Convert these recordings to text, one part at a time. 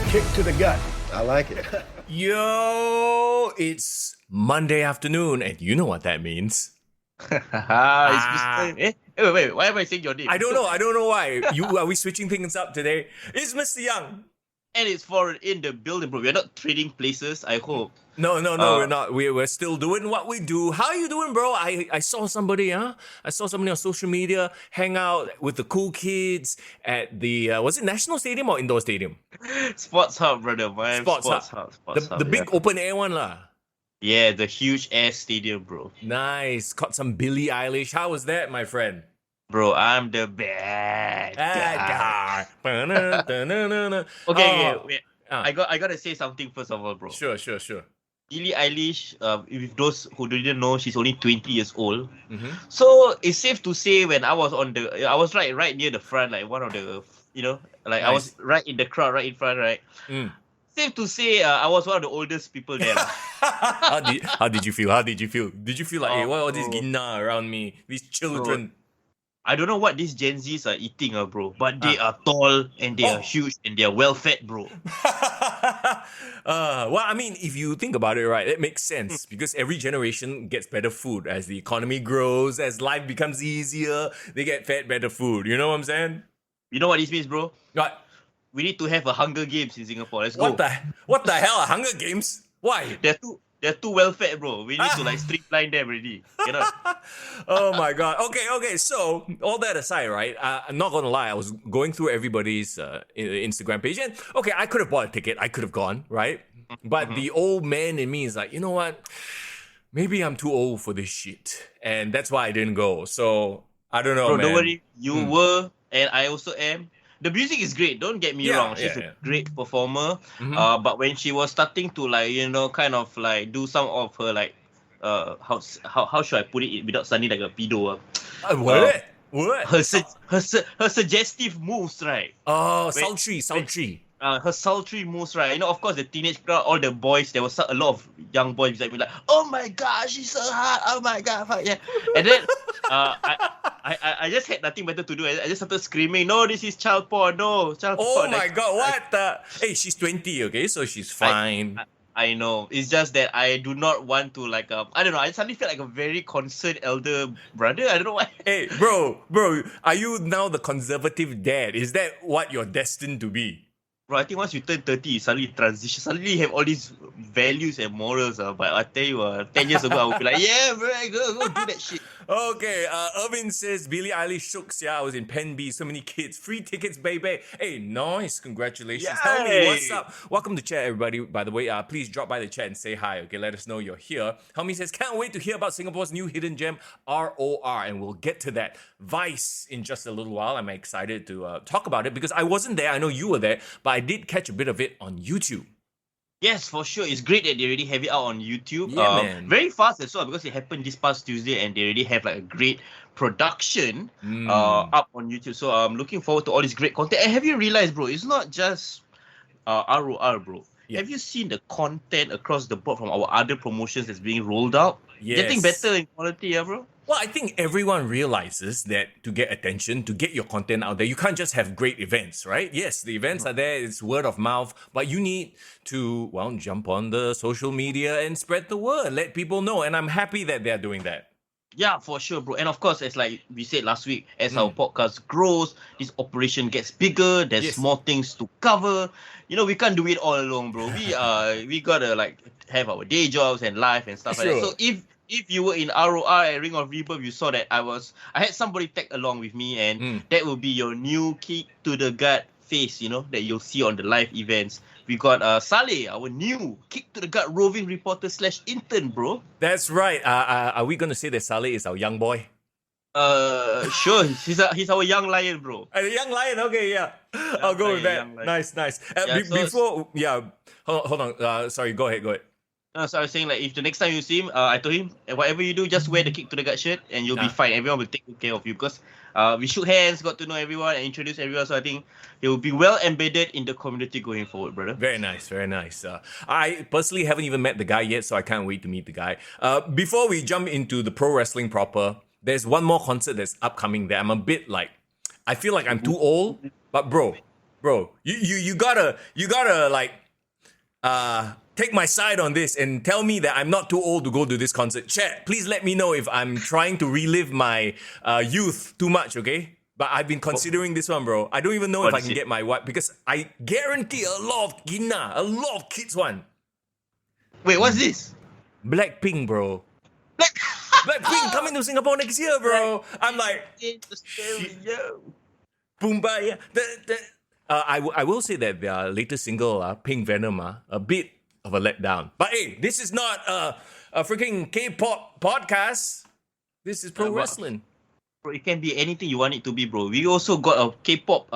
Kick to the gut. I like it. Yo, it's Monday afternoon, and you know what that means. It's Mr. Wait, why am I saying your name? I don't know why. Are we switching things up today? It's Mr. Young. And it's Foreign in the building, bro. We're not trading places, I hope. No, we're not. We're still doing what we do. How are you doing, bro? I saw somebody, I saw somebody on social media hang out with the cool kids at the, was it National Stadium or Indoor Stadium? Sports Hub, brother. Man. Sports Hub. The big open air one, lah. Yeah, the huge air stadium, bro. Nice. Caught some Billie Eilish. How was that, my friend? Bro, I'm the bad guy. Wait. I gotta say something first of all, bro. Sure. Billie Eilish, with those who didn't know, she's only 20 years old. Mm-hmm. So it's safe to say when I was I was right near the front, like one of the, Nice. I was right in the crowd, right in front, right? Safe to say, I was one of the oldest people there. How did you feel? Did you feel like, hey, what all this gina around me? These children. Bro, I don't know what these Gen Zs are eating, bro. But they are tall and they are huge and they are well fed, bro. Well, I mean, if you think about it, right, it makes sense because every generation gets better food as the economy grows, as life becomes easier. They get fed better food. You know what I'm saying? You know what this means, bro? What? We need to have a Hunger Games in Singapore. Let's go. What the hell? Hunger Games? Why? They're too well fed, bro. We need to streamline them already. Oh my god. Okay. So all that aside, right? I'm not gonna lie. I was going through everybody's Instagram page, and okay, I could have bought a ticket. I could have gone, right? But the old man in me is like, you know what? Maybe I'm too old for this shit, and that's why I didn't go. So I don't know, bro, man. Don't worry. You were, and I also am. The music is great. Don't get me wrong. She's a great performer. But when she was starting to kind of do some of her how should I put it without sounding like a pedo? What? Her suggestive moves, right? Oh, sultry. Her sultry moves, right? Of course, the teenage crowd, all the boys, there was a lot of young boys that were like, oh my god, she's so hot, oh my god, fuck yeah. And then I just had nothing better to do. I just started screaming, no, this is child porn, no, child porn. Oh my god, what the? Hey, she's 20, okay, so she's fine. I know. It's just that I do not want to I don't know. I suddenly feel like a very concerned elder brother. I don't know why. Hey, bro, are you now the conservative dad? Is that what you're destined to be? Bro, I think once you turn 30, you suddenly have all these values and morals. But I tell you, 10 years ago, I would be like, yeah, bro, go do that shit. Okay, Irvin says, Billie Eilish shooks, I was in Pen B, so many kids. Free tickets, baby. Hey, nice, congratulations. Yay. Tell me, what's up? Welcome to chat, everybody. By the way, please drop by the chat and say hi, okay? Let us know you're here. Helmi says, can't wait to hear about Singapore's new hidden gem, ROR, and we'll get to that. Vice in just a little while. I'm excited to talk about it because I wasn't there. I know you were there, but I did catch a bit of it on YouTube. Yes, for sure. It's great that they already have it out on YouTube. Yeah, man. Very fast as well because it happened this past Tuesday and they already have a great production up on YouTube. So I'm looking forward to all this great content. And have you realized, bro, it's not just ROR, bro. Yeah. Have you seen the content across the board from our other promotions that's being rolled out? Yes. Getting better in quality, bro? Well, I think everyone realizes that to get attention, to get your content out there, you can't just have great events, right? Yes, the events are there, it's word of mouth, but you need to, jump on the social media and spread the word, let people know. And I'm happy that they're doing that. Yeah, for sure, bro. And of course, as we said last week, as our podcast grows, this operation gets bigger, there's more things to cover. We can't do it all alone, bro. We gotta have our day jobs and life and stuff like that. So if you were in ROR at Ring of Rebirth, you saw that I had somebody tag along with me, and that will be your new kick to the gut face, that you'll see on the live events. We got Saleh, our new kick to the gut roving reporter / intern, bro. That's right. Are we gonna say that Saleh is our young boy? Sure. He's our young lion, bro. A young lion, okay, yeah. I'll go with that. Nice. Hold on. Sorry, go ahead. So I was saying, if the next time you see him, I told him, whatever you do, just wear the kick to the gut shirt and you'll be fine. Everyone will take good care of you because we shook hands, got to know everyone and introduce everyone. So I think he will be well embedded in the community going forward, brother. Very nice. I personally haven't even met the guy yet, so I can't wait to meet the guy. Before we jump into the pro wrestling proper, there's one more concert that's upcoming that I'm a bit I feel like I'm too old, but bro, bro, you gotta like take my side on this and tell me that I'm not too old to go to this concert. Chat, please let me know if I'm trying to relive my youth too much, okay? But I've been considering this one, bro. I don't even know if I can get my wife, because I guarantee a lot of kids one. Wait, what's this? Blackpink, bro. Blackpink coming to Singapore next year, bro. I'm like, Boomba, yeah. I will say that their latest single, Pink Venom, a bit of a letdown. But hey, this is not a freaking K-pop podcast. This is pro wrestling. Bro, it can be anything you want it to be, bro. We also got a K-pop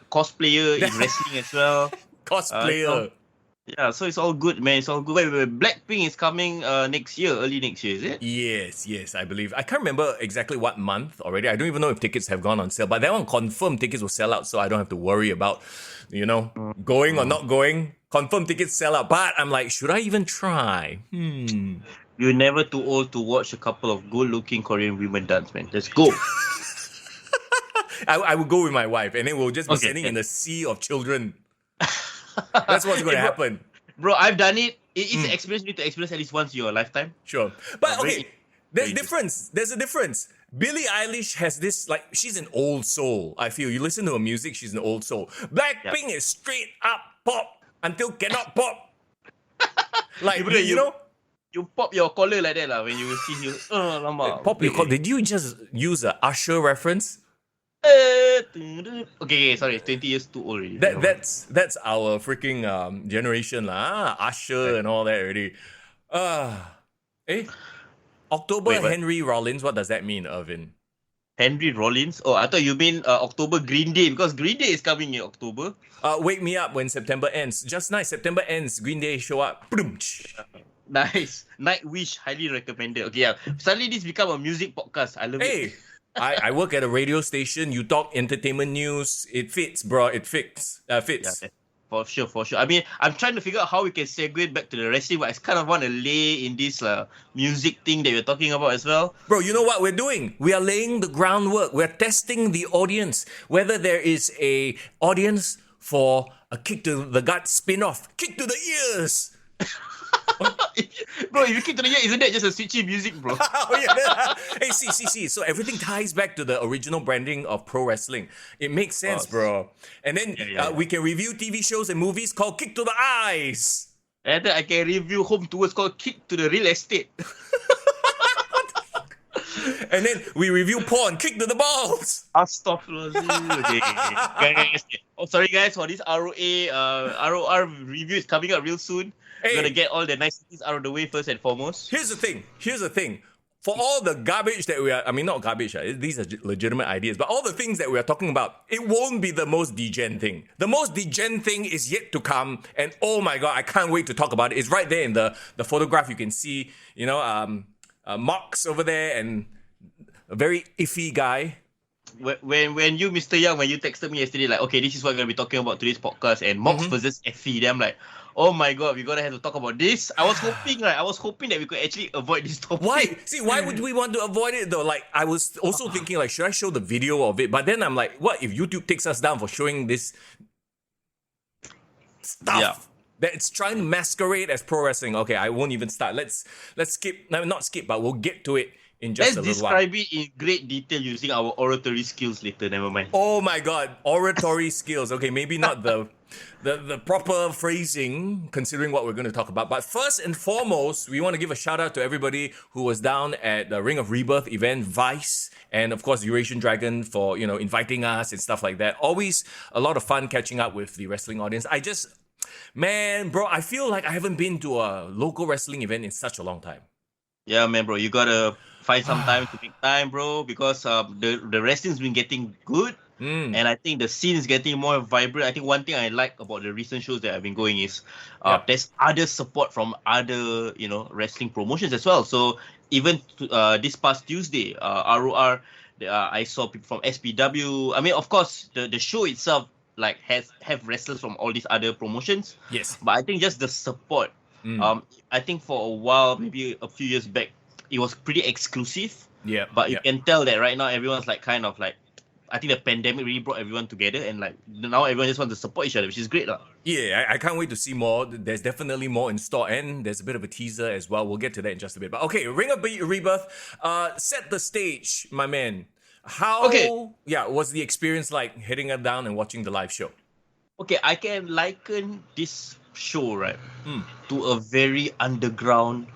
cosplayer in wrestling as well. Cosplayer. Yeah, so it's all good, man. It's all good. Wait. Blackpink is coming next year, early next year, is it? Yes, I believe. I can't remember exactly what month already. I don't even know if tickets have gone on sale. But that one confirmed tickets will sell out, so I don't have to worry about, going or not going. Confirmed tickets sell out. But I'm like, should I even try? You're never too old to watch a couple of good-looking Korean women dance, man. Let's go. I will go with my wife, and then we'll just be standing in a sea of children. That's what's going to happen. Bro, I've done it. It's an experience you need to experience at least once in your lifetime. Sure. But okay, there's difference. There's a difference. Billie Eilish has this, like, she's an old soul, I feel. You listen to her music, she's an old soul. Blackpink is straight up pop until cannot pop. Like, You pop your collar like that when you see you. Pop your collar. Did you just use a Usher reference? Okay, sorry, 20 years too old already. That's our freaking generation lah. Usher and all that already. October Henry Rollins. What does that mean, Irvin? Henry Rollins? Oh, I thought you mean October Green Day, because Green Day is coming in October. Wake me up when September ends. Just nice. September ends. Green Day show up. Nice. Nightwish, highly recommended. Okay, yeah. Suddenly this become a music podcast. I love it. I work at a radio station. You talk entertainment news. It fits, bro. It fits. Yeah, for sure. I mean, I'm trying to figure out how we can segue back to the wrestling, but I kind of want to lay in this music thing that we're talking about as well. Bro, you know what we're doing? We are laying the groundwork. We're testing the audience. Whether there is a audience for a kick to the gut spin-off. Kick to the ears. Bro, if you kick to the ear, isn't that just a switchy music, bro? Hey, see. So everything ties back to the original branding of pro wrestling. It makes sense, bro. And then we can review TV shows and movies called Kick to the Eyes. And then I can review home tours called Kick to the Real Estate. And then we review porn, Kick to the Balls. Astaghfirullah. Okay. Oh, sorry guys, for this ROR review is coming up real soon. We're gonna get all the nice things out of the way first and foremost. Here's the thing. For all the garbage that not garbage, these are legitimate ideas, but all the things that we are talking about, it won't be the most degen thing. The most degen thing is yet to come, and oh my god, I can't wait to talk about it. It's right there in the photograph. You can see, Mox over there and a very iffy guy. When you, Mr. Young, when you texted me yesterday, like, okay, this is what we're going to be talking about today's podcast, and Mox versus Effy, then I'm like, oh my god, we're going to have to talk about this. I was hoping that we could actually avoid this topic. Why? See, why would we want to avoid it though? Like, I was also thinking, like, should I show the video of it? But then I'm like, what if YouTube takes us down for showing this stuff that it's trying to masquerade as pro wrestling? Okay, I won't even start. Let's skip. No, not skip, but we'll get to it in just a little while. Let's describe it in great detail using our oratory skills later. Never mind. Oh my god, oratory skills. Okay, maybe not the proper phrasing considering what we're going to talk about. But first and foremost, we want to give a shout out to everybody who was down at the Ring of Rebirth event, Vice, and of course Eurasian Dragon for inviting us and stuff like that. Always a lot of fun catching up with the wrestling audience. Man, bro, I feel like I haven't been to a local wrestling event in such a long time. Yeah, man, bro, you gotta find some time to make time, bro, because the wrestling's been getting good. And I think the scene is getting more vibrant. I think one thing I like about the recent shows that I've been going is there's other support from other wrestling promotions as well. So even this past Tuesday, ROR, I saw people from SPW. I mean, of course, the show itself like have wrestlers from all these other promotions. Yes, but I think just the support. I think for a while, maybe a few years back, it was pretty exclusive. Yeah, but you can tell that right now everyone's like kind of like I think the pandemic really brought everyone together, and like now everyone just wants to support each other, which is great, lah. Yeah, I can't wait to see more. There's definitely more in store, and there's a bit of a teaser as well. We'll get to that in just a bit. But okay, Ring of Rebirth. Set the stage, my man. How was the experience like hitting it down and watching the live show? Okay, I can liken this show, right, to a very underground,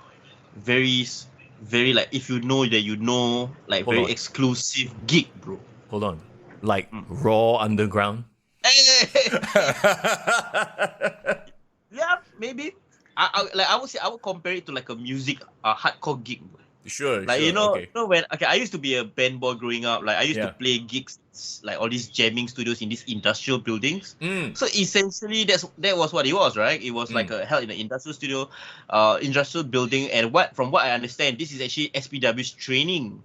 very like, if you know that you know, like Hold very on. exclusive gig, bro. Hold on. Like Raw Underground? Yeah, maybe. I would say I would compare it to like a music hardcore gig, bro. Sure, Like, sure. you know, Okay. when I used to be a band boy growing up. Like, I used to play gigs, like all these jamming studios in these industrial buildings. So essentially, that was what it was, right? It was like held in an industrial studio, industrial building. And from what I understand, this is actually SPW's training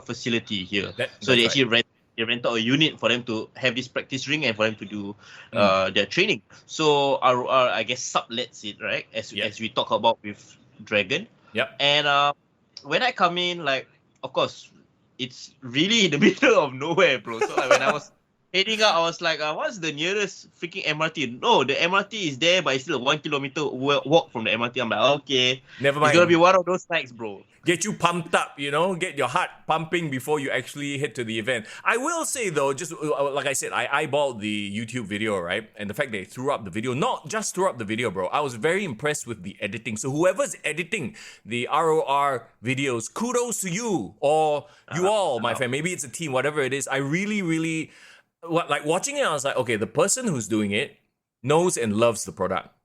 facility here. So they actually rented a unit for them to have this practice ring and for them to do their training. So ROR, I guess, sublets it, right? As we talk about with Dragon. Yep. And when I come in, like, of course, it's really in the middle of nowhere, bro. So like, when I was heading out, I was like, what's the nearest freaking MRT? No, the MRT is there, but it's still a 1 kilometer walk from the MRT. I'm like, okay. Never mind. It's going to be one of those nights, bro. Get you pumped up, you know, get your heart pumping before you actually head to the event. I will say though, just like I said, I eyeballed the YouTube video, right? And the fact they threw up the video, not just threw up the video, bro. I was very impressed with the editing. So whoever's editing the ROR videos, kudos to you or you all, my friend. Maybe it's a team, whatever it is. I really, like watching it, I was like, okay, the person who's doing it knows and loves the product.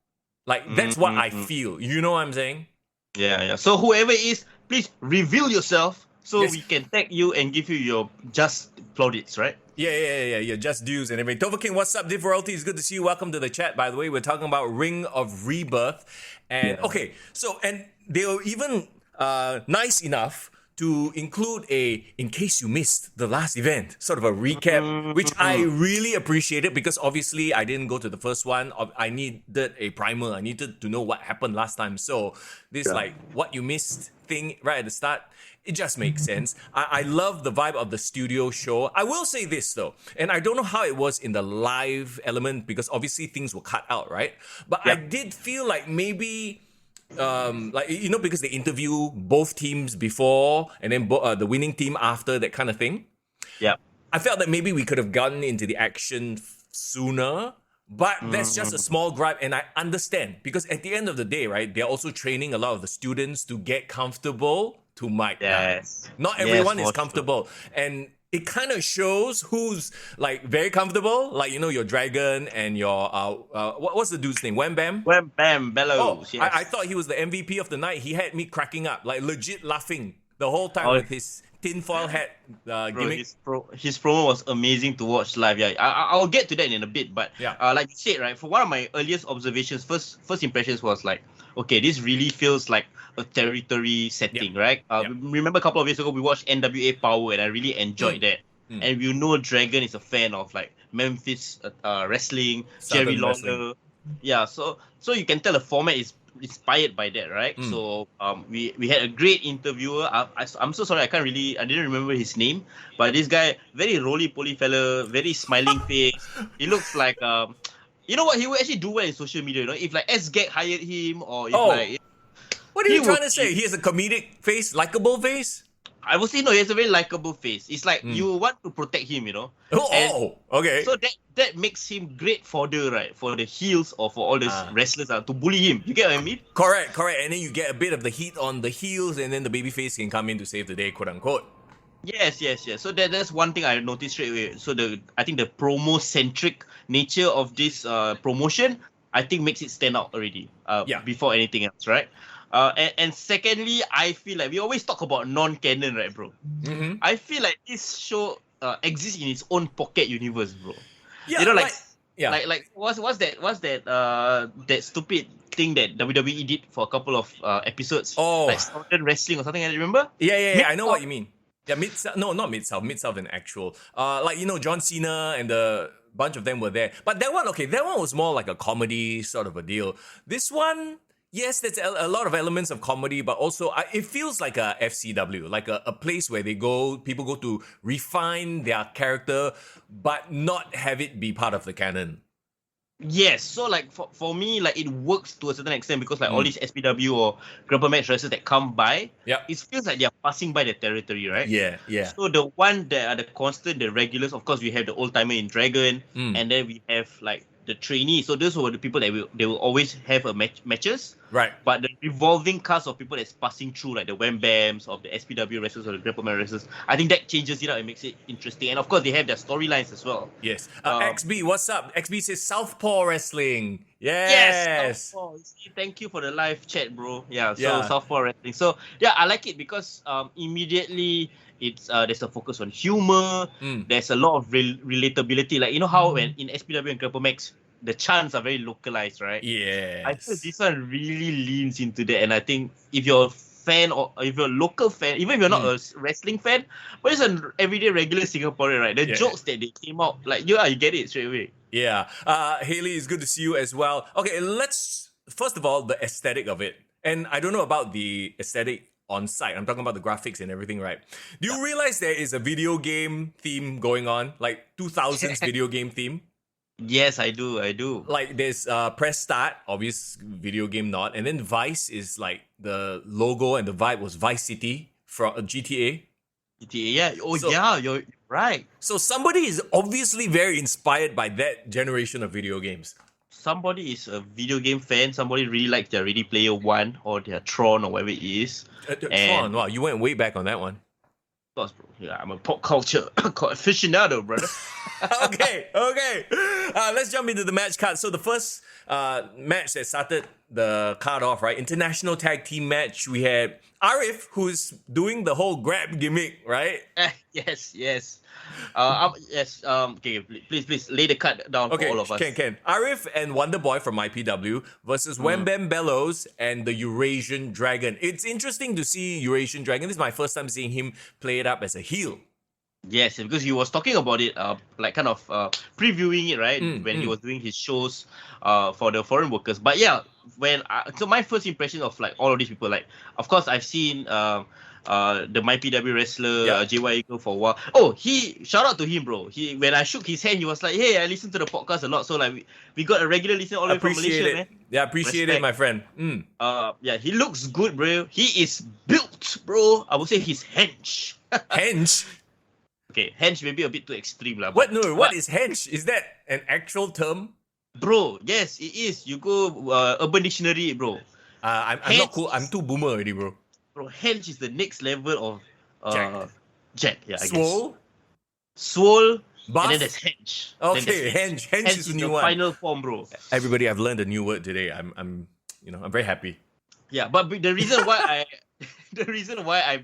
Like that's what I feel. You know what I'm saying? Yeah. So whoever it is, please reveal yourself so we can tag you and give you your just plaudits, right? Yeah. Just dues and everything. Tova King, what's up? Div Royalty, it's good to see you. Welcome to the chat, by the way. We're talking about Ring of Rebirth. And okay, so, and they were even nice enough to include in case you missed the last event, sort of a recap, which I really appreciated because obviously I didn't go to the first one. I needed a primer. I needed to know what happened last time. So this like what you missed thing right at the start, it just makes sense. I love the vibe of the studio show. I will say this though, and I don't know how it was in the live element because obviously things were cut out, right? But I did feel like maybe like, you know, because they interview both teams before and then the winning team after, that kind of thing. Yeah, I felt that maybe we could have gotten into the action sooner, but that's just a small gripe, and I understand because at the end of the day, right, they're also training a lot of the students to get comfortable to mic. Not everyone is comfortable, and it kind of shows who's like very comfortable, like, you know, your Dragon and your what's the dude's name? Wham Bam Bellows. I thought he was the MVP of the night. He had me cracking up, like legit laughing the whole time with his tinfoil hat gimmick. His promo was amazing to watch live. Yeah, I'll get to that in a bit. But like you said, right, for one of my earliest observations, first impressions was like, okay, this really feels like a territory setting, right? Remember a couple of years ago we watched NWA Power, and I really enjoyed that. And you know, Dragon is a fan of like Memphis wrestling, Jerry Lawler. Yeah, so you can tell the format is inspired by that, right? So we had a great interviewer. I'm so sorry, I didn't remember his name, but this guy, very roly-poly fella, very smiling face. He looks like you know what, he would actually do well in social media, you know, if like SGAG hired him, or if like, what are you trying to say? He has a comedic face, likable face? I would say no, he has a very likable face. It's like you want to protect him, you know. Okay. So that makes him great fodder, right, for the heels or for all the wrestlers to bully him. You get what I mean? Correct. And then you get a bit of the heat on the heels, and then the babyface can come in to save the day, quote unquote. Yes. So that's one thing I noticed straight away. So I think the promo-centric nature of this promotion, I think, makes it stand out already. Before anything else, right? And secondly, I feel like we always talk about non-canon, right, bro? I feel like this show exists in its own pocket universe, bro. Yeah, you know, like what's that stupid thing that WWE did for a couple of episodes? Like Southern Wrestling or something. I remember. Yeah. I know what you mean. Yeah, not Mid-South and actual. Like, you know, John Cena and the bunch of them were there. But that one was more like a comedy sort of a deal. This one, Yes, there's a lot of elements of comedy, but also it feels like a FCW, like a place where people go to refine their character, but not have it be part of the canon. Yes, so like for me, like it works to a certain extent because like all these SPW or grapple match wrestlers that come by, it feels like they're passing by the territory, right? Yeah. So the one that are the constant, the regulars, of course, we have the old timer in Dragon, and then we have like the trainee. So those were the people that they will always have matches. Right. But the revolving cast of people that's passing through, like the Wham Bams, of the SPW wrestlers or the Grapple Man wrestlers, I think that changes it up and makes it interesting. And of course, they have their storylines as well. Yes. XB, what's up? XB says Southpaw Wrestling. Yes. Southpaw. Thank you for the live chat, bro. So Southpaw Wrestling. So yeah, I like it because immediately it's there's a focus on humor. There's a lot of relatability. Like, you know how when in SPW and Grapple Max, the chants are very localized, right? Yeah. I feel this one really leans into that, and I think if you're a fan or if you're a local fan, even if you're not a wrestling fan, but it's an everyday regular Singaporean, right? The jokes that they came out, like you get it straight away. Yeah. Haley, it's good to see you as well. Okay, let's first of all the aesthetic of it, and I don't know about the aesthetic on site. I'm talking about the graphics and everything, right? Do you realize there is a video game theme going on, like 2000s video game theme? Yes, I do. Like there's press start, obvious video game not, and then Vice is like the logo and the vibe was Vice City from GTA. GTA, yeah. You're right. So somebody is obviously very inspired by that generation of video games. Somebody is a video game fan. Somebody really likes their Ready Player One or their Tron or whatever it is. Tron, wow, you went way back on that one. Bro. Yeah, I'm a pop culture aficionado, brother. Okay. Let's jump into the match card. So the first match that started the card off, right? International Tag Team match. We had Arif, who's doing the whole grab gimmick, right? Yes. Okay, please lay the card down for all of us. Can. Arif and Wonder Boy from IPW versus Wham Bam Bellows and the Eurasian Dragon. It's interesting to see Eurasian Dragon. This is my first time seeing him play it up as a heel. Yes, because he was talking about it, like kind of previewing it, right? When he was doing his shows for the foreign workers. But yeah, so my first impression of like all of these people, like, of course, I've seen the MyPW wrestler JY Eagle for a while. Oh, shout out to him, bro. When I shook his hand, he was like, "Hey, I listen to the podcast a lot." So like we got a regular listener all the way from Malaysia, man. Yeah, appreciate it, my friend. Yeah, he looks good, bro. He is built, bro. I would say he's hench. Hench. Okay, hench maybe a bit too extreme lah. What is hench? Is that an actual term? Bro, yes, it is. You go Urban Dictionary, bro. I'm not cool. I'm too boomer already, bro. Bro, hench is the next level of Jack. Yeah, I Swole? guess. Swole. Buff? And then there's hench. Okay, hench. Hench is the new one. Final form, bro. Everybody, I've learned a new word today. I'm very happy. Yeah, but the reason why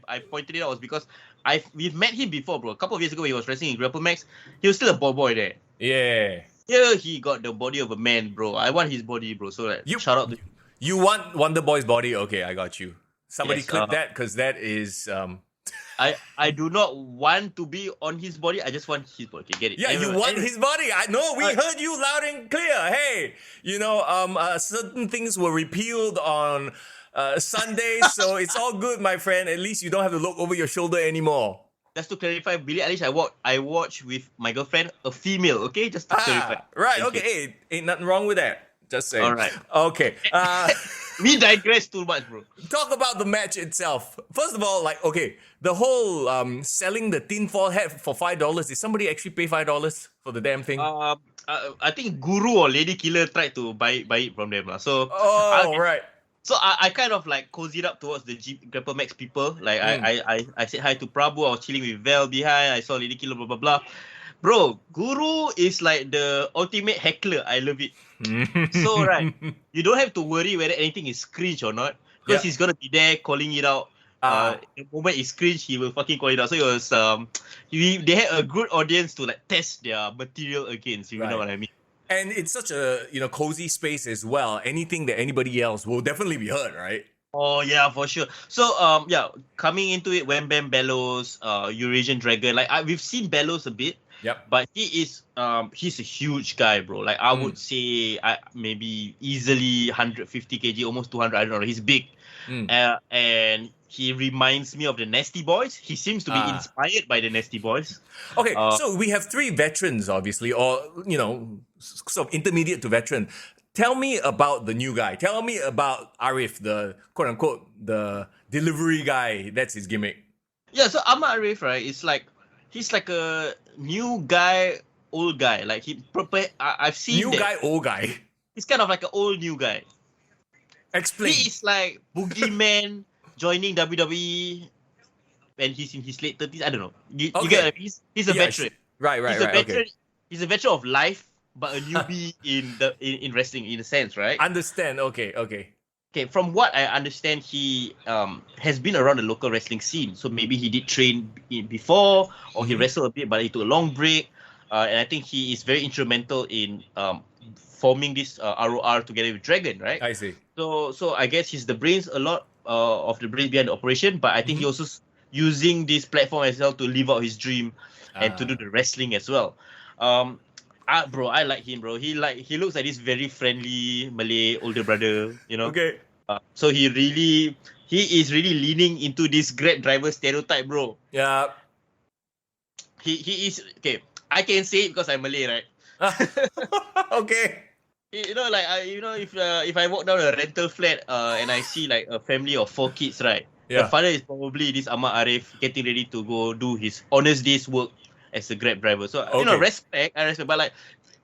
I pointed it out was because we've met him before, bro. A couple of years ago, he was wrestling in Grapple Max. He was still a ball boy there. Yeah. Yeah, he got the body of a man, bro. I want his body, bro. So shout out to you. You want Wonder Boy's body? Okay, I got you. Somebody clip that because that is. I do not want to be on his body. I just want his body. Okay, get it? Yeah, you want his body. I know. We heard you loud and clear. Hey, certain things were repealed on Sunday, so it's all good, my friend. At least you don't have to look over your shoulder anymore. Just to clarify, Billie Eilish, I watch with my girlfriend, a female. Okay, just to clarify. Right. Okay. Hey, ain't nothing wrong with that. Just saying. All right. Okay. We digress too much, bro. Talk about the match itself. First of all, the whole selling the tinfoil hat for $5. Did somebody actually pay $5 for the damn thing? I think Guru or Lady Killer tried to buy it from them. So right. So I kind of like cozied up towards the Grapple Max people. Like I said hi to Prabhu. I was chilling with Val behind. I saw Lady Killer, blah blah blah. Bro, Guru is like the ultimate heckler. I love it. So right, you don't have to worry whether anything is cringe or not, because he's gonna be there calling it out. The moment it's cringe, he will fucking call it out. So it was they had a good audience to like test their material against. You know what I mean? And it's such a cozy space as well. Anything that anybody else will definitely be heard, right? Oh yeah, for sure. So coming into it, Wham Bam Bellows, Eurasian Dragon. Like we've seen Bellows a bit, Yep. But he's a huge guy, bro. Like I would say, maybe easily 150 kg, almost 200. I don't know. He's big, and he reminds me of the Nasty Boys. He seems to be inspired by the Nasty Boys. Okay, so we have 3 veterans, obviously, or sort of intermediate to veteran. Tell me about the new guy. Tell me about Arif, the quote unquote the delivery guy. That's his gimmick. Yeah, so Ahmad Arif, right? He's like a new guy, old guy. Like I've seen new guy, old guy. He's kind of like an old new guy. Explain. He is like boogeyman joining WWE when he's in his late 30s. I don't know. You get what I mean? He's a veteran. Right. Okay. He's a veteran of life, but a newbie in wrestling, in a sense, right? Understand. Okay. Okay, from what I understand, he has been around the local wrestling scene. So maybe he did train before, or he wrestled a bit, but he took a long break. And I think he is very instrumental in forming this ROR together with Dragon, right? I see. So I guess he's the brains, a lot of the brains behind the operation. But I think he also using this platform as well to live out his dream and to do the wrestling as well. Bro, I like him, bro. He looks like this very friendly Malay older brother, you know. Okay. So he is really leaning into this Grab driver stereotype, bro. Yeah. He is okay. I can say it because I'm Malay, right? Okay. You know, like if I walk down a rental flat and I see like a family of 4 kids, right? Yeah. The father is probably this Ahmad Arif getting ready to go do his honest day's work as a Grab driver. So I respect, but like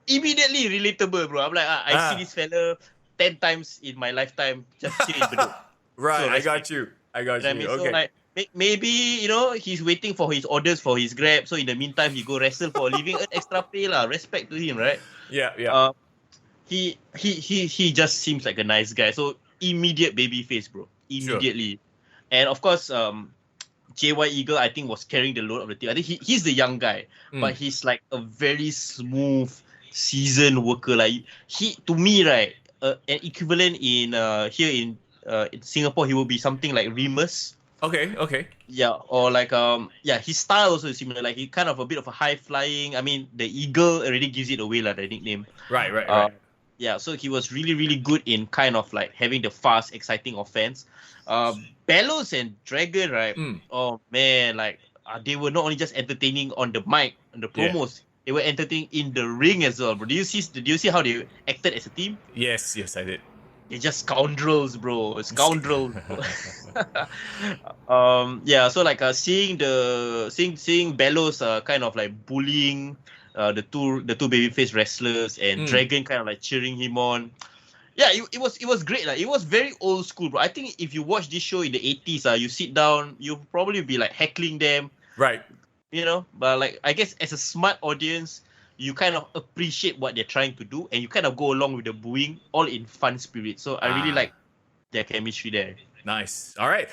immediately relatable, bro. I'm like, I see this fella 10 times in my lifetime just chilling Bedok. Right, so, I got you. You know what I mean? Okay. So like maybe he's waiting for his orders for his Grab. So in the meantime, he go wrestle for a living, earn extra pay lah. Respect to him, right? Yeah. He just seems like a nice guy. So immediate baby face, bro. Immediately. Sure. And of course, JY Eagle, I think, was carrying the load of the team. I think he's the young guy, but he's like a very smooth, seasoned worker. Like to me, right, an equivalent in here in Singapore, he will be something like Remus. Okay. Yeah, or like his style also is similar. Like he kind of a bit of a high flying. I mean, the Eagle already gives it away, like the nickname. Right. Yeah, so he was really, really good in kind of like having the fast, exciting offense. Bellows and Dragon, right? Oh man, like they were not only just entertaining on the mic, on the promos, they were entertaining in the ring as well, bro. Do you see how they acted as a team? Yes, I did. They're just scoundrels, bro. Scoundrels. So like seeing Bellows kind of like bullying the two babyface wrestlers and Dragon kind of like cheering him on. Yeah, it was great. Like, it was very old school, bro. I think if you watch this show in the 80s, you sit down, you'll probably be like heckling them. Right. You know, but like I guess as a smart audience, you kind of appreciate what they're trying to do and you kind of go along with the booing, all in fun spirit. So I really like their chemistry there. Nice. All right.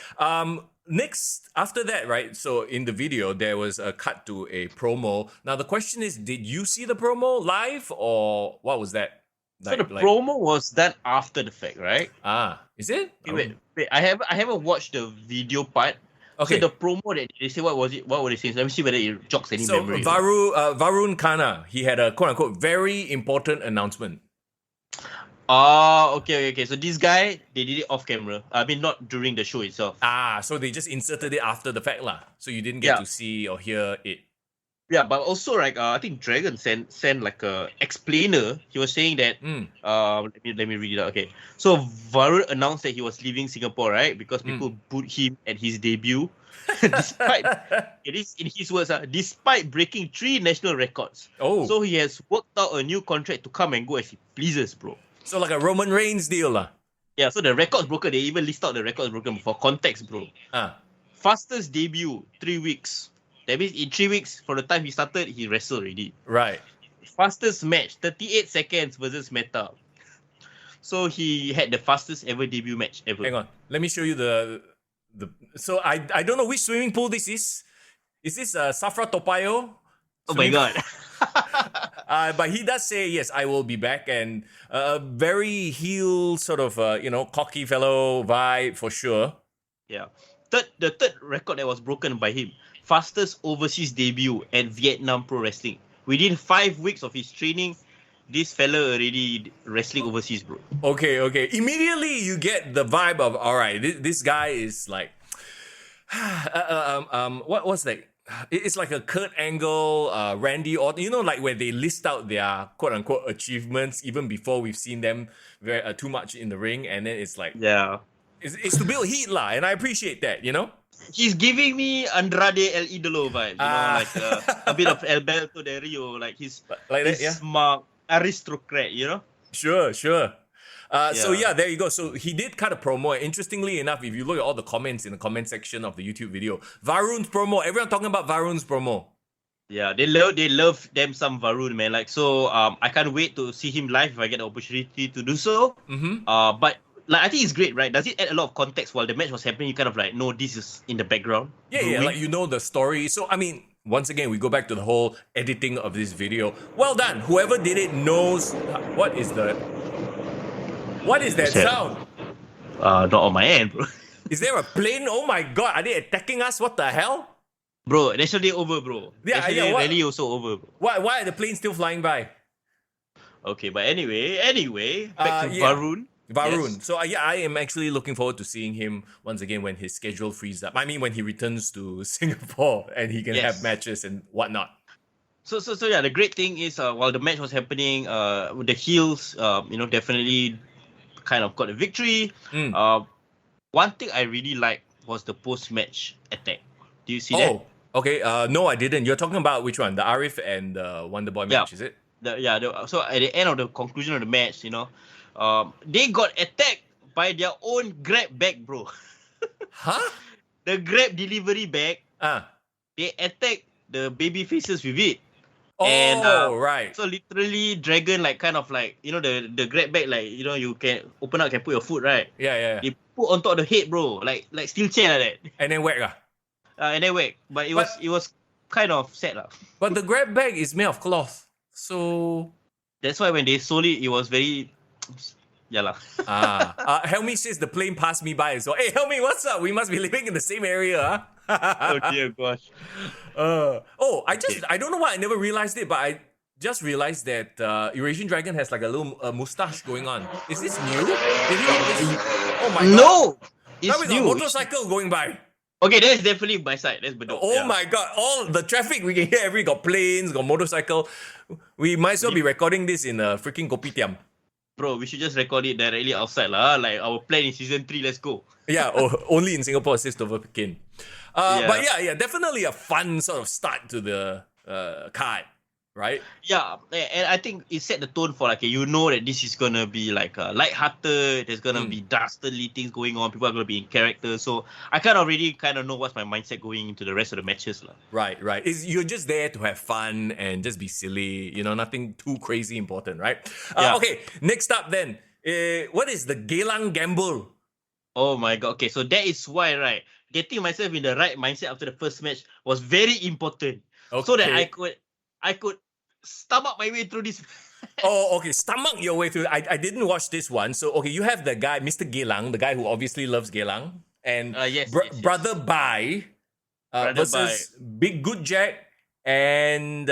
Next, after that, right? So in the video, there was a cut to a promo. Now the question is, did you see the promo live or what was that? So the promo was done after the fact, right? Is it? Wait. I haven't watched the video part. Okay. So the promo that they say, what was it? What were they saying? Let me see whether it jogs any memory. So Varun Khanna, he had a quote unquote very important announcement. Okay. So this guy, they did it off camera. I mean, not during the show itself. So they just inserted it after the fact lah. So you didn't get to see or hear it. Yeah, but also like I think Dragon sent like a explainer. He was saying that let me read it out. Okay, so Varun announced that he was leaving Singapore, right? Because people booed him at his debut, despite it is in his words, despite breaking 3 national records. So he has worked out a new contract to come and go as he pleases, bro. So like a Roman Reigns deal lah. Yeah, so the records broken. They even list out the records broken for context, bro. Fastest debut 3 weeks. That means in 3 weeks from the time he started, he wrestled already. Right. Fastest match, 38 seconds versus Meta. So he had the fastest ever debut match ever. Hang on, let me show you the. So I don't know which swimming pool this is. Is this Safra Topayo? Oh my god. But he does say, yes, I will be back, and a very heel sort of cocky fellow vibe for sure. Yeah. The third record that was broken by him. Fastest overseas debut at Vietnam Pro Wrestling. within 5 weeks of his training, this fella already wrestling overseas, bro. Okay. Immediately you get the vibe of, all right, this guy is like, what's that? It's like a Kurt Angle, Randy Orton, like where they list out their quote unquote achievements even before we've seen them very too much in the ring, and then it's like, Yeah. it's to build heat lah, and I appreciate that, He's giving me Andrade El Idolo vibe, like a bit of Alberto Del Rio, like he's like that, yeah. smart aristocrat, Sure. So yeah, there you go. So he did cut a promo. Interestingly enough, if you look at all the comments in the comment section of the YouTube video, Varun's promo, everyone talking about Varun's promo. Yeah, they love them some Varun, man. Like, so I can't wait to see him live if I get the opportunity to do so. But like, I think it's great, right? Does it add a lot of context while the match was happening? You kind of like, no, this is in the background. Yeah, like the story. So I mean, once again, we go back to the whole editing of this video. Well done. Whoever did it knows what is that sound? Not on my end, bro. Is there a plane? Oh my god, are they attacking us? What the hell? Bro, National Day over, bro. National Day rally also over, bro. Why are the planes still flying by? Okay, but anyway, back to Varun. Yes. So I am actually looking forward to seeing him once again when his schedule frees up. I mean, when he returns to Singapore and he can have matches and whatnot. So yeah, the great thing is while the match was happening, the heels, definitely kind of got a victory. One thing I really liked was the post-match attack. Do you see that? Oh, okay. No, I didn't. You're talking about which one? The Arif and Wonder Boy match, is it? So at the end of the conclusion of the match, they got attacked by their own grab bag, bro. Huh? The grab delivery bag. They attacked the baby faces with it. Right. So literally, Dragon kind of the grab bag, you can open up, can put your foot, right? Yeah. They put on top of the head, bro, like steel chair like that. And then whack and then whack. But it was kind of sad lah. But the grab bag is made of cloth, so that's why when they sold it, it was very. Yeah lah. Helmi says the plane passed me by. So hey, Helmi, what's up? We must be living in the same area, huh? Oh dear gosh. I don't know why I never realized it, but I just realized that Eurasian Dragon has like a little mustache going on. Is this new? Did he always... Oh my god. No! It's that was new. a motorcycle going by. Okay, that's definitely my side. That's Bedok. Oh my god, all the traffic we can hear, got planes, got motorcycle. We might as well be recording this in a freaking kopitiam. Bro, we should just record it directly outside lah. Like our plan in season 3, let's go. Yeah, only in Singapore, assist over Pekin. But yeah, definitely a fun sort of start to the card, right? Yeah, and I think it set the tone for that this is gonna be like lighthearted. There's gonna be dastardly things going on. People are gonna be in character. So I already know what's my mindset going into the rest of the matches lah. Right. You're just there to have fun and just be silly. Nothing too crazy important, right? Okay, next up then, what is the Geylang Gamble? Oh my god. Okay, so that is why, right? Getting myself in the right mindset after the first match was very important. Okay. So that I could stomach my way through this. Okay, stomach your way through. I didn't watch this one. So, okay, you have the guy, Mr. Geylang, the guy who obviously loves Geylang. And Brother Bai versus Big Good Jack and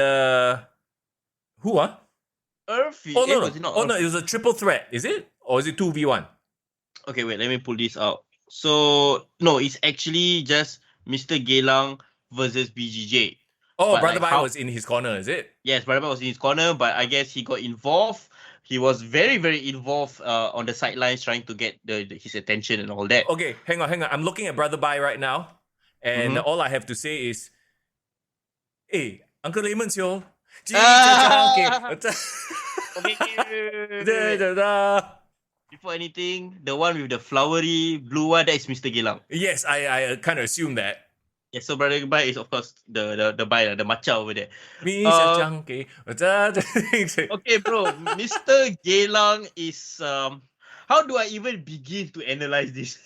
who? Effy. No, it was a triple threat, is it? Or is it 2v1? Okay, wait, let me pull this out. So, no, it's actually just Mr. Geylang versus BGJ. Oh, but Brother Bai was in his corner, is it? Yes, Brother Bai was in his corner, but I guess he got involved. He was very, very involved on the sidelines trying to get his attention and all that. Okay, hang on. I'm looking at Brother Bai right now. And all I have to say is, hey, Uncle Layman's yo. Before anything, the one with the flowery blue one, that is Mr. Geylang. Yes, I kind of assume that. Yes, so Brother Bai is of course the Bai, the matcha over there. Okay, bro, Mr. Geylang is how do I even begin to analyze this?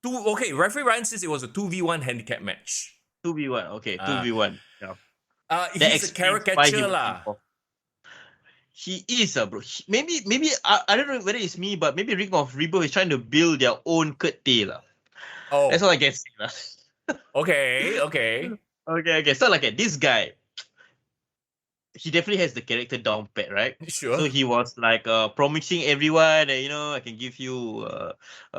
Referee Ryan says it was a 2v1 handicap match. 2v1, okay, 2v1. Yeah. He's a caricature lah. He is, bro. Maybe I don't know whether it's me, but maybe Ring of Rebirth is trying to build their own curtail. Oh. That's all I can say. Okay. So this guy, he definitely has the character down pat, right? Sure. So he was like promising everyone that I can give you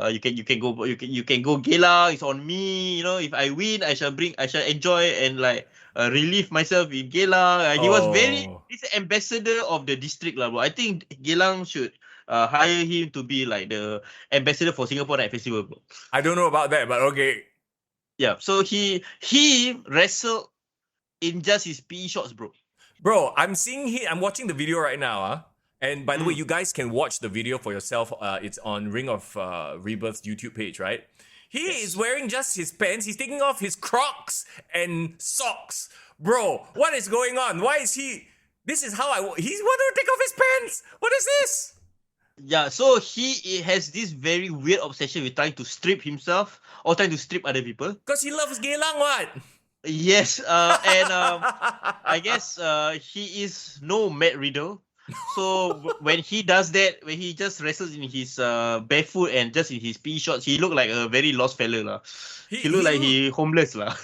you can go Geylang, it's on me. If I win, I shall enjoy and like relieve myself in Geylang. He's the ambassador of the district lah, bro. I think Geylang should hire him to be like the ambassador for Singapore Night Festival, bro. I don't know about that, but okay. Yeah, so he wrestled in just his PE shorts, bro. Bro, I'm watching the video right now, and by the way, you guys can watch the video for yourself. It's on Ring of Rebirth's YouTube page, right? He is wearing just his pants. He's taking off his Crocs and socks. Bro, what is going on? Why is he... This is how he's wanting to take off his pants. What is this? Yeah, so he has this very weird obsession with trying to strip himself or trying to strip other people. Because he loves Geylang, what? Yes, and I guess he is no Matt Riddle. So when he does that, when he just wrestles in his barefoot and just in his PE shorts, he look like a very lost fella lah. He look like he homeless lah.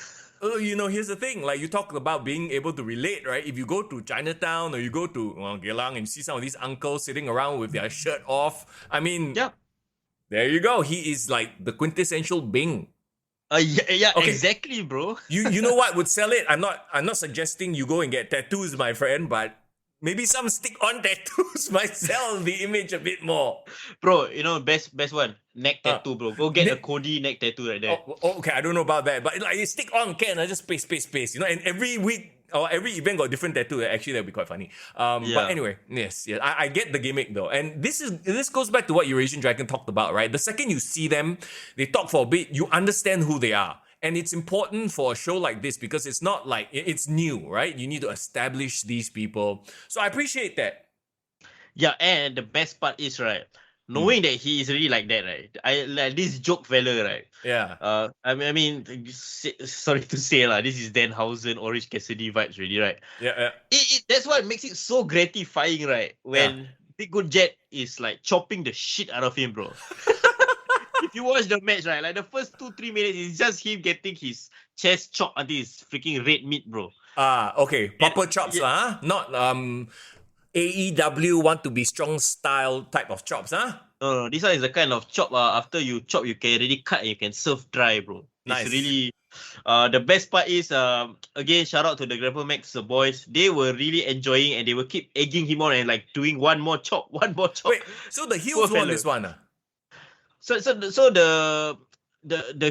Here's the thing. Like, you talk about being able to relate, right? If you go to Chinatown or you go to Geylang and you see some of these uncles sitting around with their shirt off, I mean, yeah, there you go. He is like the quintessential Bing. Yeah, Okay. exactly, bro. You know what would sell it? I'm not suggesting you go and get tattoos, my friend, but maybe some stick-on tattoos might sell the image a bit more. Bro, best one, neck tattoo, bro. Go get a Cody neck tattoo right there. Okay, I don't know about that, but like stick-on can, just space. And every week or every event got a different tattoo. Actually, that'd be quite funny. But anyway, yes, I get the gimmick though, and this goes back to what Eurasian Dragon talked about, right? The second you see them, they talk for a bit, you understand who they are. And it's important for a show like this because it's not like it's new, right? You need to establish these people. So I appreciate that. Yeah, and the best part is, right, knowing that he is really like that, right? I like this joke fella, right? Yeah. I mean, sorry to say lah, this is Danhausen, Orange Cassidy vibes, really, right? Yeah. That's what makes it so gratifying, right? When Big Good Jet is like chopping the shit out of him, bro. If you watch the match, right, like the first 2-3 minutes, it's just him getting his chest chopped until it's freaking red meat, bro. Okay. Proper chops, huh? Not AEW want to be strong style type of chops, huh? No, this one is the kind of chop. After you chop, you can already cut and you can serve dry, bro. Nice. It's really. The best part is, again, shout out to the Grapple Max boys. They were really enjoying and they will keep egging him on and like doing one more chop. Wait, so the heels won this one? So the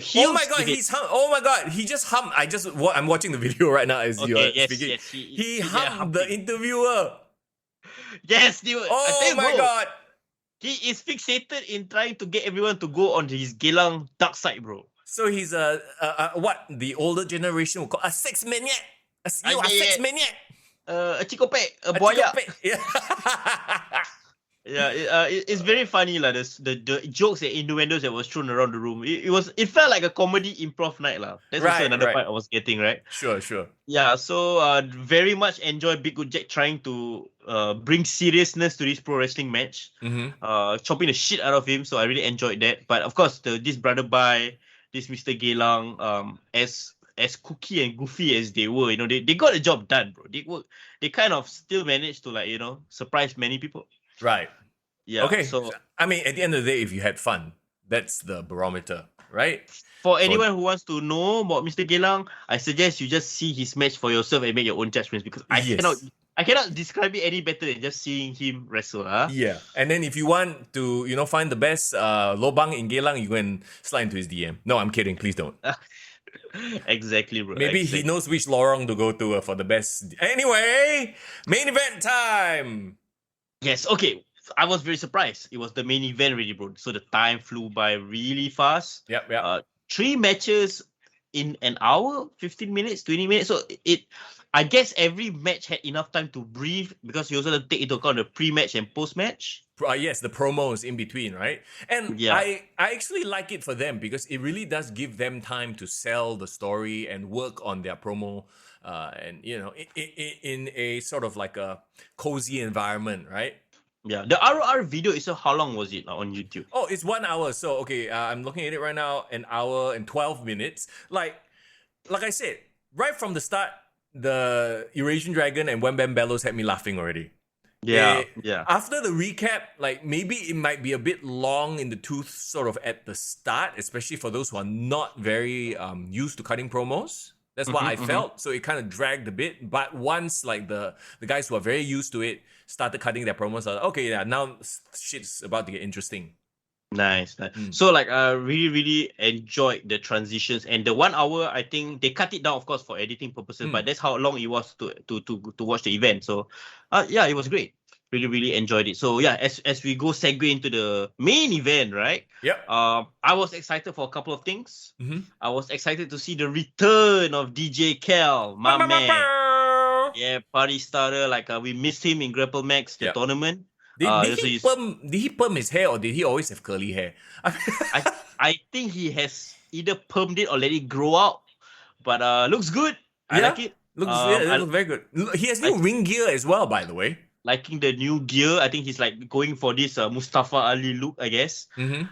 heels. Oh my god, oh my god, he just hummed. I'm watching the video right now as you're speaking. Yes, he hummed the interviewer. Yes, dude. Oh my god. He is fixated in trying to get everyone to go on his Geylang dark side, bro. So he's what the older generation would call a sex maniac. A sex maniac. A chicopek, a boya. Yeah. Yeah, it's very funny lah. The jokes and innuendos that was thrown around the room. It felt like a comedy improv night lah. That's also another part I was getting, right. Sure. Yeah, so very much enjoy Big Good Jack trying to bring seriousness to this pro wrestling match. Chopping the shit out of him. So I really enjoyed that. But of course, this brother this Mr. Geylang, as kooky and goofy as they were, they got the job done, bro. They kind of still managed to surprise many people. Right. Yeah. Okay. So I mean, at the end of the day, if you had fun, that's the barometer, right? For anyone who wants to know about Mr. Geylang, I suggest you just see his match for yourself and make your own judgments because I cannot describe it any better than just seeing him wrestle. Yeah. And then if you want to, find the best lobang in Geylang, you can slide into his DM. No, I'm kidding. Please don't. Exactly, bro. Maybe he knows which lorong to go to for the best. Anyway, main event time. Yes, okay. I was very surprised. It was the main event already, bro. So the time flew by really fast. Yep. 3 matches in an hour, 15 minutes, 20 minutes. So I guess every match had enough time to breathe because you also have to take into account the pre-match and post-match. Yes, the promos in between, right? And I actually like it for them because it really does give them time to sell the story and work on their promo. And in a sort of like a cozy environment, right? Yeah, the ROR video is how long was it on YouTube? Oh, it's 1 hour. So okay, I'm looking at it right now. 1 hour and 12 minutes. Like I said, right from the start, the Eurasian Dragon and Wham Bam Bellows had me laughing already. Yeah, After the recap, like maybe it might be a bit long in the tooth sort of at the start, especially for those who are not very used to cutting promos. That's what I felt. So it kind of dragged a bit. But once like the guys who are very used to it started cutting their promos, I was like, okay, yeah, now shit's about to get interesting. Nice. So like I really enjoyed the transitions, and the 1 hour, I think they cut it down, of course, for editing purposes, but that's how long it was to watch the event. So yeah, it was great. Really enjoyed it. So yeah, as we go segue into the main event, right? Yep. I was excited for a couple of things. I was excited to see the return of DJ Kel, my man. Yeah, party starter. Like we missed him in Grapple Max, the tournament. Did he perm his hair, or did he always have curly hair? I think he has either permed it or let it grow out. But looks good. I like it. Looks very good. He has new ring gear as well, by the way. Liking the new gear. I think he's like going for this Mustafa Ali look, I guess. And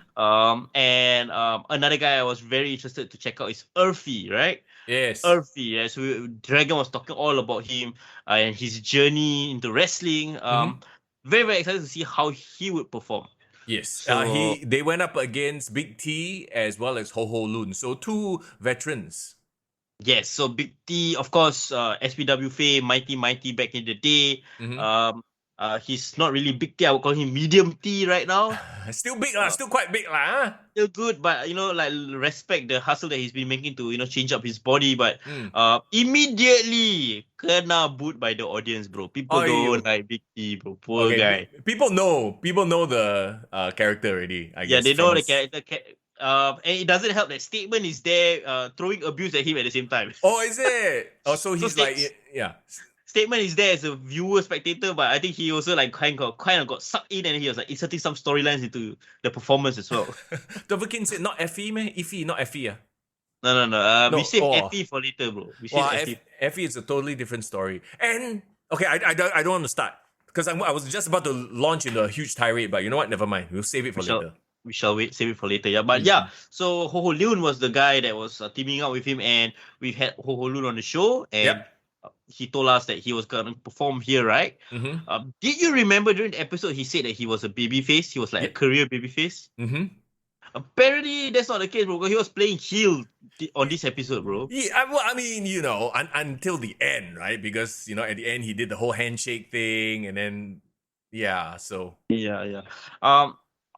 another guy I was very interested to check out is Effy, right? Yes. Effy. Yeah. So Dragon was talking all about him and his journey into wrestling. Very excited to see how he would perform. Yes. So, they went up against Big T as well as Ho Ho Lun. So 2 veterans. Yes, so Big T, of course, SPW fame, mighty back in the day. He's not really Big T. I would call him medium T right now. Still big lah, still quite big lah. Still good, but like respect the hustle that he's been making to change up his body. But immediately kena booed by the audience, bro. People don't like Big T, bro. Poor guy. People know the character already. I guess. Yeah, they know the character. And it doesn't help that Statement is there throwing abuse at him at the same time. Oh, is it? Oh, so he's Statement is there as a viewer, spectator, but I think he also like kind of got sucked in, and he was like inserting some storylines into the performance as well. Doverkin said not Effy, man. Effy, not Effy. No. We saved Effy for later, bro. Effy is a totally different story. And okay, I don't want to start because I was just about to launch into a huge tirade, but you know what? Never mind. We'll save it for later. We shall save it for later. Yeah, but so Ho Ho Lun was the guy that was teaming up with him, and we had Ho Ho Lun on the show, and he told us that he was gonna perform here, right? Did you remember during the episode he said that he was a babyface? He was like a career babyface. Apparently, that's not the case, bro. He was playing heel on this episode, bro. Yeah, well, I mean, until the end, right? Because at the end he did the whole handshake thing, and then so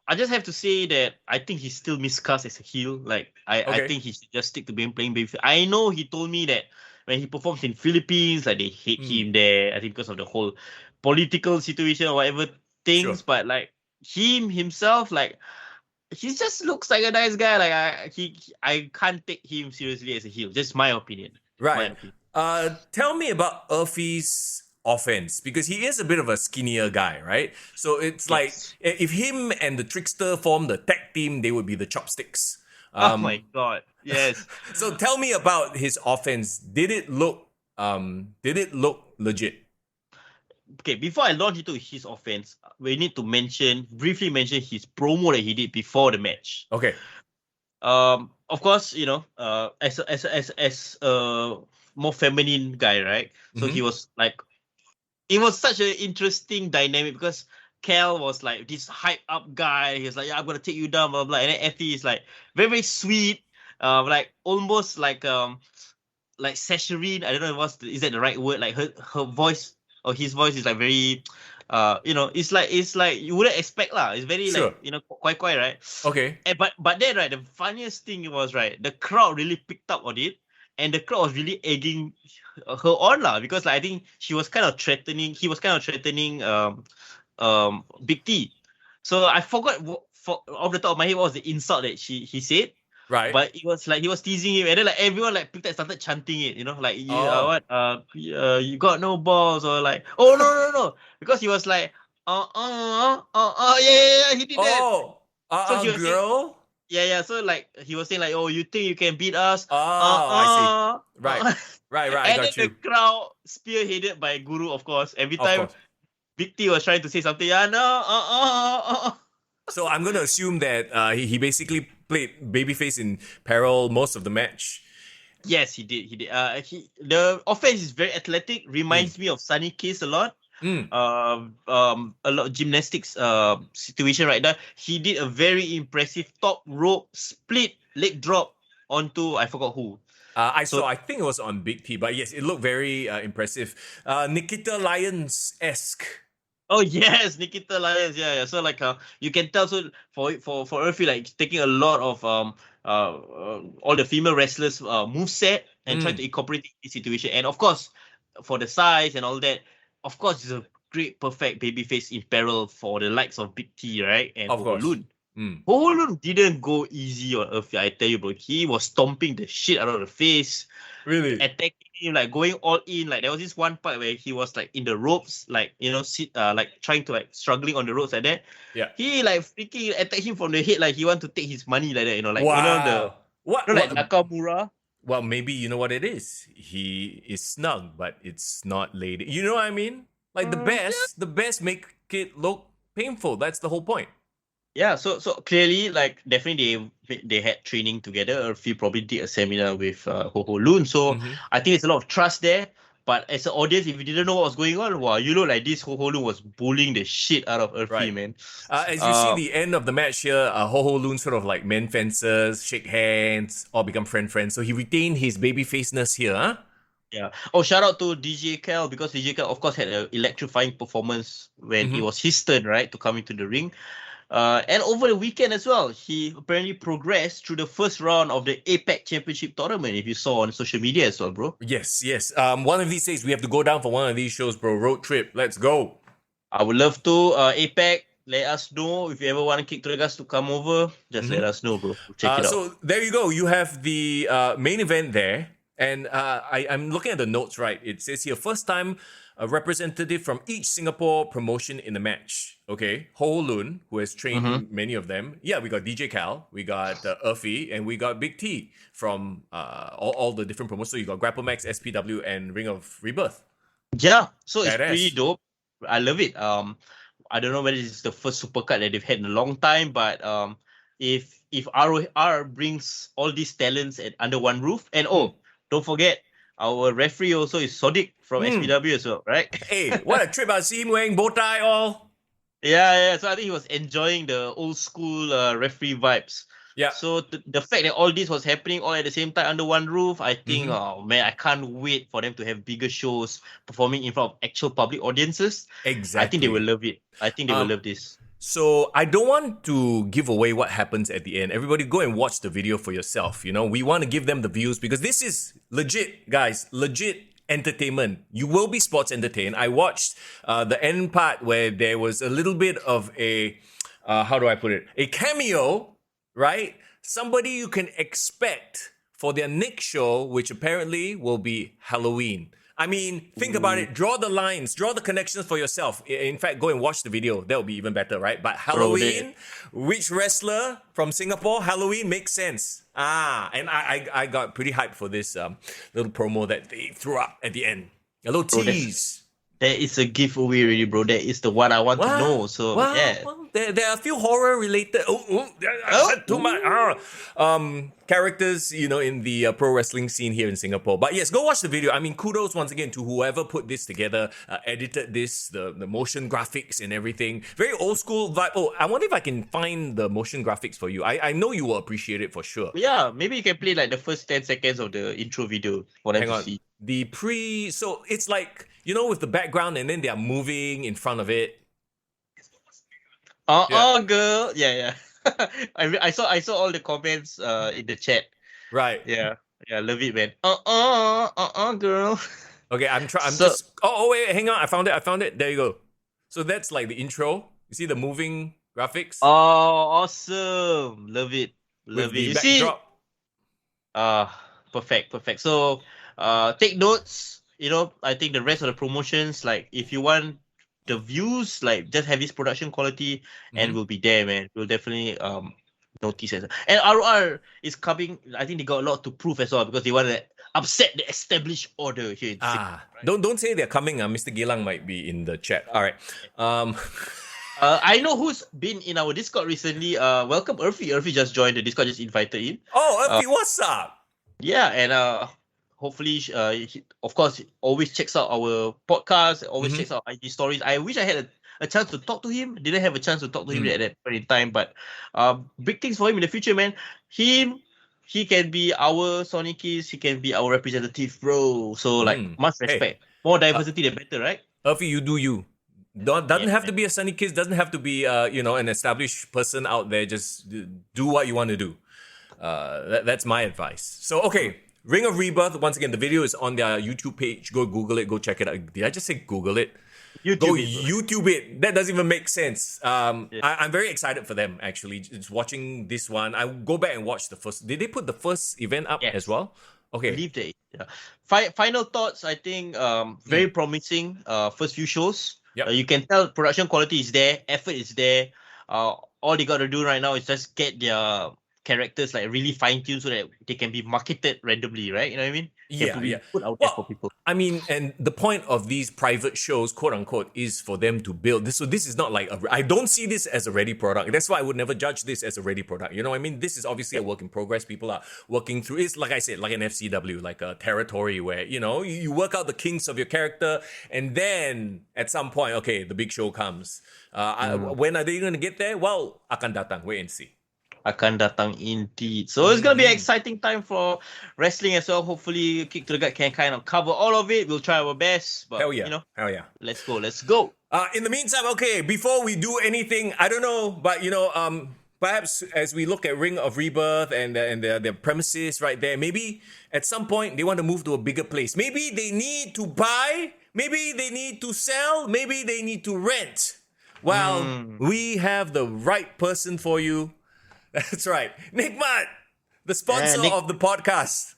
I just have to say that I think he's still miscast as a heel. Like, I think he should just stick to playing babyface. I know he told me that when he performs in Philippines, like, they hate him there, I think because of the whole political situation or whatever things. Sure. But, like, himself, like, he just looks like a nice guy. Like, I can't take him seriously as a heel. Just my opinion. Right. Tell me about Effy's offense, because he is a bit of a skinnier guy, right? So it's like if him and the Trickster form the tag team, they would be the Chopsticks. Oh my god, yes. So tell me about his offense. Did it look legit? Okay, before I launch into his offense, we need to briefly mention his promo that he did before the match. Okay. Of course, as a more feminine guy, right? So he was like, it was such an interesting dynamic because Kel was like this hype up guy. He was like, I'm gonna take you down, blah blah. And then Effy is like very sweet, like almost like saccharine. I don't know is that the right word? Like her voice or his voice is like very, it's like you wouldn't expect lah. It's very quite right. Okay. But then right, the funniest thing was right, the crowd really picked up on it. And the crowd was really egging her on lah, because like I think he was kind of threatening Big T. So I forgot off the top of my head what was the insult that he said. Right. But it was like he was teasing him, and then like everyone like picked up, started chanting it, like you got no balls, or like no, because he was like he did that. Girl. Yeah. So like he was saying like, oh, you think you can beat us? I see. Right. I and got then you. The crowd spearheaded by Guru, of course. Every time Big T was trying to say something, So I'm gonna assume that he basically played babyface in peril most of the match. Yes, he did. He did. The offense is very athletic. Reminds me of Sunny Case a lot. Mm. A lot of gymnastics situation right there. He did a very impressive top rope split leg drop onto I forgot who. I So saw. I think it was on Big T, but yes, it looked very impressive. Nikita Lyons-esque. oh yes, Nikita Lyons. Yeah, yeah. So like you can tell. So for Effy, like taking a lot of all the female wrestlers moveset and trying to incorporate this situation. And of course, for the size and all that, of course, it's a great perfect babyface in peril for the likes of Big T, right? And Of Ho Ho course. Lun. Ho Ho Lun didn't go easy on Effy. I tell you, bro. He was stomping the shit out of the face. Really? Attacking him, like going all in. Like there was this one part where he was like in the ropes, like like trying to like struggling on the ropes like that. Yeah. He like freaking attack him from the head, like he want to take his money like that. You know, like Wow. What? like Nakamura. Well, maybe you know what it is. He is snug, but it's not laid. You know what I mean? Like the best make it look painful. That's the whole point. Yeah, so clearly, like definitely they had training together. Effy probably did a seminar with Ho Ho Lun, so I think there's a lot of trust there. But as an audience, if you didn't know what was going on, wow, you know, like this Ho Ho Lun was bullying the shit out of Effy, Right. man. As you see the end of the match here, Ho Ho Lun sort of like men fences, shake hands, all become friends. So he retained his baby faceness here, huh? Yeah. Oh, shout out to DJ Cal, because DJ Cal, of course, had an electrifying performance when it was his turn, right, to come into the ring. And over the weekend as well, he apparently progressed through the first round of the APEC Championship tournament, if you saw on social media as well, bro. Yes. One of these days, we have to go down for one of these shows, bro. Road trip. Let's go. I would love to. APEC, let us know if you ever want to kick to the guys to come over. Just let us know, bro. We'll check it out. So there you go. You have the main event there. And I'm looking at the notes, right? It says here, first time a representative from each Singapore promotion in the match. Okay, Ho Ho Lun, who has trained many of them. Yeah, we got DJ Cal, we got Effy, and we got Big T from all the different promotions. So you got Grapple Max, SPW, and Ring of Rebirth. Yeah, so it's Badass. pretty dope. I love it. I don't know whether it's the first supercard that they've had in a long time, but if ROR brings all these talents under one roof, and don't forget, our referee also is Sodiq from SPW as well, right? Hey, what a trip. I see him wearing bow tie all. Yeah. So I think he was enjoying the old school referee vibes. Yeah. So the fact that all this was happening all at the same time under one roof, I think, oh man, I can't wait for them to have bigger shows performing in front of actual public audiences. Exactly. I think they will love it. I think they will love this. So I don't want to give away what happens at the end. Everybody go and watch the video for yourself. You know, we want to give them the views because this is legit, guys, legit entertainment. You will be sports entertained. I watched the end part where there was a little bit of a, how do I put it? A cameo, right? Somebody you can expect for their next show, which apparently will be Halloween. I mean, think about it. Draw the lines, draw the connections for yourself. In fact, go and watch the video. That will be even better, right? But Halloween, which wrestler from Singapore? Halloween makes sense. And I got pretty hyped for this little promo that they threw up at the end. A little tease. That is a giveaway, really, bro. That is the one I want to know. So yeah. Well, there are a few horror related. Too much. Characters, you know, in the pro wrestling scene here in Singapore. But yes, go watch the video. I mean, kudos once again to whoever put this together, edited this, the motion graphics and everything. Very old school vibe. Oh, I wonder if I can find the motion graphics for you. I know you will appreciate it for sure. Yeah, maybe you can play like the first 10 seconds of the intro video for them to see. So it's like, you know, with the background and then they are moving in front of it. Girl. Yeah. I saw all the comments in the chat. Right. Yeah, love it, man. Girl. Okay, wait, hang on. I found it. There you go. So that's like the intro. You see the moving graphics? Oh, awesome. Love it. Love it. You see? Perfect. So, take notes. You know, I think the rest of the promotions, like if you want the views, like just have this production quality, and we'll be there, man. We'll definitely notice it. And ROR is coming. I think they got a lot to prove as well because they want to upset the established order here in Singapore. Right? Don't say they're coming. Mr. Gilang might be in the chat. All right. I know who's been in our Discord recently. Welcome, Effy. Effy just joined the Discord. Just invited in. Oh, Effy, what's up? Yeah, and hopefully, of course, always checks out our podcast, always checks out IG stories. I wish I had a chance to talk to him. Didn't have a chance to talk to him at that point in time, but big things for him in the future, man. He can be our Sonic Kiss. He can be our representative, bro. So like, much respect. More diversity, the better, right? Effy, you do you. Doesn't have to man. be a Sunny Kiss. Doesn't have to be an established person out there. Just do what you want to do. That's my advice. So okay, Ring of Rebirth. Once again, the video is on their YouTube page. Go Google it. Go check it out. Did I just say Google it? Go YouTube it. That doesn't even make sense. I'm very excited for them actually. Just watching this one. I go back and watch the first. Did they put the first event up as well? Okay. Believe they. Yeah. Final thoughts. I think very promising. First few shows. Yep. You can tell production quality is there. Effort is there. All they got to do right now is just get their characters like really fine-tuned so that they can be marketed randomly, right? You know what I mean? Yeah. Put out there for people. I mean, and the point of these private shows, quote unquote, is for them to build this. So this is not like I don't see this as a ready product. That's why I would never judge this as a ready product. You know what I mean? This is obviously a work in progress. People are working through. It's like I said, like an FCW, like a territory where you work out the kinks of your character, and then at some point, okay, the big show comes. When are they going to get there? Well, akan datang. Wait and see. Akan datang indeed. So it's going to be an exciting time for wrestling as well. Hopefully, Kick to the Gut can kind of cover all of it. We'll try our best. But, Hell yeah. Hell yeah. Let's go. In the meantime, okay, before we do anything, I don't know, but perhaps as we look at Ring of Rebirth and their premises right there, maybe at some point they want to move to a bigger place. Maybe they need to buy, maybe they need to sell, maybe they need to rent. Well, we have the right person for you. That's right. Nick Matt, the sponsor of the podcast.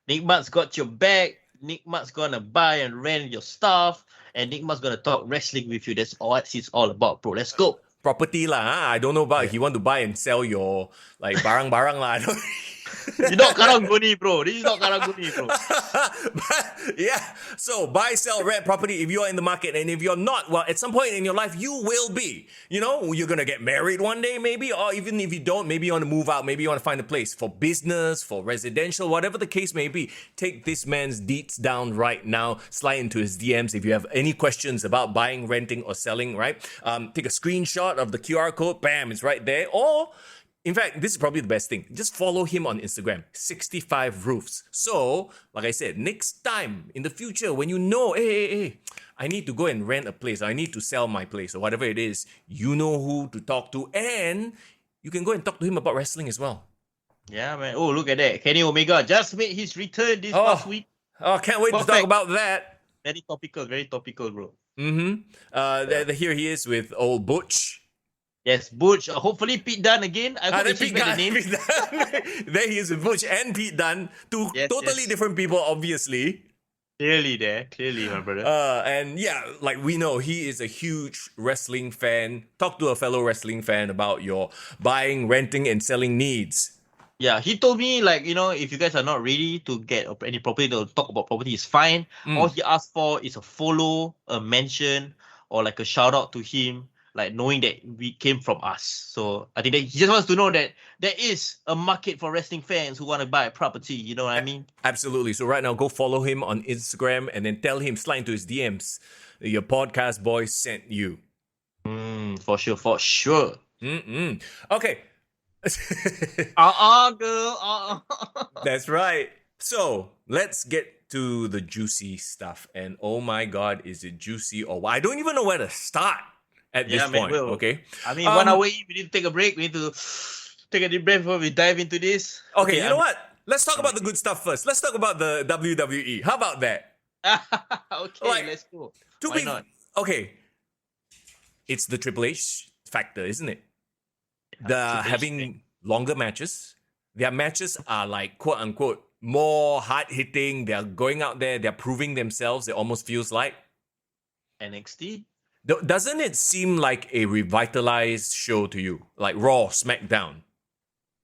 Nick Matt's got your back. Nick Matt's gonna buy and rent your stuff. And Nick Matt's gonna talk wrestling with you. That's all it's all about, bro. Let's go. Property lah. I don't know about if you want to buy and sell your like barang-barang lah. You're not Karang-Guni, bro. This is not Karang-Guni, bro. But, yeah. So buy, sell, rent property if you are in the market. And if you're not, well, at some point in your life, you will be. You're going to get married one day maybe. Or even if you don't, maybe you want to move out. Maybe you want to find a place for business, for residential, whatever the case may be. Take this man's deets down right now. Slide into his DMs if you have any questions about buying, renting, or selling, right? Take a screenshot of the QR code. Bam, it's right there. Or... in fact, this is probably the best thing. Just follow him on Instagram, 65 Roofs. So, like I said, next time in the future, when you know, hey, I need to go and rent a place, or I need to sell my place, or whatever it is, you know who to talk to, and you can go and talk to him about wrestling as well. Yeah, man. Oh, look at that. Kenny Omega just made his return this past week. Oh, can't wait to talk about that. Very topical, bro. Here he is with old Butch. Yes, Butch. Hopefully Pete Dunne again. I hope he the name. There he is with Butch and Pete Dunne. Two totally different people, obviously. Clearly, my brother. And yeah, like we know, he is a huge wrestling fan. Talk to a fellow wrestling fan about your buying, renting, and selling needs. Yeah, he told me, like, if you guys are not ready to get any property to talk about property, is fine. All he asked for is a follow, a mention, or like a shout out to him. Like knowing that we came from us. So I think that he just wants to know that there is a market for wrestling fans who want to buy a property. You know what I mean? Absolutely. So right now, go follow him on Instagram and then tell him, slide into his DMs, your podcast boy sent you. For sure. Okay. Girl. That's right. So let's get to the juicy stuff. And oh my God, is it juicy or what? I don't even know where to start. At this point, okay? I mean, 1 hour in, we need to take a break. We need to take a deep breath before we dive into this. Okay, you know what? Let's talk about the good stuff first. Let's talk about the WWE. How about that? Okay, let's go. Why not? Okay. It's the Triple H factor, isn't it? Having longer matches. Their matches are like, quote unquote, more hard-hitting. They're going out there. They're proving themselves. It almost feels like. NXT? Doesn't it seem like a revitalized show to you? Like Raw, SmackDown?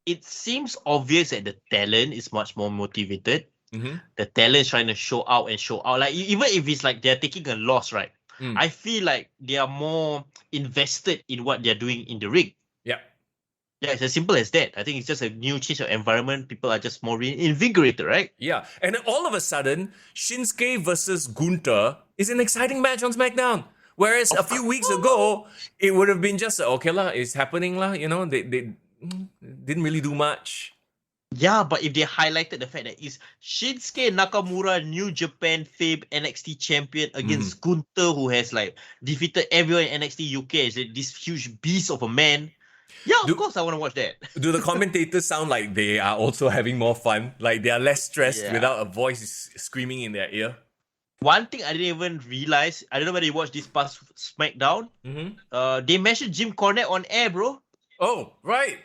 It seems obvious that the talent is much more motivated. The talent is trying to show out. Like, even if it's like they're taking a loss, right? I feel like they are more invested in what they're doing in the ring. Yeah. Yeah, it's as simple as that. I think it's just a new change of environment. People are just more invigorated, right? Yeah, and then all of a sudden, Shinsuke versus Gunther is an exciting match on SmackDown. Whereas a few weeks ago, it would have been just okay lah, it's happening lah. You know, they didn't really do much. Yeah, but if they highlighted the fact that it's Shinsuke Nakamura, New Japan Fame NXT champion against Gunther, who has like defeated everyone in NXT UK as this huge beast of a man. Yeah, of course I want to watch that. Do the commentators sound like they are also having more fun? Like they are less stressed without a voice screaming in their ear? One thing I didn't even realize, I don't know whether you watched this past SmackDown. They mentioned Jim Cornette on air, bro. Oh, right.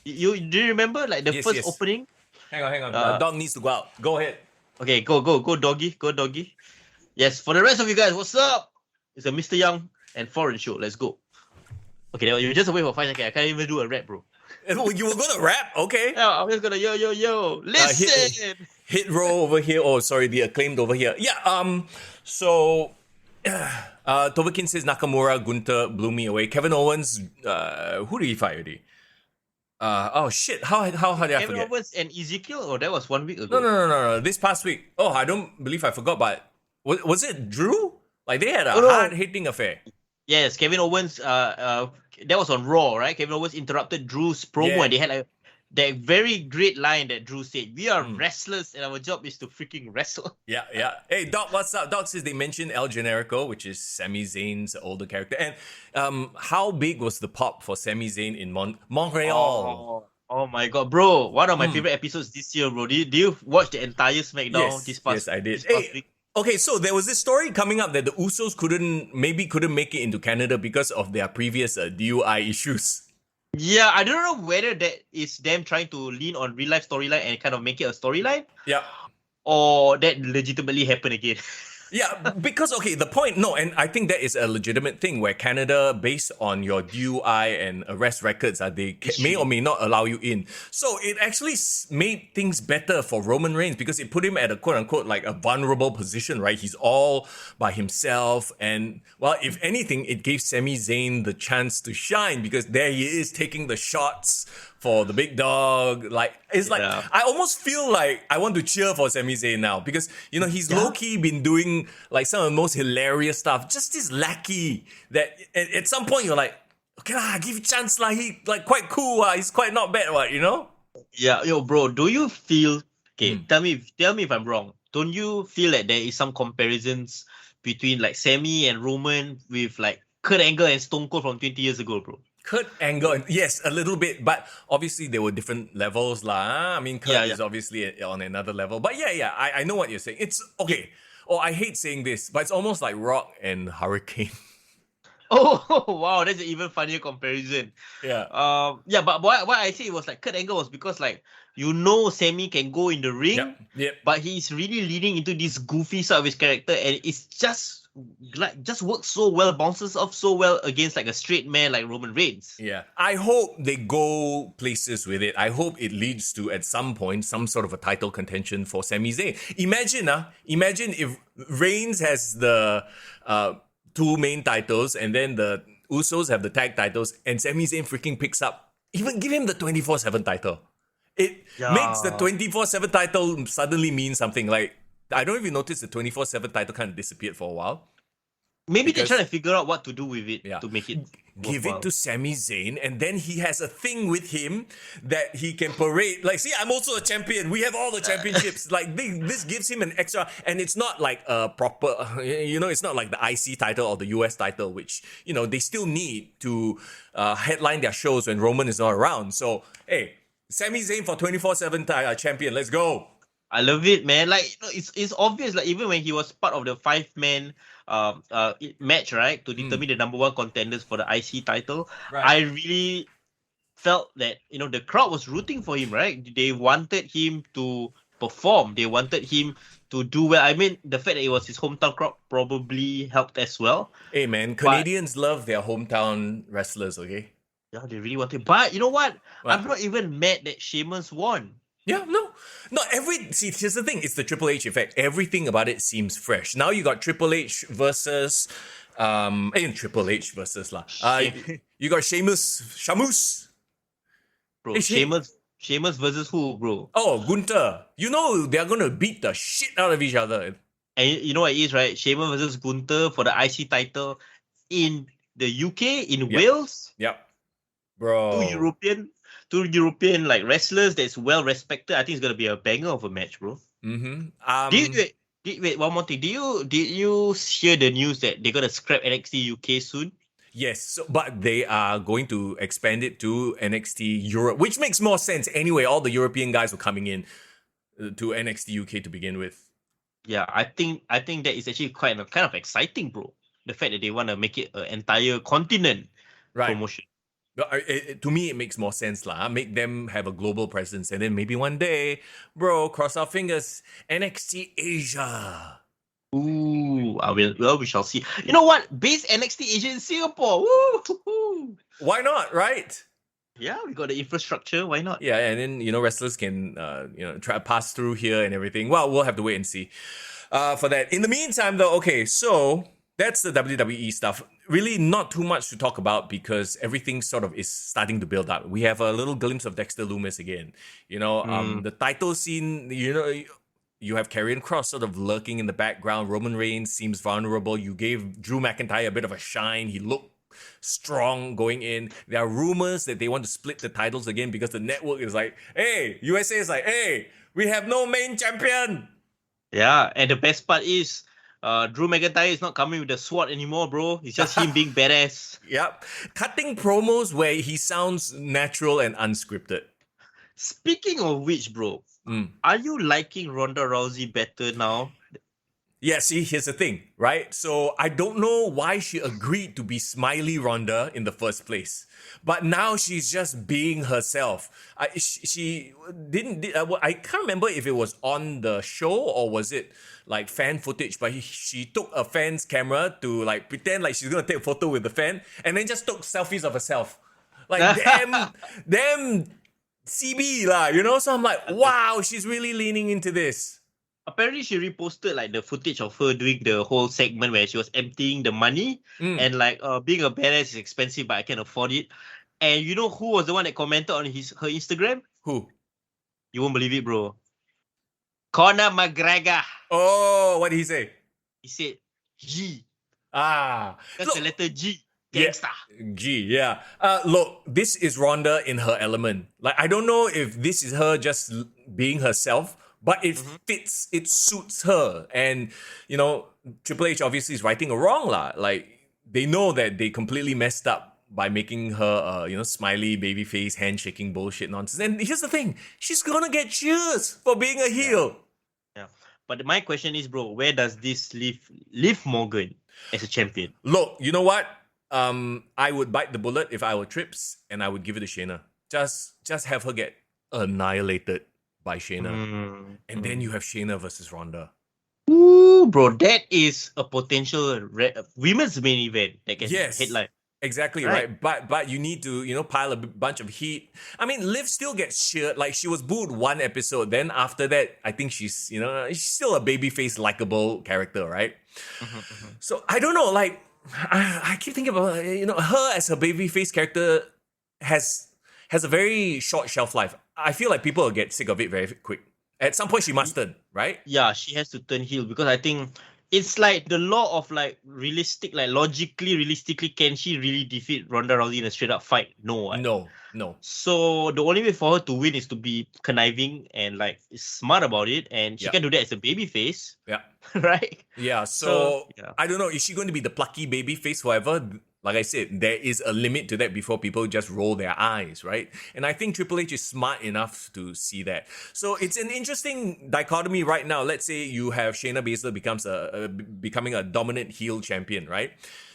Do you remember like the first opening? Hang on. The dog needs to go out. Go ahead. Okay, go doggy. Yes, for the rest of you guys, what's up? It's a Mr. Young and Foreign show. Let's go. Okay, you just wait for 5 seconds. I can't even do a rap, bro. You were gonna rap? Okay. Yeah, I'm just gonna yo. Listen. Hit row over here. Oh, sorry, the acclaimed over here. Yeah. So, Tovakin says Nakamura, Gunther blew me away. Kevin Owens. Who did he fight already? Oh shit! How did I forget? Kevin Owens and Ezekiel, or that was 1 week ago? No. This past week. Oh, I don't believe I forgot. But was it Drew? Like they had a hard-hitting affair. Yes, Kevin Owens. That was on Raw, right? Kevin Owens interrupted Drew's promo, and they had like that very great line that Drew said: "We are wrestlers, and our job is to freaking wrestle." Yeah. Hey, Doc, what's up? Doc says they mentioned El Generico, which is Sami Zayn's older character. And how big was the pop for Sami Zayn in Montreal? Oh my god, bro! One of my favorite episodes this year, bro. Do you watch the entire SmackDown this past? Yes, I did. This past week? Okay, so there was this story coming up that the Usos couldn't make it into Canada because of their previous DUI issues. Yeah, I don't know whether that is them trying to lean on real life storyline and kind of make it a storyline. Yeah. Or that legitimately happened again. Yeah, because, okay, the point, no, and I think that is a legitimate thing where Canada, based on your DUI and arrest records, they may or may not allow you in. So it actually made things better for Roman Reigns because it put him at a quote-unquote like a vulnerable position, right? He's all by himself. And, well, if anything, it gave Sami Zayn the chance to shine because there he is taking the shots for the big dog. Like, it's like, I almost feel like I want to cheer for Sami Zayn now because, you know, he's low-key been doing like some of the most hilarious stuff. Just this lackey that at some point you're like, okay lah, give a chance lah. He like quite cool. He's quite not bad, what, you know? Yeah, yo, bro, do you feel, okay, tell me if I'm wrong. Don't you feel that there is some comparisons between like Sami and Roman with like Kurt Angle and Stone Cold from 20 years ago, bro? Kurt Angle, yes, a little bit, but obviously there were different levels lah. I mean, Kurt is obviously on another level, but I know what you're saying. It's okay. Oh, I hate saying this, but it's almost like Rock and Hurricane. Oh wow, that's an even funnier comparison. Yeah. But why I say it was like Kurt Angle was because like Sami can go in the ring, but he's really leading into this goofy side of his character, and it's just works so well, bounces off so well against like a straight man like Roman Reigns. Yeah. I hope they go places with it. I hope it leads to, at some point, some sort of a title contention for Sami Zayn. Imagine if Reigns has the two main titles and then the Usos have the tag titles and Sami Zayn freaking picks up. Even give him the 24/7 title. It makes the 24/7 title suddenly mean something. Like, I don't know if you noticed the 24/7 title kind of disappeared for a while. Maybe they're trying to figure out what to do with it to make it give it to Sami Zayn, and then he has a thing with him that he can parade. Like, see, I'm also a champion. We have all the championships. Like, this gives him an extra, and it's not like a proper, it's not like the IC title or the US title, which, they still need to headline their shows when Roman is not around. So, hey, Sami Zayn for 24/7 champion. Let's go. I love it, man. Like, it's obvious. Like, even when he was part of the 5-man match, right, to determine the number one contenders for the IC title, I really felt that the crowd was rooting for him, right? They wanted him to perform. They wanted him to do well. I mean, the fact that it was his hometown crowd probably helped as well. Hey, man, Canadians love their hometown wrestlers. Okay. Yeah, they really wanted. But you know what? I'm not even mad that Sheamus won. Yeah, no. See, here's the thing. It's the Triple H effect. Everything about it seems fresh. Now you got Triple H versus, Triple H versus lah. You got Shamus. Bro, Hey, Sheamus versus who, bro? Oh, Gunther. You know they're gonna beat the shit out of each other. And you know what it is, right? Sheamus versus Gunther for the IC title in the UK, in Yep. Wales. Yep. Two Bro. European like wrestlers that's well respected. I think it's gonna be a banger of a match, bro. Mm-hmm. Wait, one more thing. Did you hear the news that they're gonna scrap NXT UK soon? Yes, but they are going to expand it to NXT Europe, which makes more sense anyway. All the European guys were coming in to NXT UK to begin with. Yeah, I think that is actually kind of exciting, bro. The fact that they want to make it an entire continent promotion. To me, it makes more sense, lah. Make them have a global presence, and then maybe one day, bro, cross our fingers, NXT Asia. Ooh, we shall see. You know what? Base NXT Asia in Singapore. Woo! Why not, right? Yeah, we got the infrastructure. Why not? Yeah, and then wrestlers can try to pass through here and everything. Well, we'll have to wait and see for that. In the meantime, though, okay, so that's the WWE stuff. Really, not too much to talk about because everything sort of is starting to build up. We have a little glimpse of Dexter Lumis again. The title scene. You have Karrion Kross sort of lurking in the background. Roman Reigns seems vulnerable. You gave Drew McIntyre a bit of a shine. He looked strong going in. There are rumors that they want to split the titles again because the network is like, hey, USA is like, hey, we have no main champion. Yeah, and the best part is Drew McIntyre is not coming with the sword anymore, bro. It's just him being badass. Yep. Cutting promos where he sounds natural and unscripted. Speaking of which, bro, are you liking Ronda Rousey better now? Yeah, see, here's the thing, right? So I don't know why she agreed to be Smiley Ronda in the first place, but now she's just being herself. She didn't. I can't remember if it was on the show or was it like fan footage. But she took a fan's camera to like pretend like she's gonna take a photo with the fan, and then just took selfies of herself. Like damn. CB lah, so I'm like, wow, she's really leaning into this. Apparently, she reposted like the footage of her doing the whole segment where she was emptying the money and like being a badass is expensive, but I can afford it. And you know who was the one that commented on her Instagram? Who? You won't believe it, bro. Conor McGregor. Oh, what did he say? He said G. That's the letter G. Gangsta. Yeah. G, yeah. Look, this is Ronda in her element. Like, I don't know if this is her just being herself, but it fits, it suits her. And, Triple H obviously is righting a wrong lah. Like, they know that they completely messed up by making her, smiley, babyface, handshaking bullshit nonsense. And here's the thing, she's gonna get cheers for being a heel. Yeah. But my question is, bro, where does this leave Morgan as a champion? Look, you know what? I would bite the bullet if I were Trips, and I would give it to Shayna. Just have her get annihilated by Shayna, and then you have Shayna versus Ronda. Ooh, bro, that is a potential women's main event that can headline. Exactly right. But you need to pile a bunch of heat. I mean, Liv still gets cheered. Like, she was booed one episode. Then after that, I think she's she's still a babyface, likable character, right? So I don't know. Like, I keep thinking about her as a babyface character has a very short shelf life. I feel like people will get sick of it very quick. At some point, she must turn, right? Yeah, she has to turn heel because I think it's like the law of like realistically, can she really defeat Ronda Rousey in a straight up fight? No. No. So the only way for her to win is to be conniving and like smart about it, and she can do that as a babyface. Yeah. Right? Yeah. So I don't know. Is she going to be the plucky babyface forever? Like I said, there is a limit to that before people just roll their eyes, right? And I think Triple H is smart enough to see that. So it's an interesting dichotomy right now. Let's say you have Shayna Baszler becoming a dominant heel champion, right?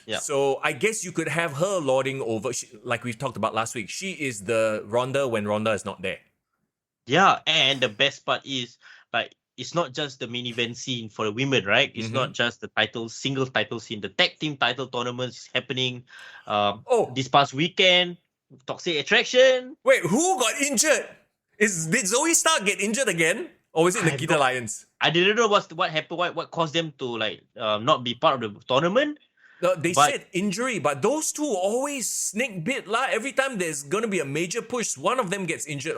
Yeah. So I guess you could have her lording over, like we talked about last week. She is the Ronda when Ronda is not there. Yeah, and the best part is like, it's not just the main event scene for the women, right? It's not just the single title scene. The tag team title tournament is happening this past weekend. Toxic Attraction. Wait, who got injured? Did Zoe Stark get injured again? Or was it Nikita Lyons? I didn't know what happened, what caused them to like not be part of the tournament. They said injury, but those two always snake bit lah. Every time there's gonna be a major push, one of them gets injured.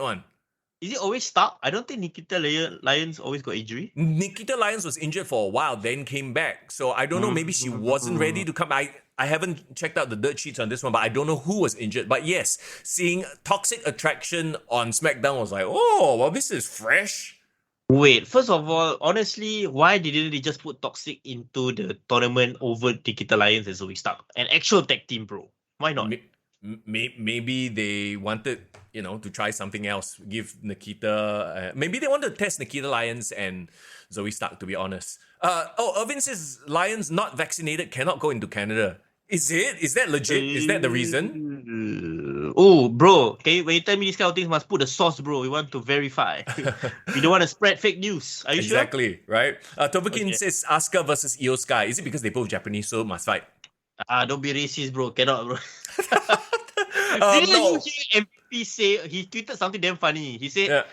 Is it always stuck? I don't think Nikita Lyons always got injury. Nikita Lyons was injured for a while, then came back. So I don't know, maybe she wasn't ready to come. I haven't checked out the dirt sheets on this one, but I don't know who was injured. But yes, seeing Toxic Attraction on SmackDown was like, oh, well, this is fresh. Wait, first of all, honestly, why didn't they just put Toxic into the tournament over Nikita Lyons and Zoe Stark? An actual tag team, bro. Why not? Maybe they wanted, to try something else. Give Nikita... maybe they wanted to test Nikita Lyons and Zoe Stark, to be honest. Irvin says Lyons not vaccinated cannot go into Canada. Is it? Is that legit? Is that the reason? Oh, bro. Okay, when you tell me these kind of things, must put the source, bro. We want to verify. We don't want to spread fake news. Are you sure? Exactly, right? Tovakin says Asuka versus Io Sky. Is it because they both Japanese, so must fight? Don't be racist, bro. Cannot, bro. No. You hear MVP say, he tweeted something damn funny. He said,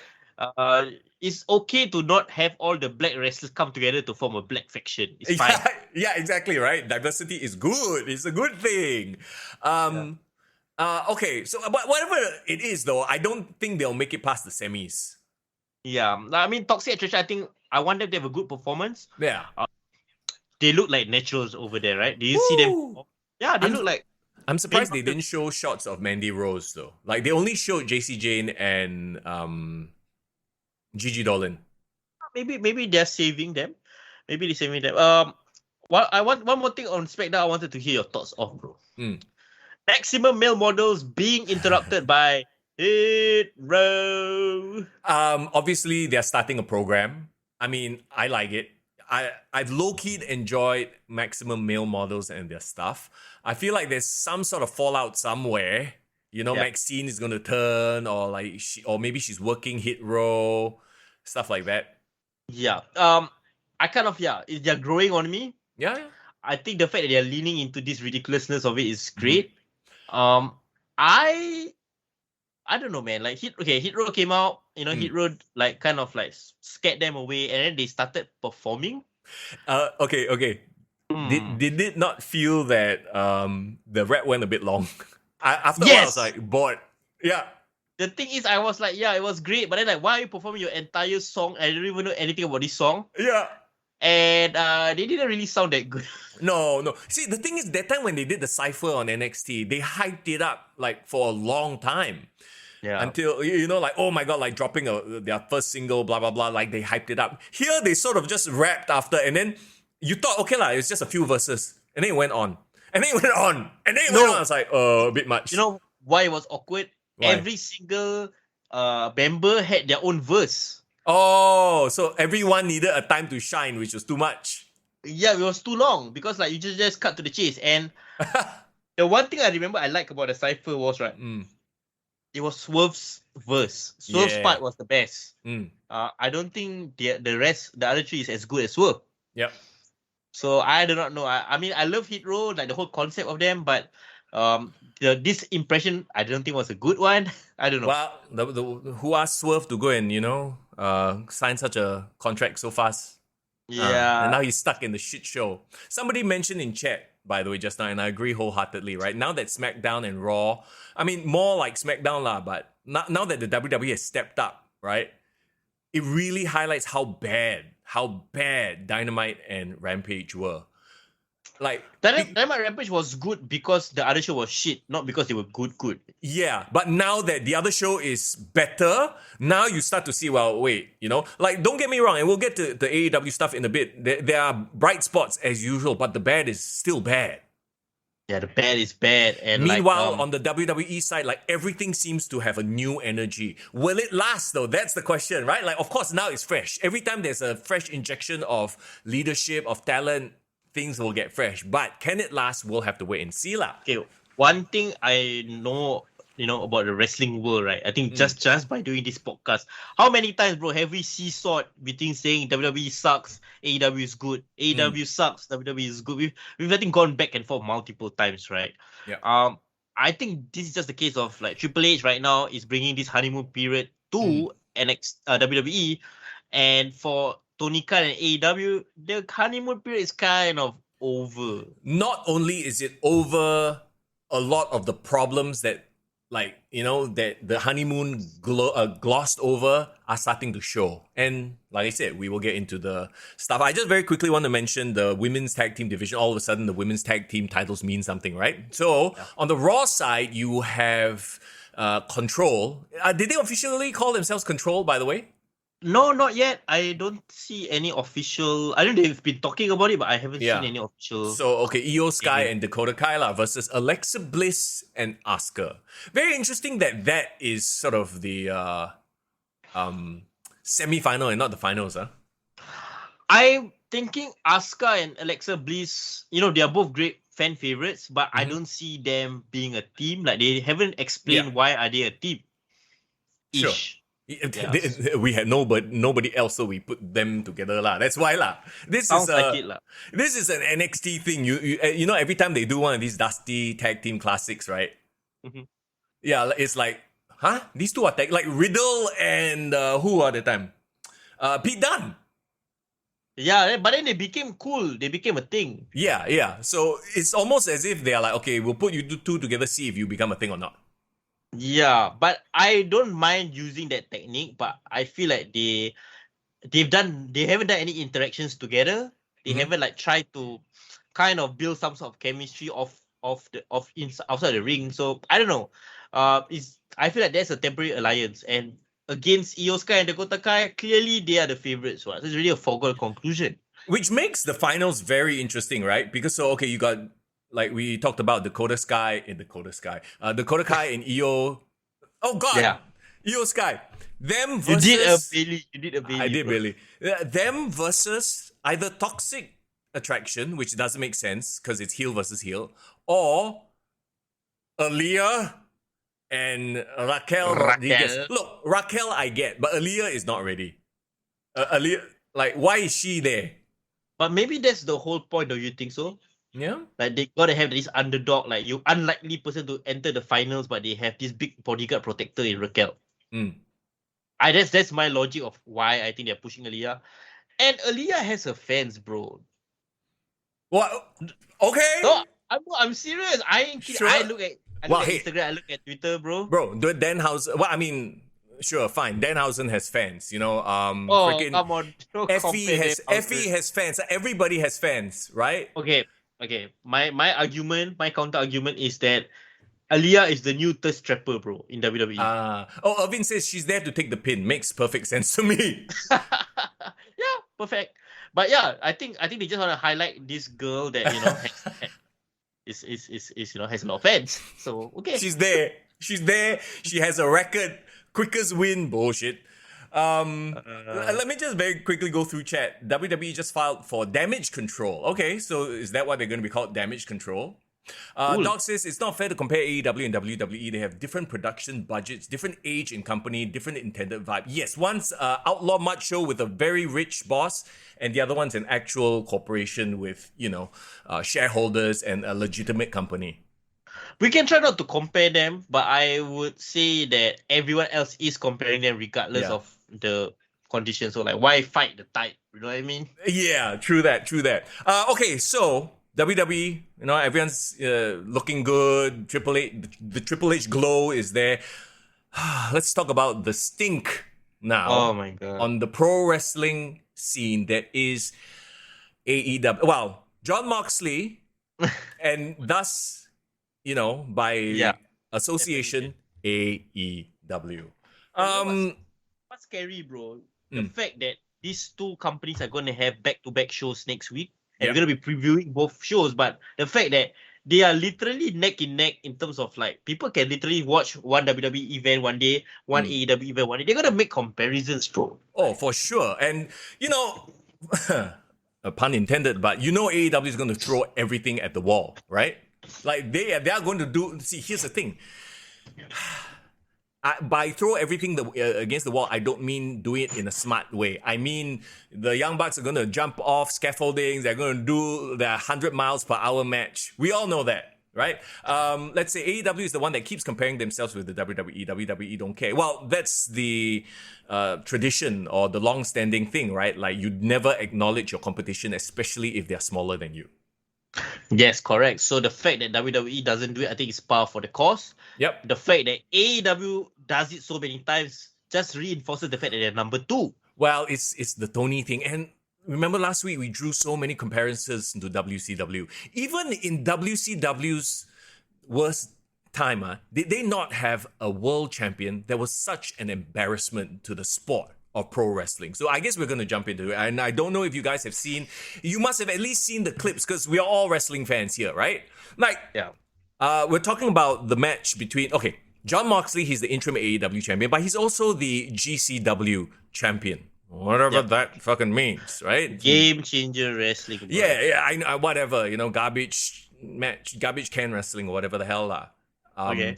it's okay to not have all the black wrestlers come together to form a black faction. It's fine. Yeah, exactly, right? Diversity is good. It's a good thing. Okay, so but whatever it is, though, I don't think they'll make it past the semis. Yeah, I mean, Toxic Attraction, I think I want them to have a good performance. Yeah. They look like naturals over there, right? Do you see them? Yeah, they look like... I'm surprised they didn't show shots of Mandy Rose, though. Like, they only showed JC Jane and Gigi Dolan. Maybe they're saving them. Maybe they're saving them. I want one more thing on SmackDown. I wanted to hear your thoughts of, bro. Maximum male models being interrupted by Hit Row. Obviously, they're starting a program. I mean, I like it. I've low-key enjoyed Maximum male models and their stuff. I feel like there's some sort of fallout somewhere. Maxine is going to turn, or maybe she's working Hit Row, stuff like that. Yeah. They're growing on me. Yeah. I think the fact that they're leaning into this ridiculousness of it is great. I don't know, man. Like Hit Row came out, Hit Row kind of scared them away, and then they started performing. Okay. Did it not feel that the rap went a bit long? After a while, I was like bored. Yeah. The thing is, I was like, yeah, it was great, but then why are you performing your entire song? I don't even know anything about this song. Yeah. And they didn't really sound that good. No. See, the thing is, that time when they did the Cypher on NXT, they hyped it up for a long time. Yeah. Until, oh my God, dropping their first single, blah, blah, blah, they hyped it up. Here, they sort of just rapped after, and then you thought, okay, it's just a few verses. And then it went on. And then it went on. And then it went on. I was like, a bit much. You know why it was awkward? Why? Every single member had their own verse. Oh, so everyone needed a time to shine, which was too much. Yeah, it was too long because you just cut to the chase. And the one thing I remember I like about the Cypher was, right, it was Swerve's verse. Swerve's part was the best. I don't think the other three is as good as Swerve. Yep. So I do not know. I mean, I love Hit Row, the whole concept of them, but this impression I don't think was a good one. I don't know. Well, who asked Swerve to go and sign such a contract so fast? Yeah. And now he's stuck in the shit show. Somebody mentioned in chat, by the way, just now, and I agree wholeheartedly, right? Now that SmackDown and Raw, I mean, more like SmackDown lah, but now that the WWE has stepped up, right? It really highlights how bad Dynamite and Rampage were. Dynamite Rampage was good because the other show was shit, not because they were good. Yeah, but now that the other show is better, now you start to see, don't get me wrong, and we'll get to the AEW stuff in a bit. There are bright spots as usual, but the bad is still bad. Yeah, the bad is bad. And meanwhile, on the WWE side, everything seems to have a new energy. Will it last though? That's the question, right? Of course, now it's fresh. Every time there's a fresh injection of leadership, of talent, things will get fresh. But can it last? We'll have to wait and see lah. Okay, one thing I know, about the wrestling world, right? I think just by doing this podcast, how many times, bro, have we seesawed between saying WWE sucks, AEW is good, AEW sucks, WWE is good? We've I think gone back and forth multiple times, right? Yeah. I think this is just the case of Triple H right now is bringing this honeymoon period to WWE, and for Tony Khan and AEW, the honeymoon period is kind of over. Not only is it over, a lot of the problems that, like, you know, that the honeymoon glossed over are starting to show. And like I said, we will get into the stuff. I just very quickly want to mention the women's tag team division. All of a sudden, the women's tag team titles mean something, right? So on the Raw side, you have Control. Did they officially call themselves Control, by the way? No, not yet. I don't see any official. I don't know if they've been talking about it, but I haven't seen any official. So, okay, Io Sky and Dakota Kai versus Alexa Bliss and Asuka. Very interesting that is sort of the semi-final and not the finals, huh? I'm thinking Asuka and Alexa Bliss, you know, they are both great fan favorites, but I don't see them being a team. Like, they haven't explained why are they a team. Sure. We had nobody else, so we put them together lah. That's why lah. This is an NXT thing. You know, every time they do one of these dusty tag team classics, right? Mm-hmm. Yeah, it's like, huh? These two are like Riddle and who are the time? Pete Dunne. Yeah, but then they became cool. They became a thing. Yeah. So it's almost as if they are like, okay, we'll put you two together, see if you become a thing or not. Yeah, but I don't mind using that technique, but I feel like they haven't done any interactions together. They haven't like tried to kind of build some sort of chemistry outside the ring. So I don't know. I feel like there's a temporary alliance, and against Io Sky and Dakota Kai, clearly they are the favorites. So it's really a foregone conclusion. Which makes the finals very interesting, right? Because you got, like we talked about, Dakota Kai and Io. Oh God, yeah. Io Sky. Them versus You did a Bailey. I did Bailey. Them versus either Toxic Attraction, which doesn't make sense because it's heel versus heel, or Aaliyah and Raquel Rodriguez. Look, Raquel I get, but Aaliyah is not ready. Aaliyah, like, why is she there? But maybe that's the whole point. Do you think so? Yeah. Like, they gotta have this underdog, like, you unlikely person to enter the finals, but they have this big bodyguard protector in Raquel. That's my logic of why I think they're pushing Aaliyah. And Aaliyah has her fans, bro. What? Okay. No, I'm serious. I ain't kidding. Sure. I look at Instagram, I look at Twitter, bro. Bro, Danhausen. Well, I mean, sure, fine. Danhausen has fans, you know. Come on. Effy has fans. Everybody has fans, right? Okay. My argument, my counter argument is that Aaliyah is the new thirst trapper, bro, in WWE. Irvin says she's there to take the pin. Makes perfect sense to me. Yeah, perfect. But yeah, I think they just want to highlight this girl that, you know, has a lot of fans. So okay. She's there. She has a record. Quickest win. Bullshit. Let me just very quickly go through chat. WWE just filed for damage control. Okay, so is that what they're going to be called? Damage control? Doc says it's not fair to compare AEW and WWE. They have different production budgets, different age in company, different intended vibe. Yes, one's outlaw mud show with a very rich boss, and the other one's an actual corporation with, you know, shareholders and a legitimate company. We can try not to compare them, but I would say that everyone else is comparing them regardless of the conditions. So, like, why fight the tide? You know what I mean? Yeah, true that. Okay, so WWE, you know, everyone's looking good. The Triple H glow is there. Let's talk about the stink now. Oh my God. On the pro wrestling scene that is AEW. Well, Jon Moxley, and thus, you know, by association, AEW. What's scary, bro? The fact that these two companies are going to have back-to-back shows next week, and we're going to be previewing both shows, but the fact that they are literally neck in neck in terms of, like, people can literally watch one WWE event one day, one AEW event one day. They're going to make comparisons, bro. Oh, for sure. And, you know, a pun intended, but you know AEW is going to throw everything at the wall, right? Like, they are going to do... See, here's the thing. By throw everything against the wall, I don't mean do it in a smart way. I mean, the Young Bucks are going to jump off scaffoldings. They're going to do their 100 miles per hour match. We all know that, right? Let's say AEW is the one that keeps comparing themselves with the WWE. WWE don't care. Well, that's the tradition or the long-standing thing, right? Like, you never acknowledge your competition, especially if they're smaller than you. Yes, correct. So the fact that WWE doesn't do it, I think is par for the cause. Yep. The fact that AEW does it so many times just reinforces the fact that they're number 2. Well, it's the Tony thing. And remember last week we drew so many comparisons to WCW. Even in WCW's worst time, did they not have a world champion that was such an embarrassment to the sport of pro wrestling? So I guess we're going to jump into it. And I don't know if you guys have seen, you must have at least seen the clips because we are all wrestling fans here, right? Like, Yeah. we're talking about the match between, okay, Jon Moxley, he's the interim AEW champion, but he's also the GCW champion. Whatever that fucking means, right? Game changer wrestling. Bro. Yeah, I know, whatever, garbage can wrestling or whatever the hell lah. Okay.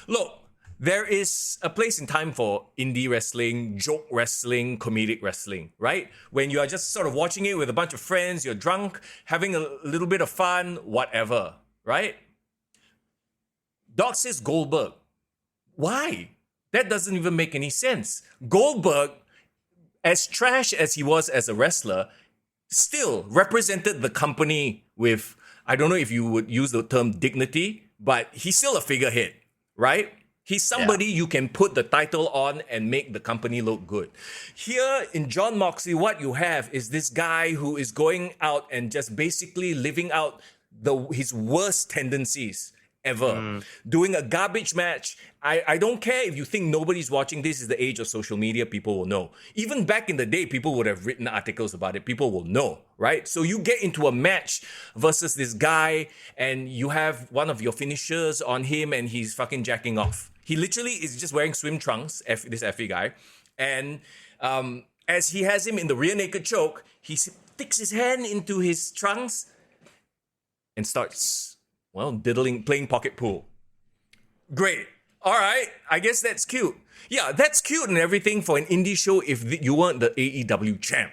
Look, there is a place in time for indie wrestling, joke wrestling, comedic wrestling, right? When you are just sort of watching it with a bunch of friends, you're drunk, having a little bit of fun, whatever, right? Doc says Goldberg. Why? That doesn't even make any sense. Goldberg, as trash as he was as a wrestler, still represented the company with, I don't know if you would use the term dignity, but he's still a figurehead, right? He's somebody you can put the title on and make the company look good. Here in Jon Moxley, what you have is this guy who is going out and just basically living out his worst tendencies ever. Doing a garbage match. I don't care if you think nobody's watching. This is the age of social media. People will know. Even back in the day, people would have written articles about it. People will know, right? So you get into a match versus this guy and you have one of your finishers on him and he's fucking jacking off. He literally is just wearing swim trunks, this Effy guy. And as he has him in the rear naked choke, he sticks his hand into his trunks and starts, playing pocket pool. Great. All right. I guess that's cute. Yeah, that's cute and everything for an indie show if you weren't the AEW champ.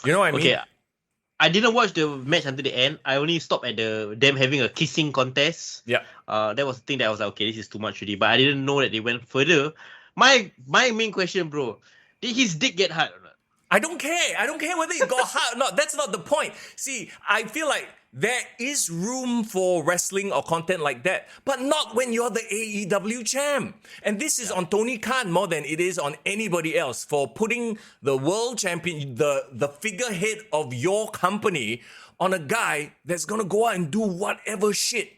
You know what I mean? Okay. I didn't watch the match until the end. I only stopped at them having a kissing contest. Yeah. That was the thing that I was like, okay, this is too much already. But I didn't know that they went further. My main question, bro, did his dick get hard or not? I don't care. I don't care whether it got hard or not. That's not the point. See, I feel like there is room for wrestling or content like that, but not when you're the AEW champ. And this is on Tony Khan more than it is on anybody else for putting the world champion, the figurehead of your company, on a guy that's gonna go out and do whatever shit.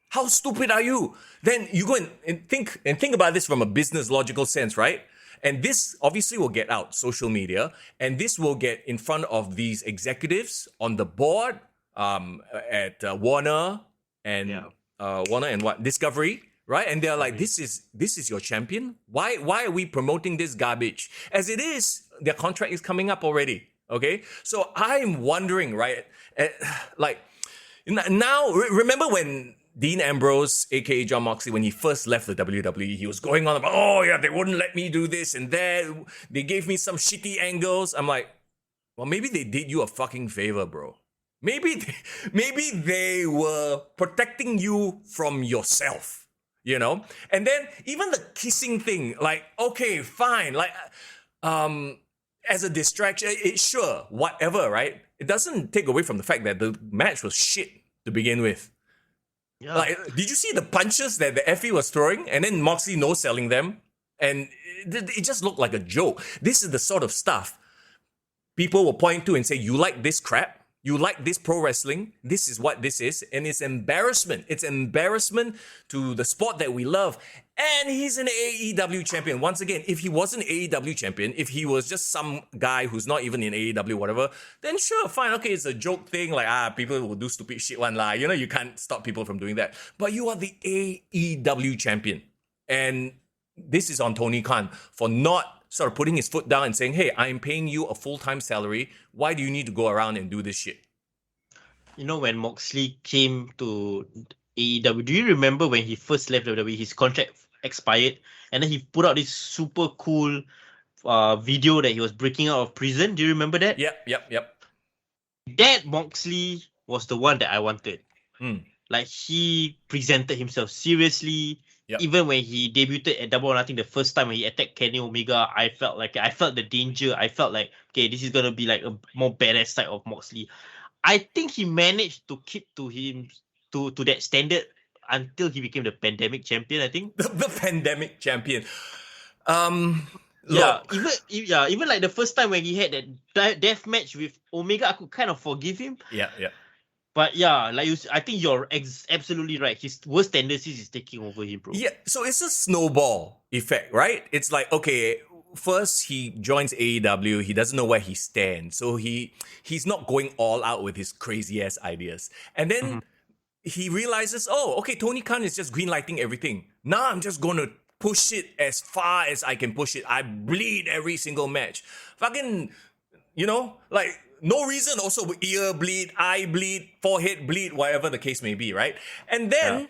How stupid are you? Then you go and think about this from a business logical sense, right? And this obviously will get out, social media, and this will get in front of these executives on the board, at Warner and Discovery, right? And they're like, this is your champion. Why are we promoting this garbage? As it is, their contract is coming up already. Okay, so I'm wondering, right? Now, remember when Dean Ambrose, aka Jon Moxley, when he first left the WWE, he was going on about, oh yeah, they wouldn't let me do this and that. They gave me some shitty angles. I'm like, well, maybe they did you a fucking favor, bro. Maybe they were protecting you from yourself, And then even the kissing thing, like, okay, fine, like, as a distraction, sure, whatever, right? It doesn't take away from the fact that the match was shit to begin with. Yeah. Like, did you see the punches that the Effy was throwing? And then Moxley no-selling them? And it just looked like a joke. This is the sort of stuff people will point to and say, you like this crap? You like this pro wrestling? This is what this is. And it's embarrassment. It's embarrassment to the sport that we love. And he's an AEW champion. Once again, if he was an AEW champion, if he was just some guy who's not even in AEW, whatever, then sure, fine. Okay, it's a joke thing. Like, people will do stupid shit one lah. You can't stop people from doing that. But you are the AEW champion. And this is on Tony Khan for not sort of putting his foot down and saying, hey, I'm paying you a full-time salary. Why do you need to go around and do this shit? When Moxley came to AEW, do you remember when he first left WWE, his contract expired, and then he put out this super cool video that he was breaking out of prison? Do you remember that? Yep. That Moxley was the one that I wanted. Like, he presented himself seriously. Yep. Even when he debuted at Double or Nothing the first time when he attacked Kenny Omega, I felt the danger. I felt like, okay, this is gonna be like a more badass side of Moxley. I think he managed to keep to that standard until he became the pandemic champion, I think. The pandemic champion. Yeah, Look. even like the first time when he had that death match with Omega, I could kind of forgive him. Yeah. But yeah, like I think you're absolutely right. His worst tendencies is taking over him, bro. Yeah, so it's a snowball effect, right? It's like, okay, first he joins AEW, he doesn't know where he stands, so he's not going all out with his crazy ass ideas. And then he realizes, oh, okay, Tony Khan is just greenlighting everything. Now I'm just gonna push it as far as I can push it. I bleed every single match. Fucking, like no reason also ear bleed, eye bleed, forehead bleed, whatever the case may be, right? And then,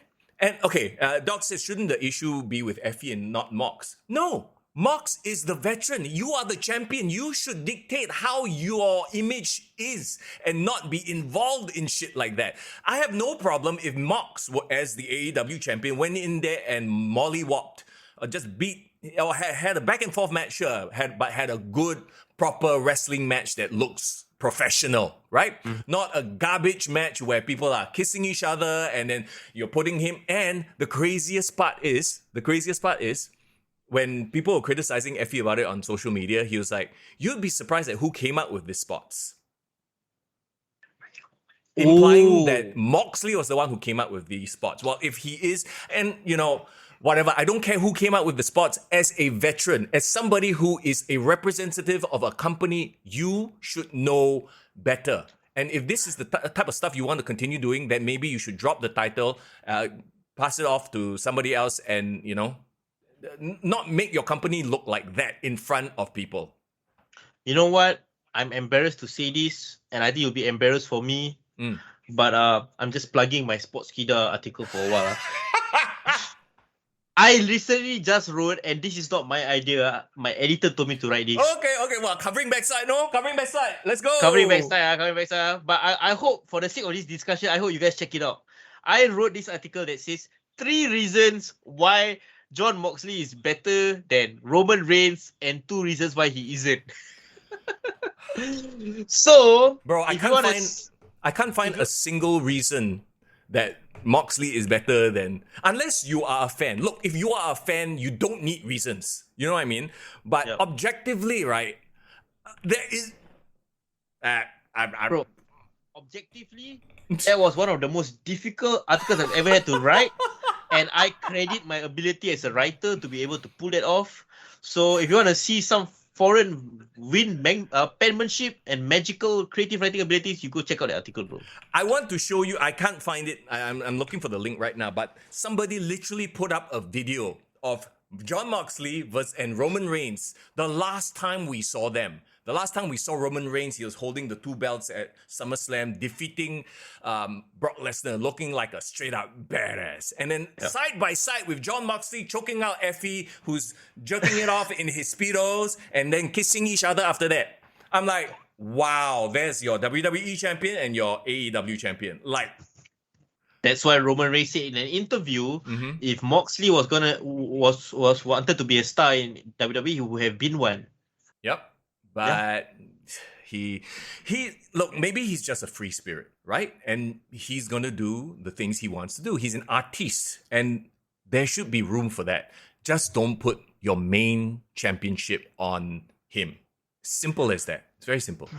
Doc says, shouldn't the issue be with Effy and not Mox? No, Mox is the veteran. You are the champion. You should dictate how your image is and not be involved in shit like that. I have no problem if Mox, as the AEW champion, went in there and mollywopped, or just beat, or had a back and forth match, sure, but had a good, proper wrestling match that looks professional, right? Not a garbage match where people are kissing each other and then you're putting him. And the craziest part is when people were criticizing Effy about it on social media, he was like, you'd be surprised at who came up with these spots. Implying that Moxley was the one who came up with these spots. Well, if he is, and whatever, I don't care who came up with the spots, as a veteran, as somebody who is a representative of a company, you should know better. And if this is the type of stuff you want to continue doing, then maybe you should drop the title, pass it off to somebody else, and, not make your company look like that in front of people. You know what? I'm embarrassed to say this, and I think you'll be embarrassed for me. But I'm just plugging my Sportskeeda article for a while. I recently just wrote, and this is not my idea. My editor told me to write this. Okay. Well, covering backside, no? Covering backside. Let's go. Covering backside. But I hope, for the sake of this discussion, I hope you guys check it out. I wrote this article that says 3 reasons why Jon Moxley is better than Roman Reigns and 2 reasons why he isn't. So, bro, I can't find a single reason that Moxley is better than, unless you are a fan. Look, if you are a fan, you don't need reasons. You know what I mean? But objectively, right, there is... Bro, objectively, that was one of the most difficult articles I've ever had to write. And I credit my ability as a writer to be able to pull that off. So if you want to see some foreign penmanship and magical creative writing abilities, you go check out the article, bro. I want to show you. I can't find it. I'm looking for the link right now. But somebody literally put up a video of Jon Moxley and Roman Reigns. The last time we saw them. The last time we saw Roman Reigns, he was holding the 2 belts at SummerSlam, defeating Brock Lesnar, looking like a straight-up badass. And then side by side with Jon Moxley choking out Effy, who's jerking it off in his Speedos, and then kissing each other after that. I'm like, wow, there's your WWE champion and your AEW champion. Like, that's why Roman Reigns said in an interview, if Moxley was wanted to be a star in WWE, he would have been one. Yep. But he look, maybe he's just a free spirit, right? And he's gonna do the things he wants to do. He's an artiste, and there should be room for that. Just don't put your main championship on him. Simple as that. It's very simple.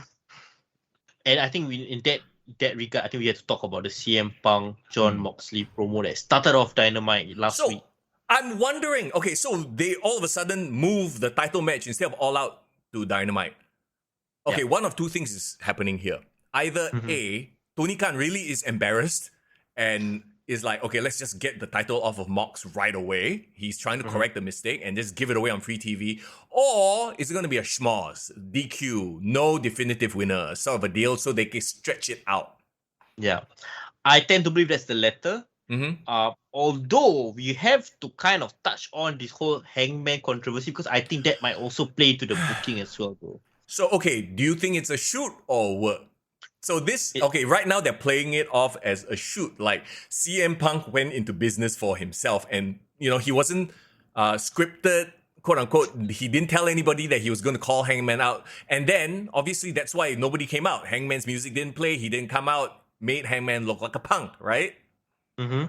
And I think in that regard, I think we have to talk about the CM Punk Jon Moxley promo that started off Dynamite last week. I'm wondering, okay, so they all of a sudden move the title match instead of All Out to Dynamite. Okay, one of 2 things is happening here. Either A, Tony Khan really is embarrassed and is like, okay, let's just get the title off of Mox right away. He's trying to correct the mistake and just give it away on free TV. Or is it going to be a schmoz, DQ, no definitive winner, sort of a deal so they can stretch it out? Yeah. I tend to believe that's the latter. Although we have to kind of touch on this whole Hangman controversy because I think that might also play to the booking as well, bro. So, okay, do you think it's a shoot or work? So right now they're playing it off as a shoot. Like CM Punk went into business for himself and, he wasn't scripted quote unquote, he didn't tell anybody that he was going to call Hangman out. And then, obviously, that's why nobody came out. Hangman's music didn't play. He didn't come out, made Hangman look like a punk, right? Mm-hmm.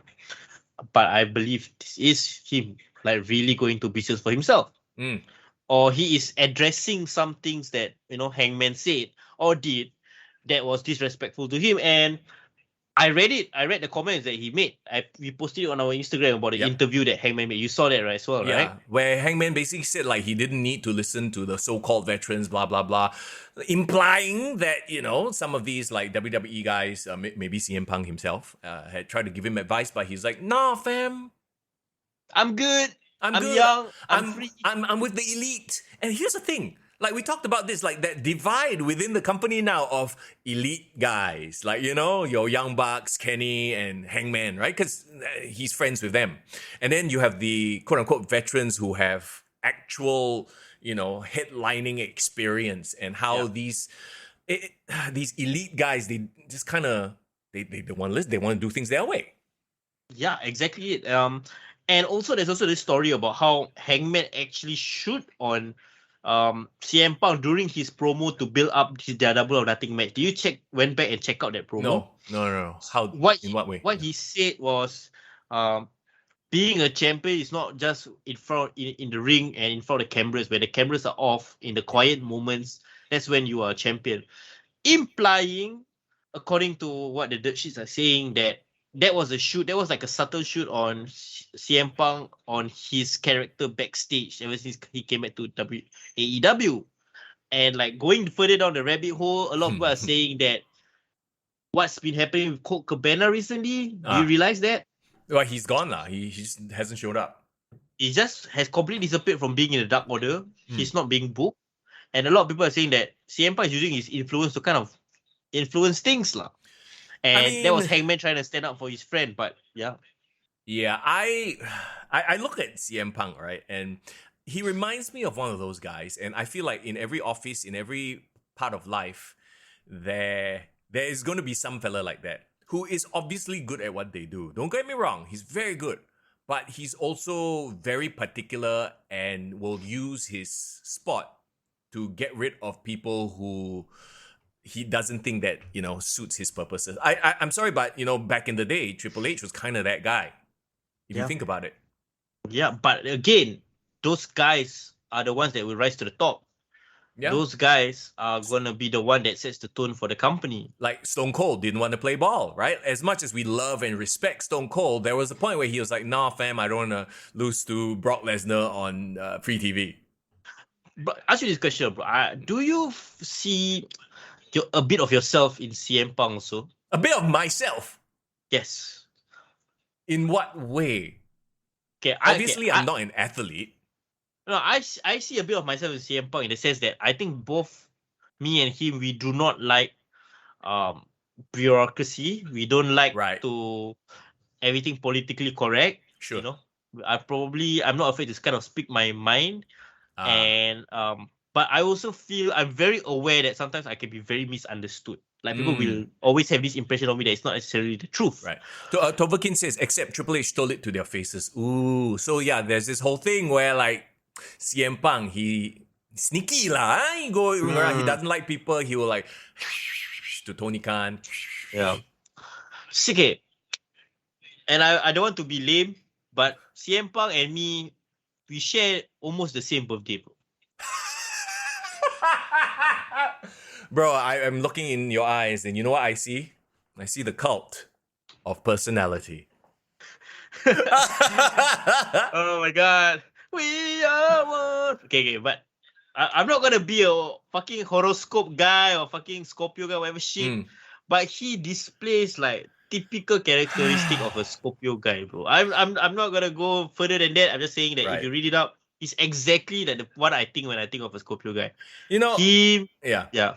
But I believe this is him, like, really going to business for himself. Or he is addressing some things that, Hangman said or did that was disrespectful to him. And I read it. I read the comments that he made. We posted it on our Instagram about the interview that Hangman made. You saw that, right? As well, right? Yeah, where Hangman basically said like he didn't need to listen to the so-called veterans, blah blah blah, implying that some of these like WWE guys, maybe CM Punk himself, had tried to give him advice, but he's like, "Nah, fam, I'm good. I'm good. young. I'm free. I'm with the elite." And here's the thing. Like we talked about this, like that divide within the company now of elite guys, like, your Young Bucks, Kenny and Hangman, right? Because he's friends with them. And then you have the quote unquote veterans who have actual, headlining experience and how these elite guys, they just kind of, they want to listen, they want to do things their way. Yeah, exactly. And also there's also this story about how Hangman actually shoot on CM Punk during his promo to build up his Double or Nothing match. Did you went back and check out that promo? No. How? In what way? What he said was, being a champion is not just in front in the ring and in front of the cameras. When the cameras are off, in the quiet moments, that's when you are a champion. Implying, according to what the dirt sheets are saying, that was a shoot. That was like a subtle shoot on CM Punk on his character backstage ever since he came back to AEW. And like going further down the rabbit hole, a lot of people are saying that what's been happening with Colt Cabana recently. Do you realize that? Well, he's gone now. He just hasn't showed up. He just has completely disappeared from being in the Dark Order. He's not being booked. And a lot of people are saying that CM Punk is using his influence to kind of influence things lah. And that was Hangman trying to stand up for his friend, but yeah. Yeah, I look at CM Punk, right? And he reminds me of one of those guys. And I feel like in every office, in every part of life, there is going to be some fella like that who is obviously good at what they do. Don't get me wrong, he's very good. But he's also very particular and will use his spot to get rid of people who he doesn't think that, suits his purposes. I'm sorry, but, back in the day, Triple H was kind of that guy, if you think about it. Yeah, but again, those guys are the ones that will rise to the top. Yeah. Those guys are going to be the one that sets the tone for the company. Like Stone Cold didn't want to play ball, right? As much as we love and respect Stone Cold, there was a point where he was like, nah, fam, I don't want to lose to Brock Lesnar on free TV. But ask you this question, bro. Do you see a bit of yourself in CM Punk also? A bit of myself? Yes. In what way? Okay, Obviously, I'm not an athlete. No, I see a bit of myself in CM Punk in the sense that I think both me and him, we do not like bureaucracy. We don't like to everything politically correct. Sure. I'm not afraid to kind of speak my mind. And but I also feel I'm very aware that sometimes I can be very misunderstood. Like people will always have this impression of me that it's not necessarily the truth. Right. Tovakin says, except Triple H stole it to their faces. Ooh. So yeah, there's this whole thing where like CM Punk, he sneaky lah. He go around, he doesn't like people. He will like to Tony Khan. Yeah. Okay. And I don't want to be lame, but CM Punk and me, we share almost the same birthday, bro. Bro, I'm looking in your eyes, and you know what I see? I see the cult of personality. Oh my god. We are one. Okay, but I'm not gonna be a fucking horoscope guy or fucking Scorpio guy, whatever shit. But he displays like typical characteristic of a Scorpio guy, bro. I'm not gonna go further than that. I'm just saying that if you read it up, it's exactly what I think when I think of a Scorpio guy. Yeah.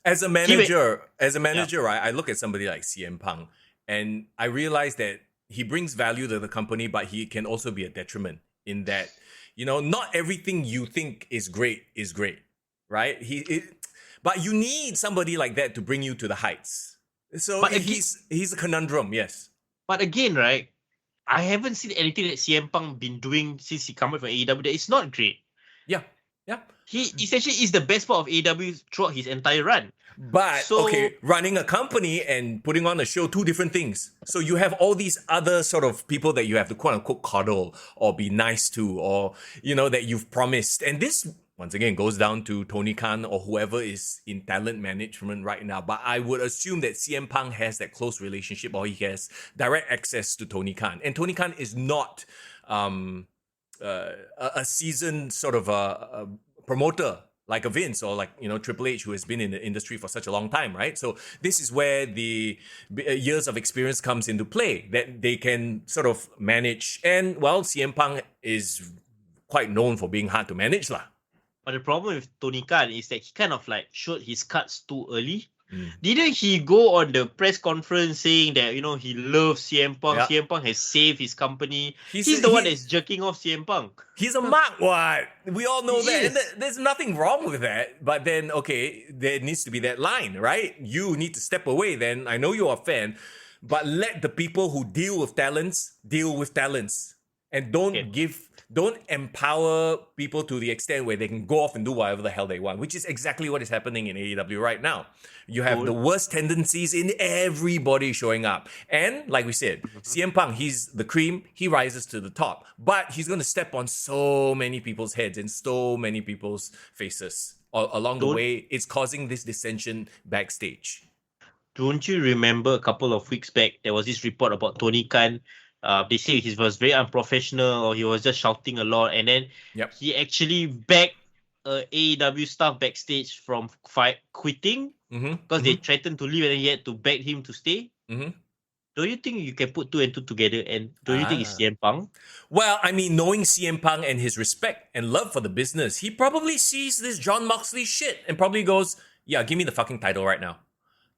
As a manager, right? I look at somebody like CM Punk, and I realize that he brings value to the company, but he can also be a detriment in that, not everything you think is great, right? But you need somebody like that to bring you to the heights. So but he's a conundrum, yes. But again, right, I haven't seen anything that CM Punk been doing since he came out from AEW that is not great. Yeah, yeah. He essentially is the best part of AEW throughout his entire run. But So, okay, running a company and putting on a show, two different things. So you have all these other sort of people that you have to quote unquote coddle or be nice to, or that you've promised. And this once again goes down to Tony Khan or whoever is in talent management right now. But I would assume that CM Punk has that close relationship, or he has direct access to Tony Khan. And Tony Khan is not a seasoned sort of a promoter like a Vince or like Triple H, who has been in the industry for such a long time, right? So this is where the years of experience comes into play, that they can sort of manage. And well, CM Punk is quite known for being hard to manage lah. But the problem with Tony Khan is that he kind of like showed his cards too early. Didn't he go on the press conference saying that he loves CM Punk? Yeah. CM Punk has saved his company. He's the one that's jerking off CM Punk. He's a mark, what? We all know that. Yes. And there's nothing wrong with that. But then, okay, there needs to be that line, right? You need to step away then. I know you're a fan, but let the people who deal with talents deal with talents. And don't empower people to the extent where they can go off and do whatever the hell they want, which is exactly what is happening in AEW right now. You have the worst tendencies in everybody showing up. And like we said, CM Punk, he's the cream, he rises to the top. But he's going to step on so many people's heads and so many people's faces along the way. It's causing this dissension backstage. Don't you remember a couple of weeks back, there was this report about Tony Khan. They say he was very unprofessional, or he was just shouting a lot, and then he actually begged AEW staff backstage from quitting because they threatened to leave, and then he had to beg him to stay. Don't you think you can put two and two together, and don't you think it's CM Punk? Well, I mean, knowing CM Punk and his respect and love for the business, he probably sees this Jon Moxley shit and probably goes, yeah, give me the fucking title right now.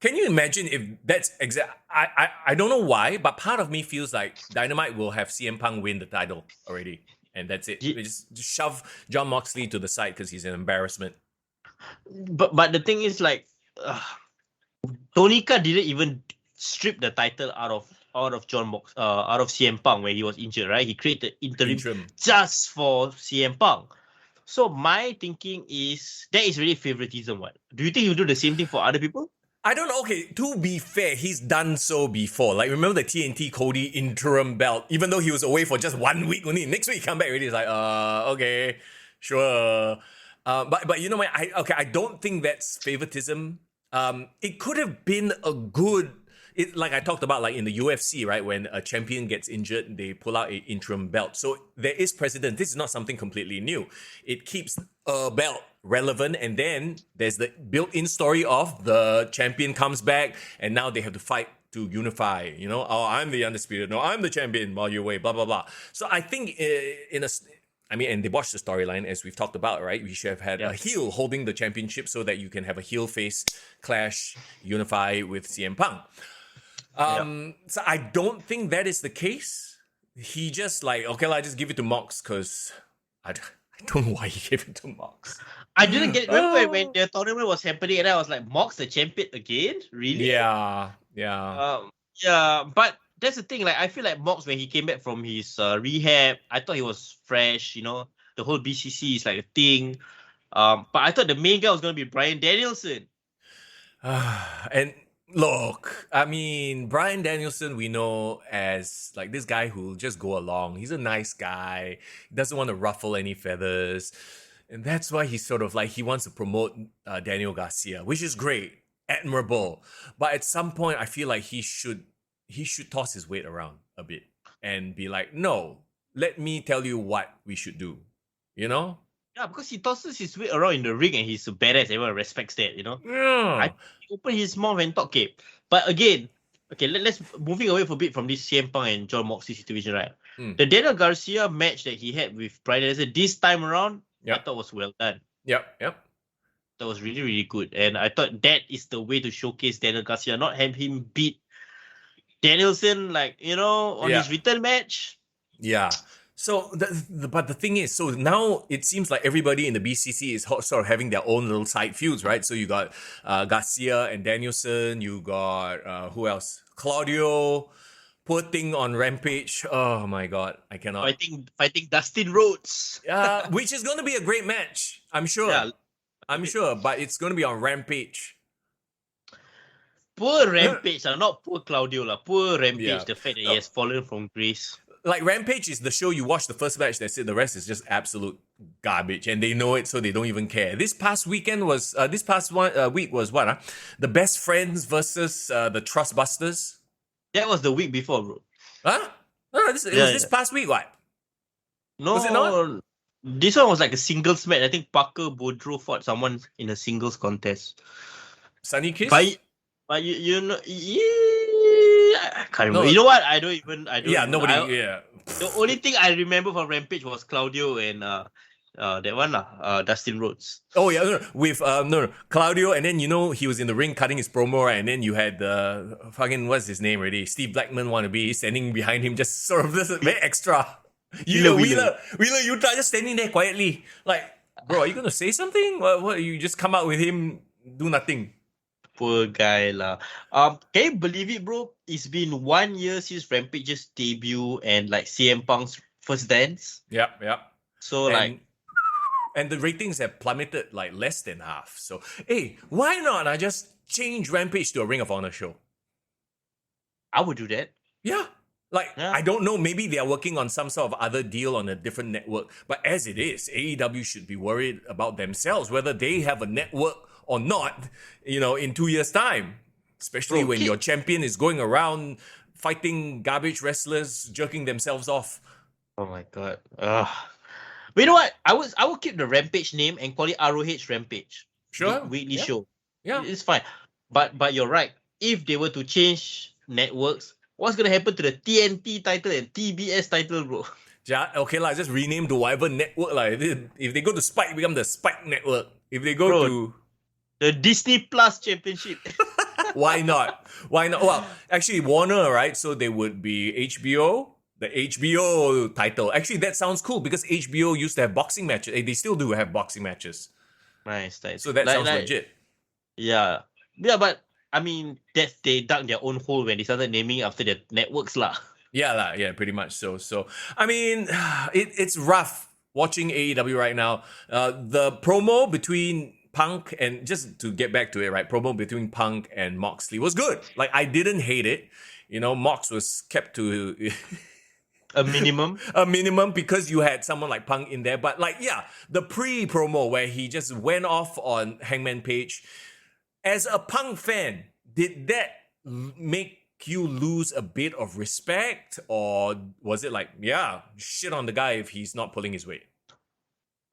Can you imagine if that's exact? I don't know why, but part of me feels like Dynamite will have CM Punk win the title already, and that's it. Just shove Jon Moxley to the side because he's an embarrassment. But the thing is, like, Tony Khan didn't even strip the title out of CM Punk when he was injured, right? He created interim just for CM Punk. So my thinking is that is really favoritism. What do you think he'll do the same thing for other people? I don't know. Okay, to be fair, he's done so before. Like, remember the TNT Cody interim belt? Even though he was away for just 1 week only, next week he come back already. It's like, okay, sure. But you know what? I don't think that's favoritism. It could have been a good. Like I talked about, like in the UFC, right? When a champion gets injured, they pull out an interim belt. So there is precedent. This is not something completely new. It keeps a belt relevant, and then there's the built-in story of the champion comes back, and now they have to fight to unify. I'm the undisputed. No, I'm the champion while you're away. Blah blah blah. So I think and they watched the storyline as we've talked about, right? We should have had a heel holding the championship so that you can have a heel face clash, unify with CM Punk. So I don't think that is the case. He just like, okay, I just give it to Mox because I don't know why he gave it to Mox. I didn't get it. Remember when the tournament was happening and I was like, Mox the champion again? Really? Yeah. But that's the thing. Like, I feel like Mox, when he came back from his rehab, I thought he was fresh. The whole BCC is like a thing. But I thought the main guy was going to be Bryan Danielson. And look, I mean, Bryan Danielson, we know as like this guy who'll just go along. He's a nice guy. He doesn't want to ruffle any feathers. And that's why he's sort of like, he wants to promote Daniel Garcia, which is great, admirable. But at some point, I feel like he should toss his weight around a bit and be like, no, let me tell you what we should do, Yeah, because he tosses his weight around in the ring and he's a badass. Everyone respects that, Yeah. He opened his mouth and talk, okay. But again, let's moving away for a bit from this CM Punk and Jon Moxley situation, right? The Daniel Garcia match that he had with Bryan Danielson this time around, I thought was well done. Yep. That was really, really good. And I thought that is the way to showcase Daniel Garcia, not have him beat Danielson, on his return match. Yeah. So, but the thing is, so now it seems like everybody in the BCC is sort of having their own little side feuds, right? So you got Garcia and Danielson, you got, who else? Claudio, poor thing on Rampage. Oh my god, I cannot. Fighting Dustin Rhodes. Which is gonna be a great match. I'm sure. Yeah. I'm sure, but it's gonna be on Rampage. Poor Rampage, not poor Claudio lah. Poor Rampage, Yeah. the fact that he has fallen from grace. Like Rampage is the show you watch the first match, that's it. The rest is just absolute garbage, and they know it, so they don't even care. This past week was what? The Best Friends versus the Trustbusters. That was the week before, bro. Huh? No, it was this past week. What? No, was it not? This one was like a singles match. I think Parker Boudreaux fought someone in a singles contest. Sunny Kiss. But you know, I can't remember. No. You know what? I don't even. Nobody. The only thing I remember from Rampage was Claudio and that one Dustin Rhodes. Oh yeah, with Claudio, and then he was in the ring cutting his promo, right? And then you had fucking what's his name already? Steve Blackman wannabe standing behind him, just sort of just very extra. Wheeler Utah just standing there quietly, like, bro, are you gonna say something? What? You just come out with him, do nothing. Poor guy lah. Can you believe it, bro? It's been 1 year since Rampage's debut and like CM Punk's first dance. Yep. So and the ratings have plummeted like less than half. So hey, why not? I just change Rampage to a Ring of Honor show. I would do that. Yeah. I don't know, maybe they are working on some sort of other deal on a different network. But as it is, AEW should be worried about themselves, whether they have a network or not, in 2 years' time. Especially when your champion is going around fighting garbage wrestlers, jerking themselves off. Oh my god. But you know what? I will keep the Rampage name and call it ROH Rampage. Sure. Weekly show. Yeah. It's fine. But you're right. If they were to change networks, what's gonna happen to the TNT title and TBS title, bro? Yeah, okay, just rename to whatever network. If they go to Spike, become the Spike Network. If they go to the Disney Plus Championship. Why not? Well, actually, Warner, right? So they would be HBO, the HBO title. Actually, that sounds cool because HBO used to have boxing matches. They still do have boxing matches. Nice. So that sounds legit. Yeah, but I mean, they dug their own hole when they started naming after their networks lah. Yeah, pretty much so. So, I mean, it's rough watching AEW right now. The promo between Punk and, just to get back to it, right? Promo between Punk and Moxley was good. Like, I didn't hate it. Mox was kept to a minimum. A minimum because you had someone like Punk in there. But the pre-promo where he just went off on Hangman Page. As a Punk fan, did that make you lose a bit of respect? Or was it like, shit on the guy if he's not pulling his weight?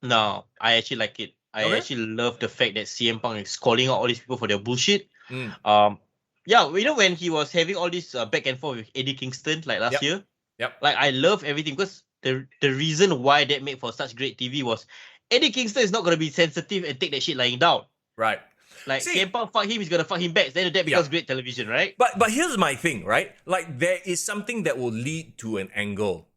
No, I actually like it. I actually love the fact that CM Punk is calling out all these people for their bullshit. When he was having all this back and forth with Eddie Kingston like last year. Yep. Like, I love everything because the reason why that made for such great TV was Eddie Kingston is not going to be sensitive and take that shit lying down. Right. Like, CM Punk fuck him, he's going to fuck him back. Then that becomes great television, right? But here's my thing, right? Like, there is something that will lead to an angle.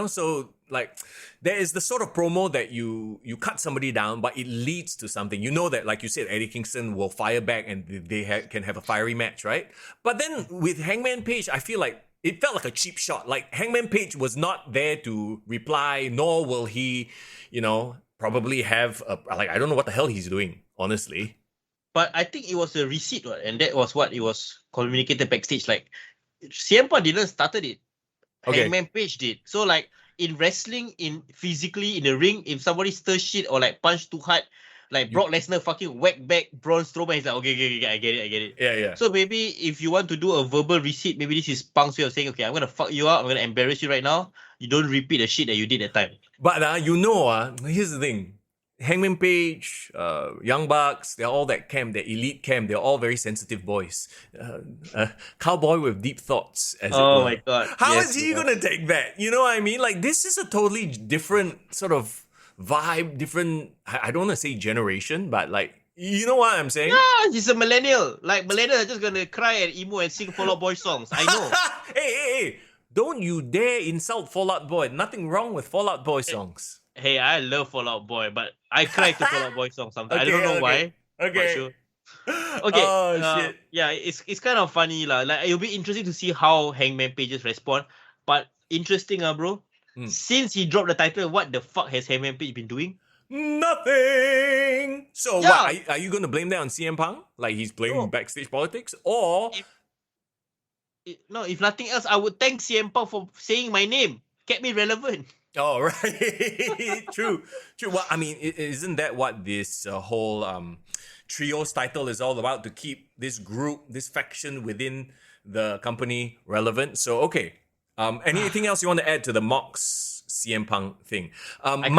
So like, there is the sort of promo that you cut somebody down, but it leads to something. That, like you said, Eddie Kingston will fire back and they can have a fiery match, right? But then with Hangman Page, I feel like it felt like a cheap shot. Like, Hangman Page was not there to reply, nor will he, probably have I don't know what the hell he's doing, honestly. But I think it was a receipt, and that was what it was communicated backstage. Like, CM Punk didn't started it. Okay. Hangman Page did. So, like, in wrestling, physically in the ring, if somebody stirs shit or like punch too hard, like Brock Lesnar fucking whack back Braun Strowman, he's like, okay, I get it. Yeah. So maybe if you want to do a verbal receipt, maybe this is Punk's way of saying, okay, I'm gonna fuck you up, I'm gonna embarrass you right now. You don't repeat the shit that you did that time. But here's the thing. Hangman Page, Young Bucks, they're all that camp, that elite camp. They're all very sensitive boys. Cowboy with deep thoughts, as it were. Oh my god. How is he gonna take that? You know what I mean? Like, this is a totally different sort of vibe, different, I don't want to say generation, but like, you know what I'm saying? Yeah, he's a millennial. Like, millennials are just gonna cry and emo and sing Fall Out Boy songs. I know. Hey. Don't you dare insult Fall Out Boy. Nothing wrong with Fall Out Boy songs. Hey, I love Fall Out Boy, but I cry to Fall Out Boy songs sometimes. I don't know why. Okay. Sure. Okay. Shit. Yeah, it's kind of funny lah. Like it'll be interesting to see how Hangman Pages respond. But interesting, bro. Since he dropped the title, what the fuck has Hangman Page been doing? Nothing. So Yeah. what? Are you going to blame that on CM Punk? Like he's playing No. backstage politics, or if nothing else, I would thank CM Punk for saying my name. Kept me relevant. Oh, right. True. Well, I mean, isn't that what this whole trios title is all about? To keep this group, this faction within the company relevant. So, okay. Anything else you want to add to the Mox CM Punk thing? I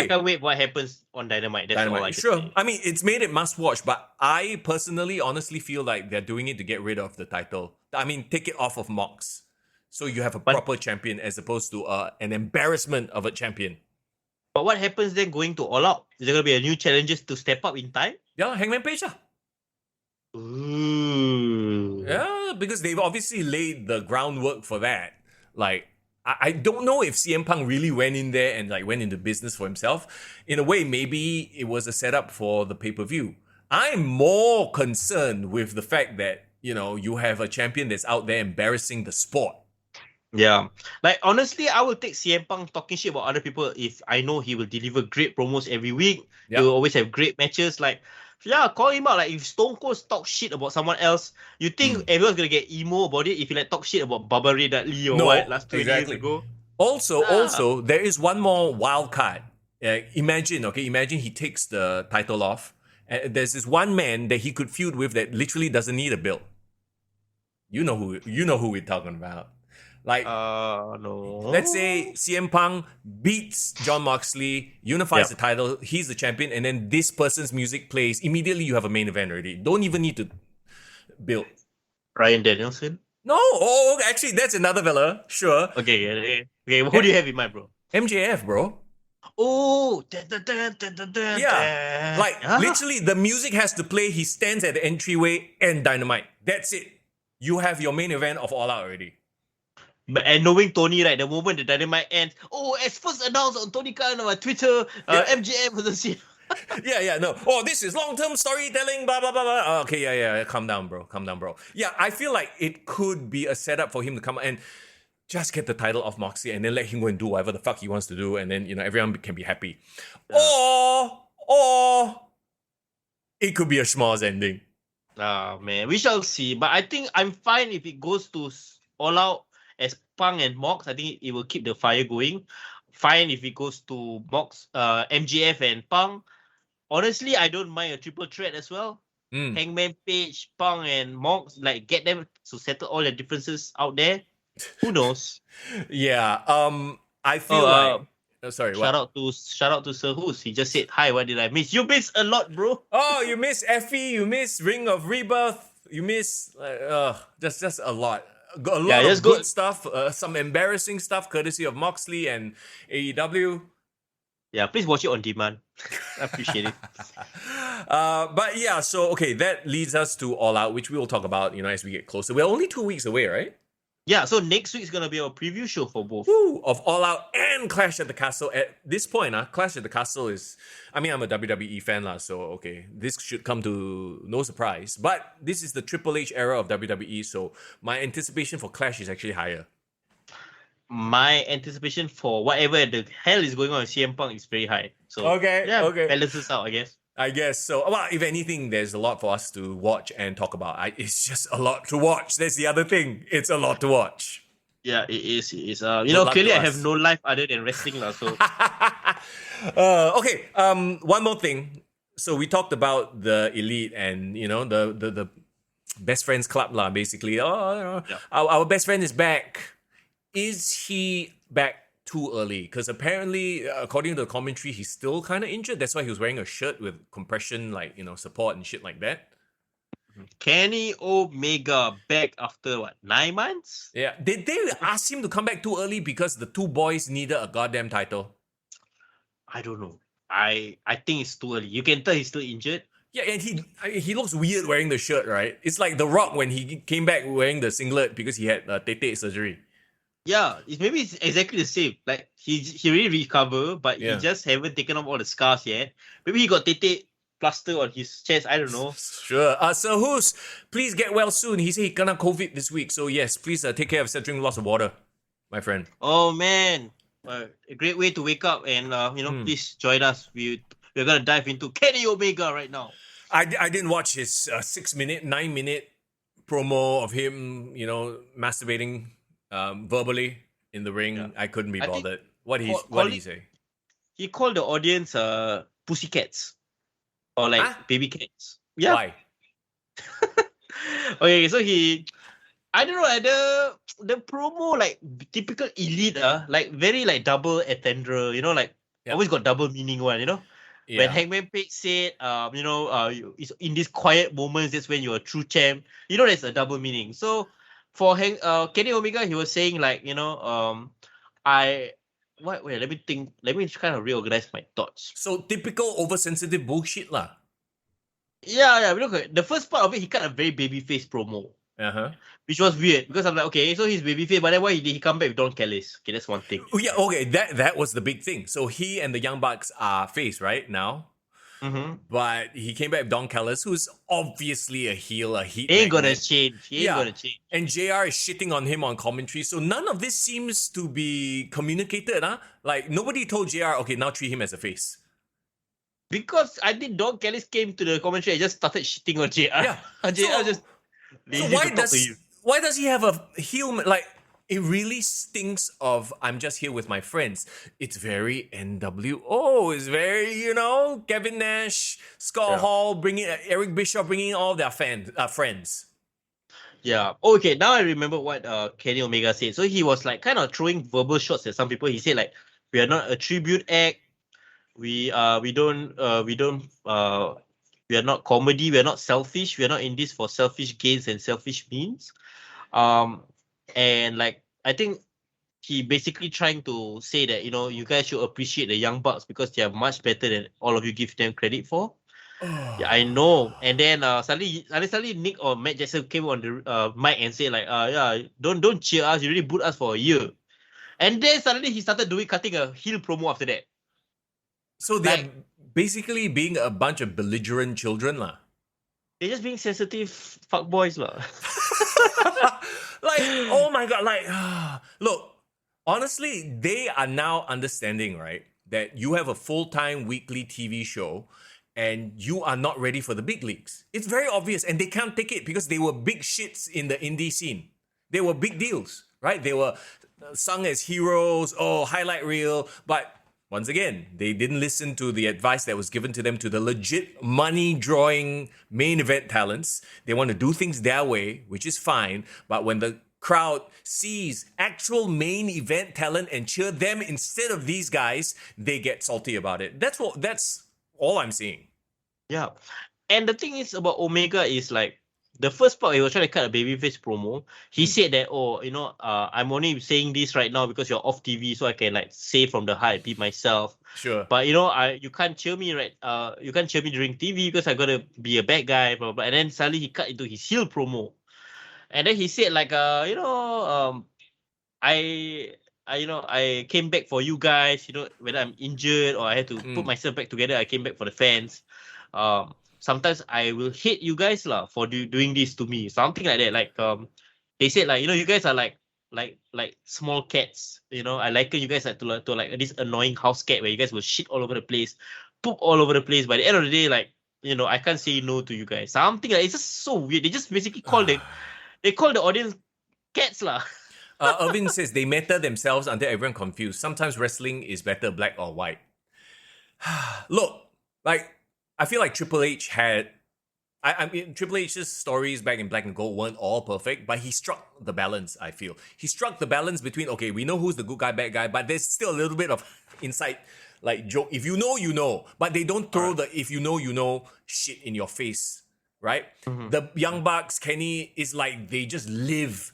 can't wait what happens on Dynamite. That's all I can say. I mean, it's made it must watch, but I personally, honestly feel like they're doing it to get rid of the title. I mean, take it off of Mox. So you have a proper champion as opposed to an embarrassment of a champion. But what happens then going to All Out? Is there going to be a new challenges to step up in time? Yeah, Hangman Page. Ooh. Yeah, because they've obviously laid the groundwork for that. Like, I don't know if CM Punk really went in there and like went into business for himself. In a way, maybe it was a setup for the pay-per-view. I'm more concerned with the fact that, you know, you have a champion that's out there embarrassing the sport. Yeah. Like, honestly, I will take CM Punk talking shit about other people if I know he will deliver great promos every week. He will always have great matches. Like, yeah, call him out. Like, if Stone Cold talk shit about someone else, you think everyone's going to get emo about it if you like talk shit about Bubba Ray Dudley or last 20 years ago? Also, there is one more wild card. Imagine he takes the title off. There's this one man that he could feud with that literally doesn't need a belt. You know who we're talking about. Like, no. Let's say CM Punk beats Jon Moxley, unifies the title, he's the champion, and then this person's music plays. Immediately, you have a main event already. Don't even need to build. Bryan Danielson? No. Actually, that's another fella. Sure. Okay. Who do you have in mind, bro? MJF, bro. Oh, yeah. Like, literally, the music has to play. He stands at the entryway and Dynamite. That's it. You have your main event of All Out already. And knowing Tony, right, the moment the Dynamite ends, as first announced on Tony Khan on Twitter, MJF was the same. No. Oh, this is long-term storytelling, blah, blah, blah, blah. Okay, yeah. Calm down, bro. Yeah, I feel like it could be a setup for him to come and just get the title off Moxley and then let him go and do whatever the fuck he wants to do, and then, you know, everyone can be happy. Yeah. Or it could be a schmoz ending. Man, we shall see. But I think I'm fine if it goes to All Out as Punk and Mox. I think it will keep the fire going. Fine if it goes to Mox, MJF and Punk. Honestly, I don't mind a triple threat as well. Hangman Page, Punk and Mox, like get them to settle all their differences out there. Who knows? Yeah. I feel like. Sorry. Shout out to Sir Who's. He just said, "Hi, what did I miss?" You miss a lot, bro. Oh, you miss Effy. You miss Ring of Rebirth. You miss just a lot. A lot of good stuff. Some embarrassing stuff, courtesy of Moxley and AEW. Yeah, please watch it on demand. I appreciate it. But yeah, so okay, that leads us to All Out, which we will talk about, you know, as we get closer. We're only 2 weeks away, right? Yeah, so next week's gonna be our preview show for both. Of All Out and Clash at the Castle. At this point, Clash at the Castle is, I mean, I'm a WWE fan, so okay, this should come to no surprise. But this is the Triple H era of WWE, so my anticipation for Clash is actually higher. My anticipation for whatever the hell is going on with CM Punk is very high. So balances out, I guess. So. Well, if anything, there's a lot for us to watch and talk about. It's just a lot to watch. That's the other thing. It's a lot to watch. Yeah, it is. Clearly I have no life other than wrestling. So. Okay. One more thing. So we talked about the Elite and, you know, the best friends club, basically. Our best friend is back. Is he back too early? Because apparently, according to the commentary, he's still kind of injured. That's why he was wearing a shirt with compression, support and shit like that. Kenny Omega back after 9 months? Yeah. Did they ask him to come back too early because the two boys needed a goddamn title? I don't know. I think it's too early. You can tell he's still injured. Yeah, and he looks weird wearing the shirt, right? It's like The Rock when he came back wearing the singlet because he had tete surgery. Yeah, maybe it's exactly the same. Like he really recovered, but he just haven't taken off all the scars yet. Maybe he got tete plaster on his chest. I don't know. Sure. Sir Who's, please get well soon. He said he kena COVID this week. So yes, please take care of yourself. Drink lots of water, my friend. Oh man, a great way to wake up and please join us. We're gonna dive into Kenny Omega right now. I didn't watch his 9-minute promo of him, masturbating verbally in the ring. Yeah. I couldn't be bothered. What did he say? He called the audience pussycats or like baby cats. Yeah. Why? Okay, so I don't know, the promo like typical elite, like very like double entendre, always got double meaning one, Yeah. When Hangman Page said, it's in these quiet moments, that's when you're a true champ. There's a double meaning. So for Kenny Omega, he was saying like, let me think. Let me kind of reorganize my thoughts. So typical oversensitive bullshit lah. Yeah. Look, the first part of it, he cut a very babyface promo. Which was weird because I'm like, okay, so he's babyface, but then why did he come back with Don Callis? Okay, that's one thing. Oh yeah, okay, that was the big thing. So he and the Young Bucks are face right now. But he came back with Don Callis, who's obviously a heel, a heat. He ain't gonna change. And JR is shitting on him on commentary. So none of this seems to be communicated, Like nobody told JR, okay, now treat him as a face. Because I think Don Callis came to the commentary and just started shitting on JR. Yeah. JR just. So why does he have a heel? Like, it really stinks of I'm just here with my friends. It's very NWO. It's very, Kevin Nash, Scott Hall, bringing Eric Bischoff, bringing all their friends. Yeah. Okay. Now I remember what Kenny Omega said. So he was like kind of throwing verbal shots at some people. He said like, we are not a tribute act. We are not comedy. We are not selfish. We are not in this for selfish gains and selfish means. And like, I think he basically trying to say that, you guys should appreciate the Young Bucks because they are much better than all of you give them credit for. Yeah, I know. And then suddenly Nick or Matt Jackson came on the mic and said like, don't cheer us. You really boot us for a year. And then suddenly he started cutting a heel promo after that. So they're basically being a bunch of belligerent children lah. They're just being sensitive fuckboys lah. Like, oh my god, like, look, honestly, they are now understanding, right, that you have a full-time weekly TV show and you are not ready for the big leagues. It's very obvious, and they can't take it because they were big shits in the indie scene. They were big deals, right? They were sung as heroes, highlight reel, but once again, they didn't listen to the advice that was given to them to the legit money-drawing main event talents. They want to do things their way, which is fine. But when the crowd sees actual main event talent and cheer them instead of these guys, they get salty about it. That's all I'm seeing. Yeah. And the thing is about Omega is like, the first part, he was trying to cut a babyface promo. He said that, I'm only saying this right now because you're off TV, so I can like say from the heart, be myself. Sure. But you can't cheer me, right? You can't cheer me during TV because I gotta be a bad guy, blah, blah, blah. And then suddenly he cut into his heel promo, and then he said like, I came back for you guys. Whether I'm injured or I had to put myself back together, I came back for the fans. Sometimes I will hate you guys lah for doing this to me, something like that. Like they said like, you guys are like small cats. I liken you guys to like this annoying house cat where you guys will shit all over the place, poop all over the place. By the end of the day, like, I can't say no to you guys. Something like, it's just so weird. They just basically call the audience cats lah. Irvin says they meta themselves until everyone confused. Sometimes wrestling is better black or white. Look, like, I feel like Triple H had... I mean, Triple H's stories back in Black and Gold weren't all perfect, but he struck the balance, I feel. He struck the balance between, okay, we know who's the good guy, bad guy, but there's still a little bit of inside, like, joke. If you know, you know. But they don't throw the if you know shit in your face, right? Mm-hmm. The Young Bucks, Kenny, is like, they just live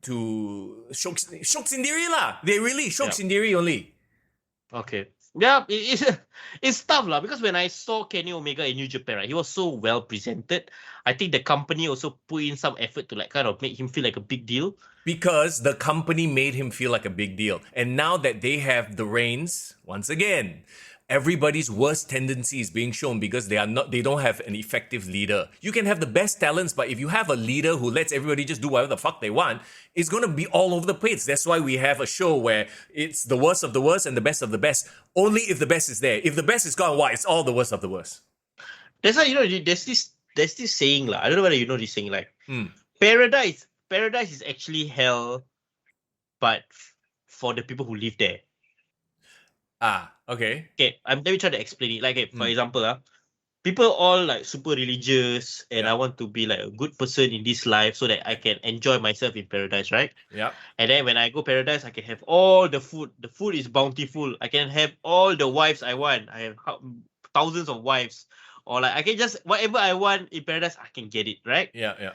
to... Shok Sindiri lah. They really Shok Sindiri only. Okay. Yeah, it's tough lah, because when I saw Kenny Omega in New Japan, right, he was so well presented. I think the company also put in some effort to like kind of make him feel like a big deal. Because the company made him feel like a big deal. And now that they have the reins, once again, everybody's worst tendency is being shown because they don't have an effective leader. You can have the best talents, but if you have a leader who lets everybody just do whatever the fuck they want, it's gonna be all over the place. That's why we have a show where it's the worst of the worst and the best of the best. Only if the best is there. If the best is gone, why? It's all the worst of the worst. That's why, there's this saying, I don't know whether you know this saying, paradise is actually hell, but for the people who live there. Okay. Okay, let me try to explain it. For example, people all like super religious, and I want to be like a good person in this life so that I can enjoy myself in paradise, right? Yeah. And then when I go paradise, I can have all the food. The food is bountiful. I can have all the wives I want. I have thousands of wives. Or like I can just, whatever I want in paradise, I can get it, right? Yeah.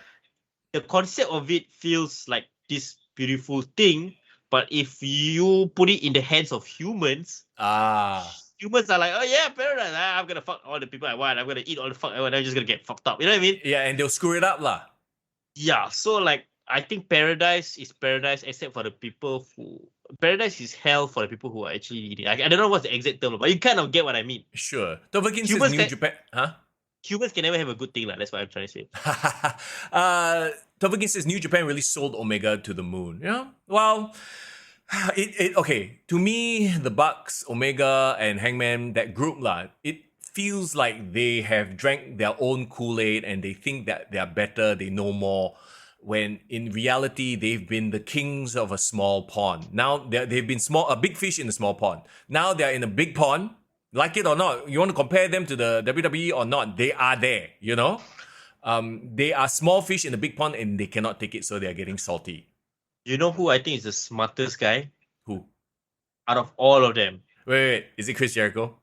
The concept of it feels like this beautiful thing, but if you put it in the hands of humans, humans are like, oh yeah, paradise, I'm gonna fuck all the people I want, I'm gonna eat all the fuck I want, I'm just gonna get fucked up. You know what I mean? Yeah, and they'll screw it up lah. Yeah, so like I think paradise is paradise except for the people who paradise is hell for the people who are actually eating. I don't know what's the exact term, but you kind of get what I mean. Sure. Tobakin says New Japan. Huh? Humans can never have a good thing, that's what I'm trying to say. Tobakin says New Japan really sold Omega to the moon. Yeah. Well, okay. To me, the Bucks, Omega, and Hangman, that group it feels like they have drank their own Kool-Aid and they think that they are better, they know more. When in reality, they've been the kings of a small pond. Now they've been a big fish in a small pond. Now they're in a big pond. Like it or not, you want to compare them to the WWE or not, they are there, They are small fish in a big pond and they cannot take it, so they're getting salty. You know who I think is the smartest guy? Who? Out of all of them. Wait. Is it Chris Jericho?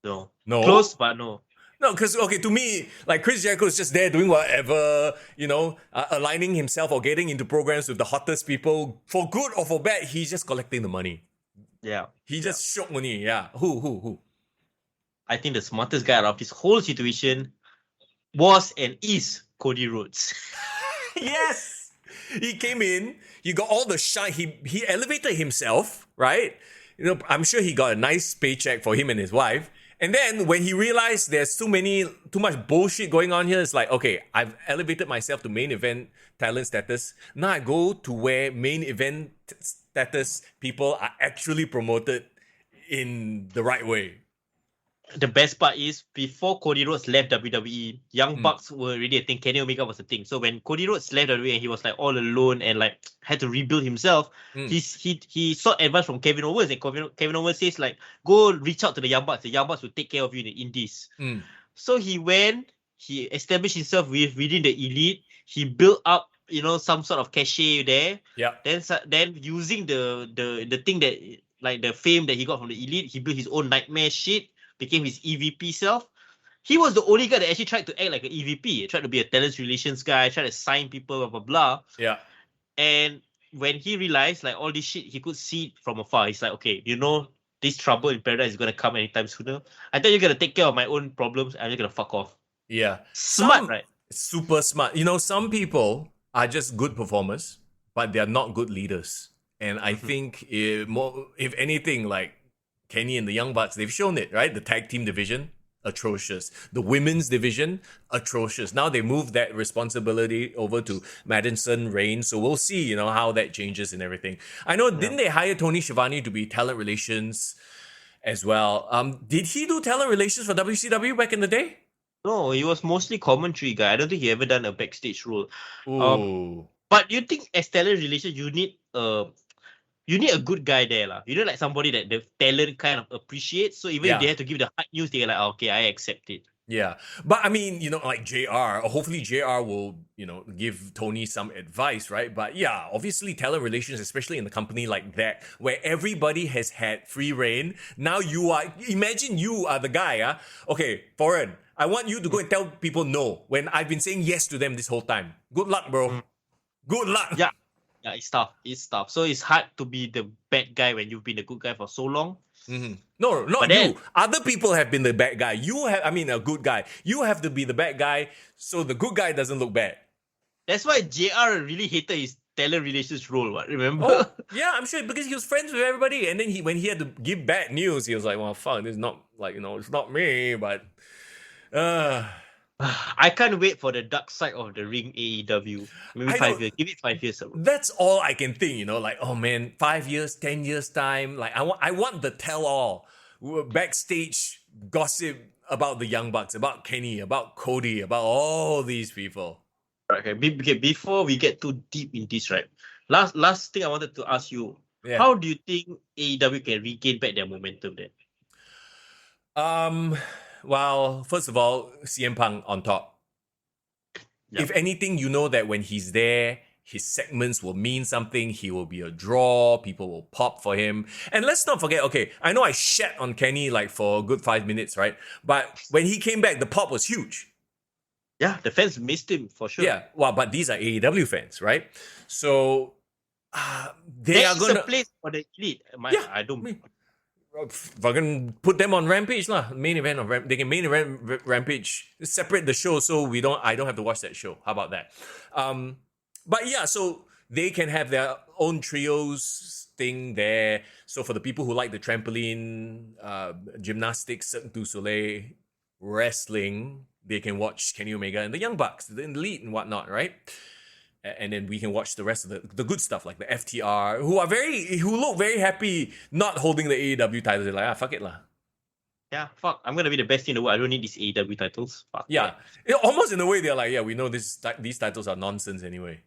No. No? Close, but no. No, because, to me, like, Chris Jericho is just there doing whatever, aligning himself or getting into programs with the hottest people. For good or for bad, he's just collecting the money. Yeah. He just shook money, yeah. Who? I think the smartest guy out of this whole situation was and is Cody Rhodes. Yes! He came in, he got all the shine, he elevated himself, right? I'm sure he got a nice paycheck for him and his wife. And then when he realized there's too much bullshit going on here, it's like, okay, I've elevated myself to main event talent status. Now I go to where main event status people are actually promoted in the right way. The best part is, before Cody Rhodes left WWE, Young Bucks were already a thing. Kenny Omega was a thing. So when Cody Rhodes left WWE and he was like all alone and like had to rebuild himself, he sought advice from Kevin Owens, and Kevin Owens says like, go reach out to the Young Bucks. The Young Bucks will take care of you in the indies. So he went, he established himself within the elite. He built up, some sort of cachet there. Yeah. Then using the thing that, like the fame that he got from the elite, he built his own nightmare shit. Became his EVP self. He was the only guy that actually tried to act like an EVP. He tried to be a talent relations guy, tried to sign people, blah, blah, blah. Yeah. And when he realized like all this shit, he could see it from afar. He's like, okay, this trouble in paradise is going to come anytime sooner. I thought you're going to take care of my own problems. I'm just going to fuck off. Yeah. Smart, right? Super smart. Some people are just good performers, but they're not good leaders. And I think if anything, like, Kenny and the Young Bucks, they've shown it, right? The tag team division, atrocious. The women's division, atrocious. Now they moved that responsibility over to Madison Reigns, so we'll see, how that changes and everything. I know, didn't they hire Tony Schiavone to be talent relations as well? Did he do talent relations for WCW back in the day? No, he was mostly commentary guy. I don't think he ever done a backstage role. Ooh. But you think as talent relations, you need a good guy there, lah. Like somebody that the talent kind of appreciates. So even if they have to give the hard news, they're like, okay, I accept it. Yeah. But I mean, like JR, hopefully JR will, give Tony some advice, right? But yeah, obviously talent relations, especially in a company like that, where everybody has had free reign. Now imagine you are the guy, okay, Foreign, I want you to go and tell people no, when I've been saying yes to them this whole time. Good luck, bro. Good luck. Yeah. Yeah, it's tough. So it's hard to be the bad guy when you've been a good guy for so long. Mm-hmm. No, not you. Other people have been the bad guy. A good guy. You have to be the bad guy so the good guy doesn't look bad. That's why JR really hated his talent relations role. What remember? Oh, yeah, I'm sure because he was friends with everybody, and then when he had to give bad news, he was like, "Well, fuck, this is not like it's not me." But I can't wait for the dark side of the ring AEW. Maybe I 5 know years. Give it 5 years. Bro. that's all I can think. Like, oh man, 5 years, 10 years time. Like, I want the tell all backstage gossip about the Young Bucks, about Kenny, about Cody, about all these people. Okay, before we get too deep in this, right? Last thing I wanted to ask you: Yeah. How do you think AEW can regain back their momentum then? Well, first of all, CM Punk on top. Yep. If anything, you know that when he's there, his segments will mean something. He will be a draw. People will pop for him. And let's not forget, okay, I know I shat on Kenny like for a good 5 minutes, right? But when he came back, the pop was huge. Yeah, the fans missed him for sure. Yeah, well, but these are AEW fans, right? So they there are is gonna a place for the elite. I don't. Fucking put them on Rampage lah. Main event of they can main event Rampage. Separate the show so I don't have to watch that show. How about that? But yeah, so they can have their own trios thing there. So for the people who like the trampoline, gymnastics, Cirque du Soleil, wrestling, they can watch Kenny Omega and the Young Bucks, the Elite and whatnot, right? And then we can watch the rest of the good stuff like the FTR, who look very happy not holding the AEW titles. They're like, fuck it lah. Yeah, fuck. I'm gonna be the best in the world. I don't need these AEW titles. Fuck. Yeah, almost in a way they're like, yeah, we know these titles are nonsense anyway.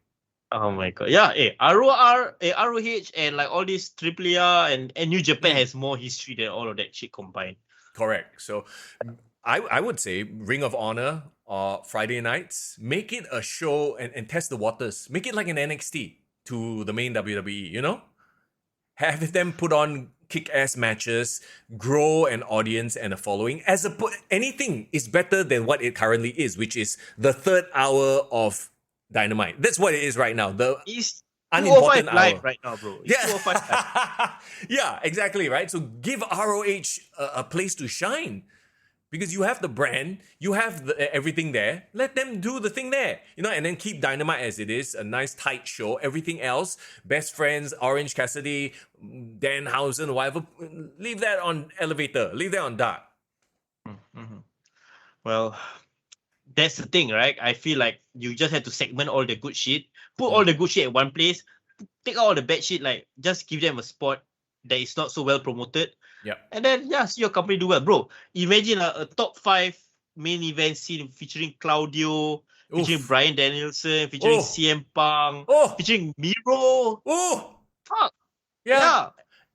Oh my god. Yeah, ROR, ROH, and like all these AAA and New Japan has more history than all of that shit combined. Correct. So I would say Ring of Honor Friday nights, make it a show and test the waters. Make it like an NXT to the main WWE, Have them put on kick-ass matches, grow an audience and a following. Anything is better than what it currently is, which is the third hour of Dynamite. That's what it is right now. It's unimportant hour live right now, bro. It's 205 live. Yeah, exactly, right? So give ROH a place to shine. Because you have the brand, you have everything there. Let them do the thing there, and then keep Dynamite as it is, a nice tight show. Everything else, Best Friends, Orange Cassidy, Danhausen, whatever, leave that on Elevator, leave that on Dark. Mm-hmm. Well, that's the thing, right? I feel like you just have to segment all the good shit, put all the good shit at one place, take out all the bad shit, like just give them a spot that is not so well promoted. Yeah. And then, see your company do well. Bro, imagine a top 5 main event scene featuring Claudio, featuring Bryan Danielson, featuring CM Punk, featuring Miro. Oh! Fuck. Yeah.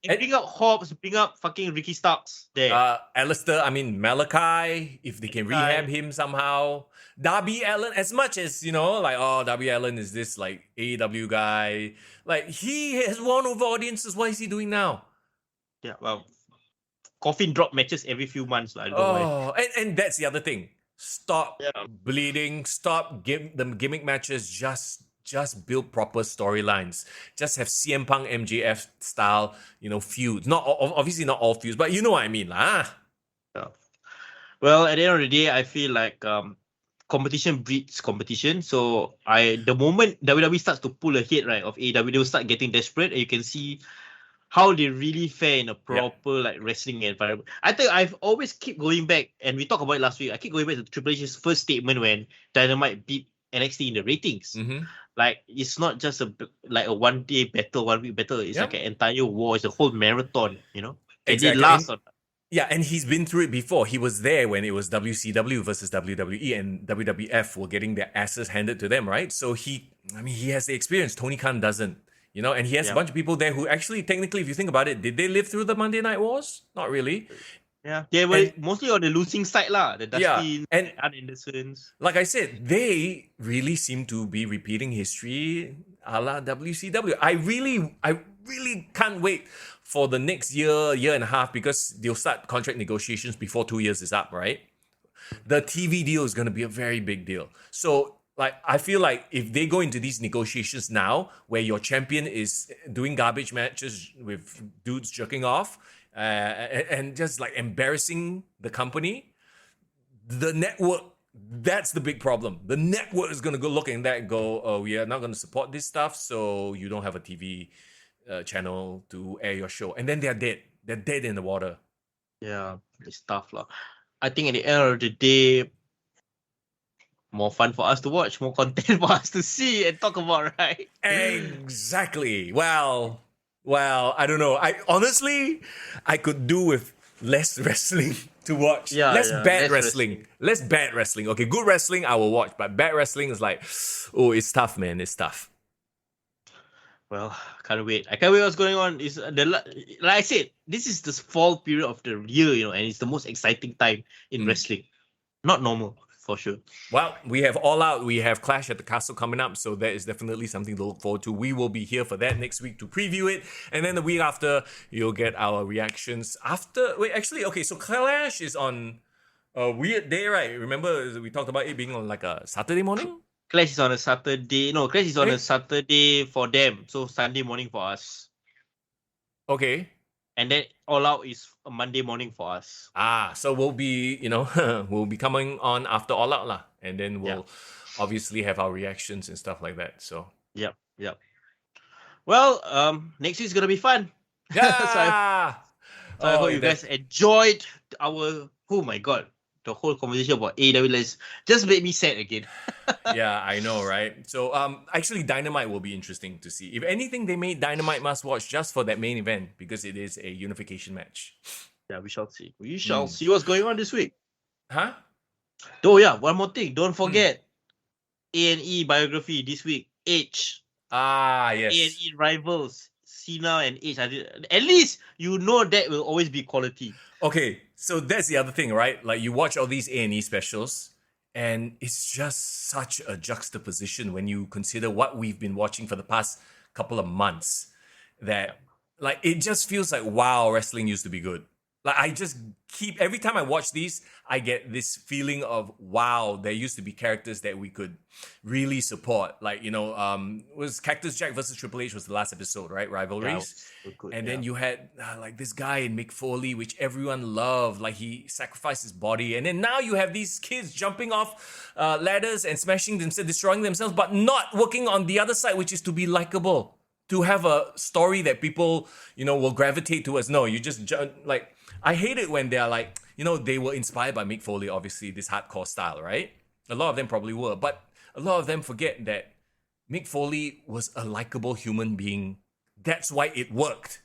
And bring up Hobbs, bring up fucking Ricky Starks there. Alistair, Malachi, if they can rehab him somehow. Darby Allin, as much as, Darby Allin is this, like, AEW guy. Like, he has won over audiences. What is he doing now? Yeah, well, coffin drop matches every few months. I don't know why. And that's the other thing. Stop bleeding. Stop the gimmick matches. Just build proper storylines. Just have CM Punk MJF style, feuds. Not obviously not all feuds, but you know what I mean, lah. Yeah. Well, at the end of the day, I feel like competition breeds competition. So the moment WWE starts to pull ahead, right, of AEW, they'll start getting desperate, and you can see how they really fare in a proper like wrestling environment. I think I've always keep going back, and we talked about it last week. I keep going back to Triple H's first statement when Dynamite beat NXT in the ratings. Mm-hmm. Like, it's not just a 1 day battle, 1 week battle. It's like an entire war. It's a whole marathon. Exactly. It lasts on. Yeah, and he's been through it before. He was there when it was WCW versus WWE, and WWF were getting their asses handed to them, right? So he has the experience. Tony Khan doesn't. And he has a bunch of people there who actually, technically, if you think about it, did they live through the Monday Night Wars? Not really. Yeah, they were mostly on the losing side lah. The Dustin and Andersons. Like I said, they really seem to be repeating history a la WCW. I really can't wait for the next year and a half, because they'll start contract negotiations before 2 years is up, right? The TV deal is going to be a very big deal. So, I feel like if they go into these negotiations now, where your champion is doing garbage matches with dudes jerking off, and just like embarrassing the company, the network that's the big problem. The network is going to go look at that and go, oh, we are not going to support this stuff, so you don't have a TV channel to air your show. And then they're dead. They're dead in the water. Yeah, it's tough lah. I think at the end of the day, more fun for us to watch, more content for us to see and talk about, right? Exactly. Well, I don't know. I could do with less wrestling to watch. Less bad wrestling. Less bad wrestling. Okay, good wrestling I will watch, but bad wrestling is like, oh, it's tough, man. It's tough. Well, can't wait. I can't wait what's going on. Is like I said, this is the fall period of the year, and it's the most exciting time in wrestling. Not normal, for sure. Well, we have All Out, we have Clash at the Castle coming up, so that is definitely something to look forward to. We will be here for that next week to preview it, and then the week after, you'll get our reactions. So Clash is on a weird day, right? Remember, we talked about it being on like a Saturday morning? Clash is on a Saturday. No, Clash is on a Saturday for them, so Sunday morning for us. Okay. And then All Out is a Monday morning for us. So we'll be, we'll be coming on after All Out lah. And then we'll obviously have our reactions and stuff like that. So Yep. Well, next week's gonna be fun. Yeah. So I hope you guys enjoyed our, oh my god, the whole conversation about AEW just made me sad again. Yeah, I know, right? So actually Dynamite will be interesting to see. If anything, they made Dynamite must watch just for that main event because it is a unification match. Yeah, we shall see. We shall see what's going on this week. Huh? Oh yeah, one more thing. Don't forget A&E biography this week. Edge. Yes. A&E rivals. Cena and Edge. At least you know that will always be quality. Okay, so that's the other thing, right? Like you watch all these A&E specials, and it's just such a juxtaposition when you consider what we've been watching for the past couple of months. That like it just feels like, wow, wrestling used to be good. Like I just every time I watch these, I get this feeling of, wow, there used to be characters that we could really support. Like, was Cactus Jack versus Triple H was the last episode, right? Rivalries. Yeah, so good, and then you had like this guy in Mick Foley, which everyone loved. Like he sacrificed his body. And then now you have these kids jumping off ladders and smashing themselves, destroying themselves, but not working on the other side, which is to be likable. To have a story that people, will gravitate towards. No, you just like, I hate it when they're like, they were inspired by Mick Foley, obviously, this hardcore style, right? A lot of them probably were, but a lot of them forget that Mick Foley was a likable human being. That's why it worked.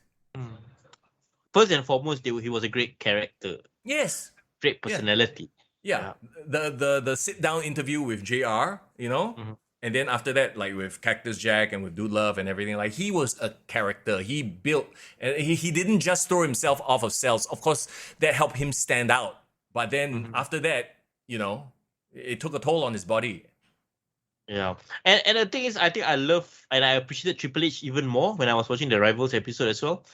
First and foremost, he was a great character. Yes. Great personality. Yeah. The sit-down interview with JR, And then after that, like with Cactus Jack and with Dude Love and everything, like he was a character. He built, and he didn't just throw himself off of cells. Of course, that helped him stand out. But then after that, it took a toll on his body. Yeah. And the thing is, I think I love and I appreciated Triple H even more when I was watching the Rivals episode as well.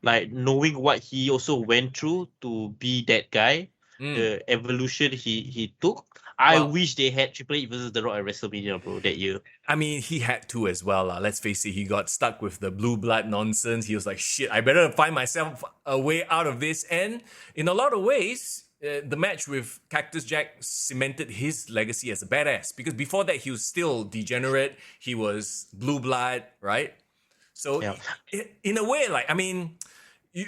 Like knowing what he also went through to be that guy, the evolution he took. I wish they had Triple H versus The Rock at WrestleMania, bro, that year. I mean, he had to as well. Let's face it, he got stuck with the blue blood nonsense. He was like, shit, I better find myself a way out of this. And in a lot of ways, the match with Cactus Jack cemented his legacy as a badass. Because before that, he was still degenerate. He was blue blood, right? So in a way, like, I mean...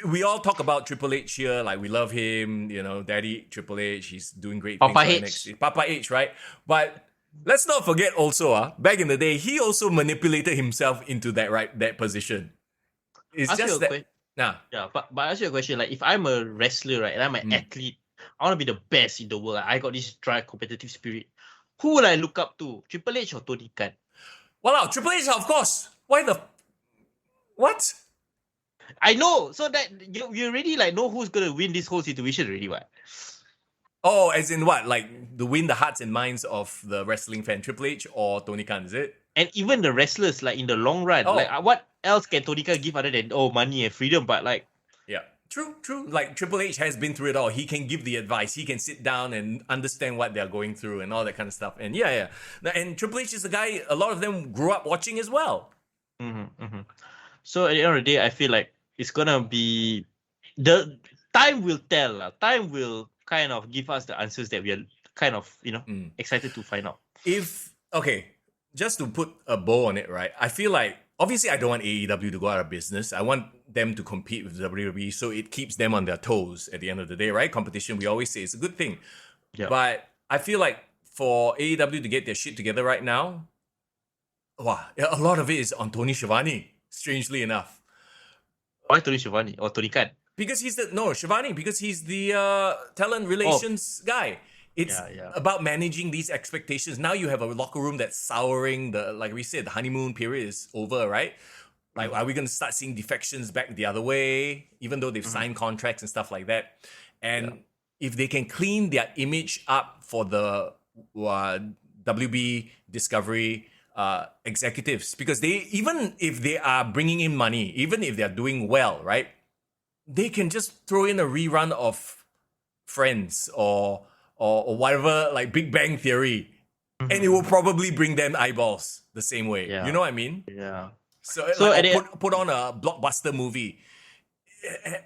We all talk about Triple H here, like we love him, Daddy Triple H, he's doing great things. Papa H, right? But let's not forget also, back in the day, he also manipulated himself into that position. It's just that. Yeah, but I ask you a question, like if I'm a wrestler, right, and I'm an athlete, I want to be the best in the world. Like, I got this dry competitive spirit. Who will I look up to? Triple H or Tony Khan? Well, Triple H, of course. Why the... What? I know, so that you already like know who's gonna win this whole situation already, what? Oh, as in what? Like to win the hearts and minds of the wrestling fan, Triple H or Tony Khan, is it? And even the wrestlers, like in the long run, like what else can Tony Khan give other than money and freedom? But like, yeah, true. Like Triple H has been through it all. He can give the advice. He can sit down and understand what they're going through and all that kind of stuff. And yeah. And Triple H is a guy a lot of them grew up watching as well. So at the end of the day, I feel like it's gonna be the time will tell. Time will kind of give us the answers that we are kind of, excited to find out. Just to put a bow on it, right? I feel like, obviously I don't want AEW to go out of business. I want them to compete with WWE so it keeps them on their toes at the end of the day, right? Competition, we always say, is a good thing. Yeah. But I feel like for AEW to get their shit together right now, a lot of it is on Tony Schiavone, strangely enough. Why Tony Schiavone or Tony Khan? Because Schiavone, because he's the talent relations guy. It's about managing these expectations. Now you have a locker room that's souring. Like we said, the honeymoon period is over, right? Like, are we going to start seeing defections back the other way, even though they've signed contracts and stuff like that? And if they can clean their image up for the WB Discovery executives, because even if they are bringing in money, even if they're doing well, right? They can just throw in a rerun of Friends or whatever, like Big Bang Theory, and it will probably bring them eyeballs the same way. You know what I mean? Yeah. So put on a blockbuster movie,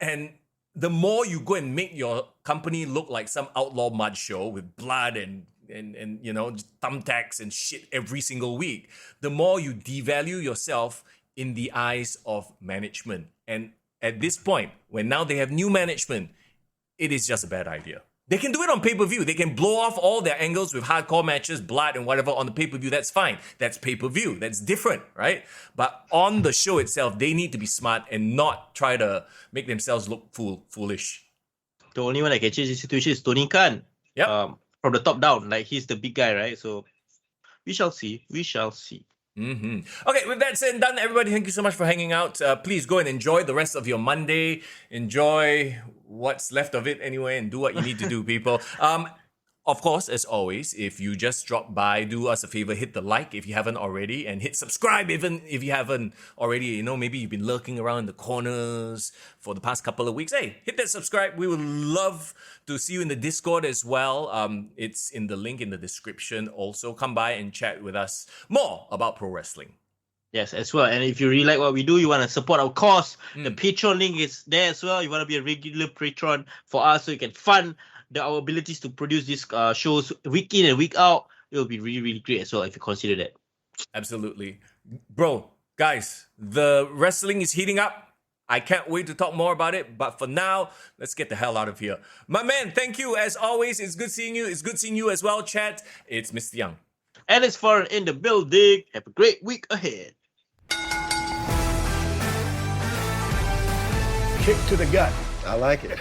and the more you go and make your company look like some outlaw mud show with blood and thumbtacks and shit every single week, the more you devalue yourself in the eyes of management. And at this point, when now they have new management, it is just a bad idea. They can do it on pay-per-view. They can blow off all their angles with hardcore matches, blood and whatever on the pay-per-view. That's fine. That's pay-per-view. That's different, right? But on the show itself, they need to be smart and not try to make themselves look foolish. The only one that can change the situation is Tony Khan. Yep. From the top down. Like, he's the big guy, right? So we shall see. Okay, with that said and done, everybody, thank you so much for hanging out. Please go and enjoy the rest of your Monday. Enjoy what's left of it anyway, and do what you need to do, people. Of course, as always, if you just dropped by, do us a favor, hit the like if you haven't already, and hit subscribe even if you haven't already. Maybe you've been lurking around in the corners for the past couple of weeks. Hey, hit that subscribe. We would love to see you in the Discord as well. It's in the link in the description. Also, come by and chat with us more about pro wrestling. Yes, as well. And if you really like what we do, you want to support our cause, the Patreon link is there as well. You want to be a regular patron for us so you can fund our abilities to produce these shows week in and week out. It will be really, really great as well if you consider that. Absolutely. Bro, guys, the wrestling is heating up. I can't wait to talk more about it. But for now, let's get the hell out of here. My man, thank you. As always, it's good seeing you. It's good seeing you as well, chat. It's Mr. Young. And it's Foreign in the building. Have a great week ahead. Kick to the gut. I like it.